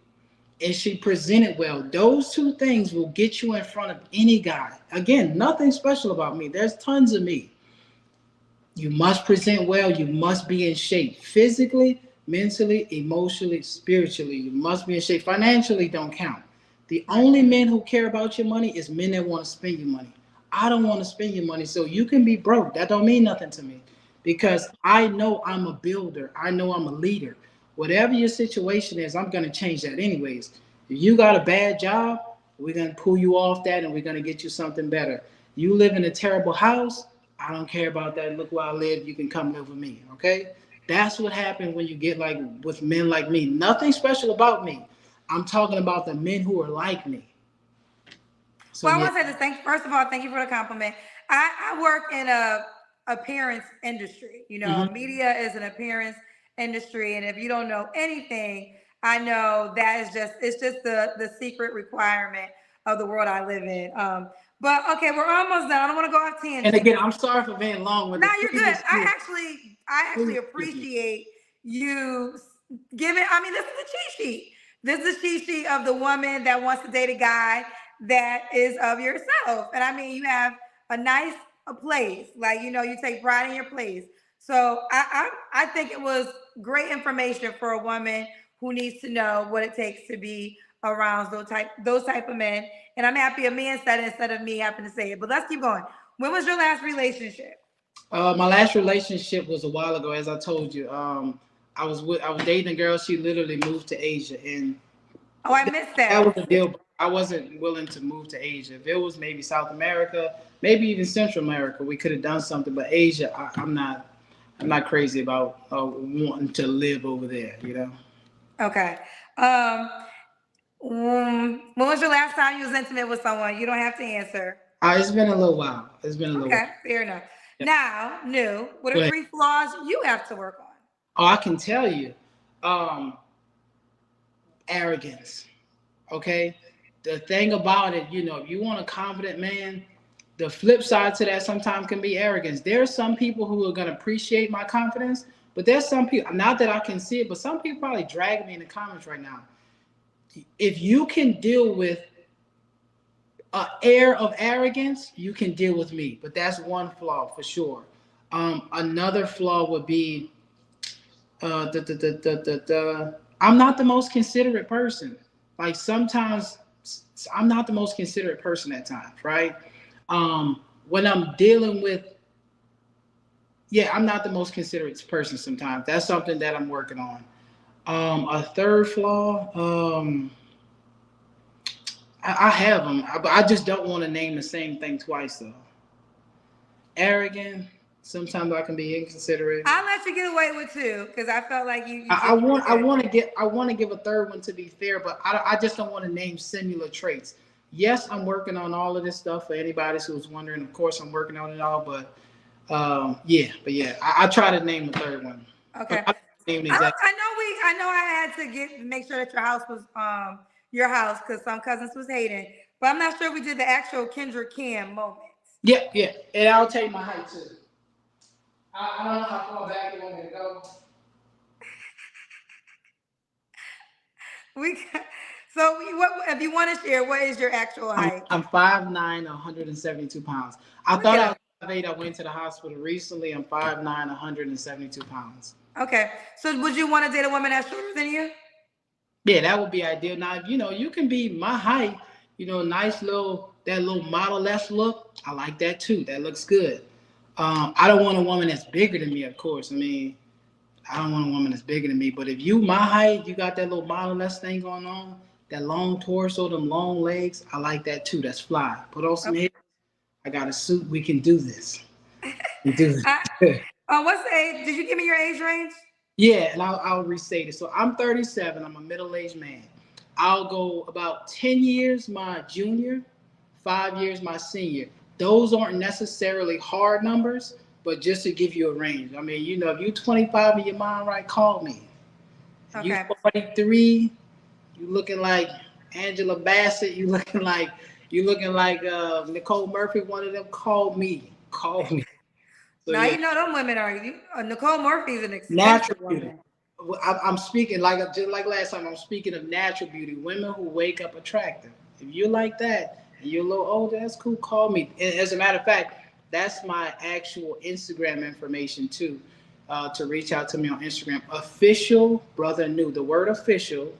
and she presented well. Those two things will get you in front of any guy. Again, nothing special about me. There's tons of me. You must present well. You must be in shape physically, mentally, emotionally, spiritually. You must be in shape. Financially don't count. The only men who care about your money is men that want to spend your money. I don't want to spend your money, so you can be broke. That don't mean nothing to me because I know I'm a builder. I know I'm a leader. Whatever your situation is, I'm going to change that anyways. If you got a bad job, we're going to pull you off that and we're going to get you something better. You live in a terrible house, I don't care about that. Look where I live. You can come live with me, okay? That's what happens when you get like with men like me. Nothing special about me. I'm talking about the men who are like me. So, well, I want to say this. First of all, thank you for the compliment. I work in a appearance industry. Media is an appearance industry, and if you don't know anything, I know that it's just the secret requirement of the world I live in. But okay, we're almost done. I don't want to go off tangent. And again, I'm sorry for being long with. No, you're good. I actually appreciate you giving. I mean, this is the cheat sheet. This is the cheat sheet of the woman that wants to date a guy that is of yourself. And I mean, you have a nice place. Like, you take pride in your place. So I think it was great information for a woman who needs to know what it takes to be around those type of men. And I'm happy a man said it instead of me having to say it. But let's keep going. When was your last relationship? My last relationship was a while ago, as I told you. I was dating a girl. She literally moved to Asia, and I missed that. That was a deal. I wasn't willing to move to Asia. If it was maybe South America, maybe even Central America, we could have done something. But Asia, I'm not crazy about wanting to live over there. Okay. When was your last time you was intimate with someone? You don't have to answer. It's been a little while. Okay, fair enough. Yeah. Now, New, what are 3 flaws you have to work on? Oh, I can tell you. Arrogance. Okay? The thing about it, if you want a confident man, the flip side to that sometimes can be arrogance. There are some people who are going to appreciate my confidence, but there's some people, not that I can see it, but some people probably drag me in the comments right now. If you can deal with an air of arrogance, you can deal with me. But that's one flaw for sure. Another flaw would be I'm not the most considerate person. Like sometimes I'm not the most considerate person at times, right? When I'm dealing with, yeah, I'm not the most considerate person sometimes. That's something that I'm working on. A third flaw, I have them, but I just don't want to name the same thing twice though. Arrogant. Sometimes I can be inconsiderate. I'll let you get away with two because I felt like you I want to give a third one to be fair, but I just don't want to name similar traits. Yes, I'm working on all of this stuff for anybody who's wondering. Of course, I'm working on it all, but yeah, I try to name the third one. Okay. I know I had to make sure that your house was your house because some cousins was hating, but I'm not sure we did the actual Kendrick Cam moment. Yeah, and I'll tell you my height too. I don't know how far back you want me to go. So what if you want to share? What is your actual height? I'm 5'9", 172 pounds. I thought I was 5'8". I went to the hospital recently. I'm 5'9", 172 pounds. Okay, so would you want to date a woman that's shorter than you? Yeah, that would be ideal. Now, you can be my height. Nice that little model-esque look. I like that too. That looks good. I don't want a woman that's bigger than me, of course. I mean, I don't want a woman that's bigger than me. But if you my height, you got that little model-esque thing going on, that long torso, them long legs, I like that too. That's fly. Put on some hair. I got a suit. We can do this. We do this. What's the age? Did you give me your age range? Yeah, and I'll restate it. So I'm 37. I'm a middle-aged man. I'll go about 10 years my junior, 5 years my senior. Those aren't necessarily hard numbers, but just to give you a range. I mean, if you're 25 in your mind right, call me. If you're 43, you looking like Angela Bassett, you looking like Nicole Murphy, one of them, call me. Call me. So now them women are Nicole Murphy's an expensive woman. I'm speaking just like last time. I'm speaking of natural beauty, women who wake up attractive. If you're like that and you're a little older, that's cool. Call me. And as a matter of fact, that's my actual Instagram information too. To reach out to me on Instagram, official brother new. The word official.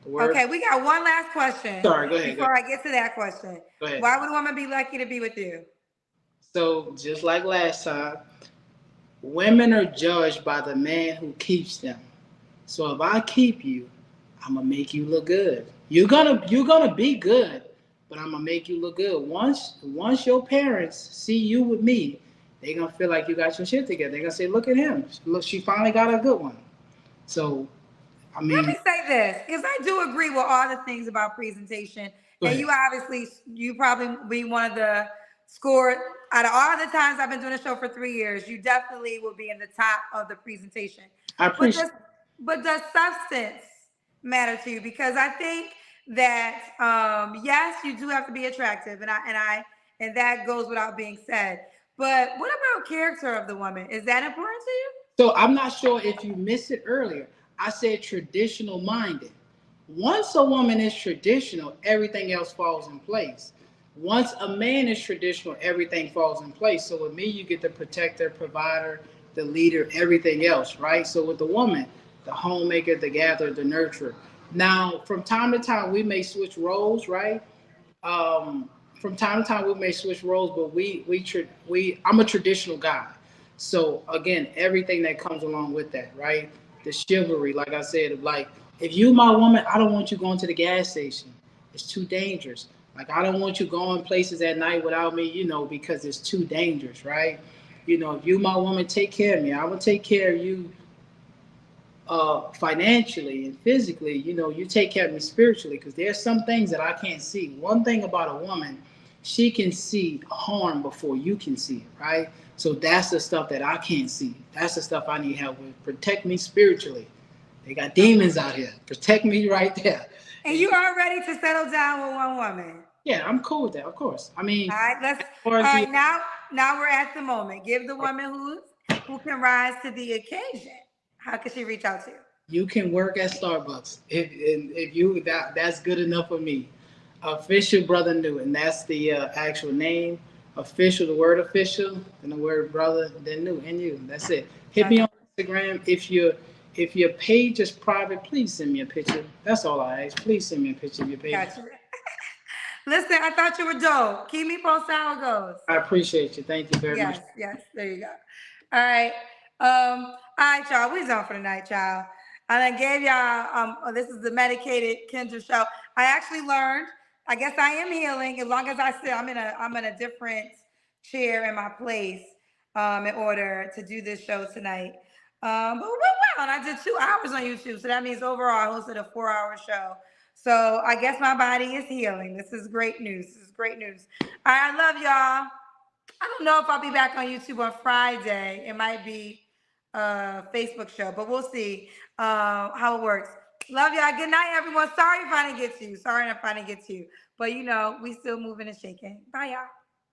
Okay, we got one last question. Sorry, go ahead. Before I get to that question, go ahead. Why would a woman be lucky to be with you? So just like last time, women are judged by the man who keeps them. So if I keep you, I'm gonna make you look good. You're gonna be good, but I'm gonna make you look good. Once your parents see you with me, they're gonna feel like you got your shit together. They're gonna say, "Look at him. Look, she finally got a good one." So, I mean, let me say this because I do agree with all the things about presentation, and you probably be one of the score out of all the times I've been doing the show for 3 years. You definitely will be in the top of the presentation. I appreciate. But does substance matter to you? Because I think that yes, you do have to be attractive, and that goes without being said. But what about character of the woman? Is that important to you? So I'm not sure if you missed it earlier. I said traditional minded. Once a woman is traditional, everything else falls in place. Once a man is traditional, everything falls in place. So with me, you get the protector, provider, the leader, everything else, right? So with the woman, the homemaker, the gatherer, the nurturer. Now, from time to time, we may switch roles, right? From time to time, we may switch roles, but I'm a traditional guy. So again, everything that comes along with that, right? The chivalry, like I said, like if you my woman, I don't want you going to the gas station. It's too dangerous. Like I don't want you going places at night without me, because it's too dangerous, right? If you my woman, take care of me. I will take care of you financially and physically. You take care of me spiritually, because there's some things that I can't see. One thing about a woman, she can see harm before you can see it, right? So that's the stuff that I can't see. That's the stuff I need help with. Protect me spiritually. They got demons out here. Protect me right there. And you are ready to settle down with one woman? Yeah, I'm cool with that, of course. I mean, all right, now we're at the moment. Give the woman who can rise to the occasion. How can she reach out to you? You can work at Starbucks. If that's good enough for me. Official brother new, and that's the actual name. Official, the word official, and the word brother, then new, and you. That's it. Hit me on Instagram if If your page is private, please send me a picture. That's all I ask. Please send me a picture of your page. Gotcha. Listen, I thought you were dope. Keep me posted how it goes. I appreciate you. Thank you very much. Yes, there you go. All right. All right, y'all. We're done for the night, y'all. I done gave y'all this is the medicated Kendra show. I actually learned, I guess I am healing as long as I sit. I'm in a different chair in my place in order to do this show tonight. But we went well, and I did 2 hours on YouTube. So that means overall I hosted a 4-hour show. So I guess my body is healing. This is great news. All right, I love y'all. I don't know if I'll be back on YouTube on Friday. It might be a Facebook show, but we'll see how it works. Love y'all. Good night, everyone. Sorry if I didn't get to you. But we still moving and shaking. Bye, y'all.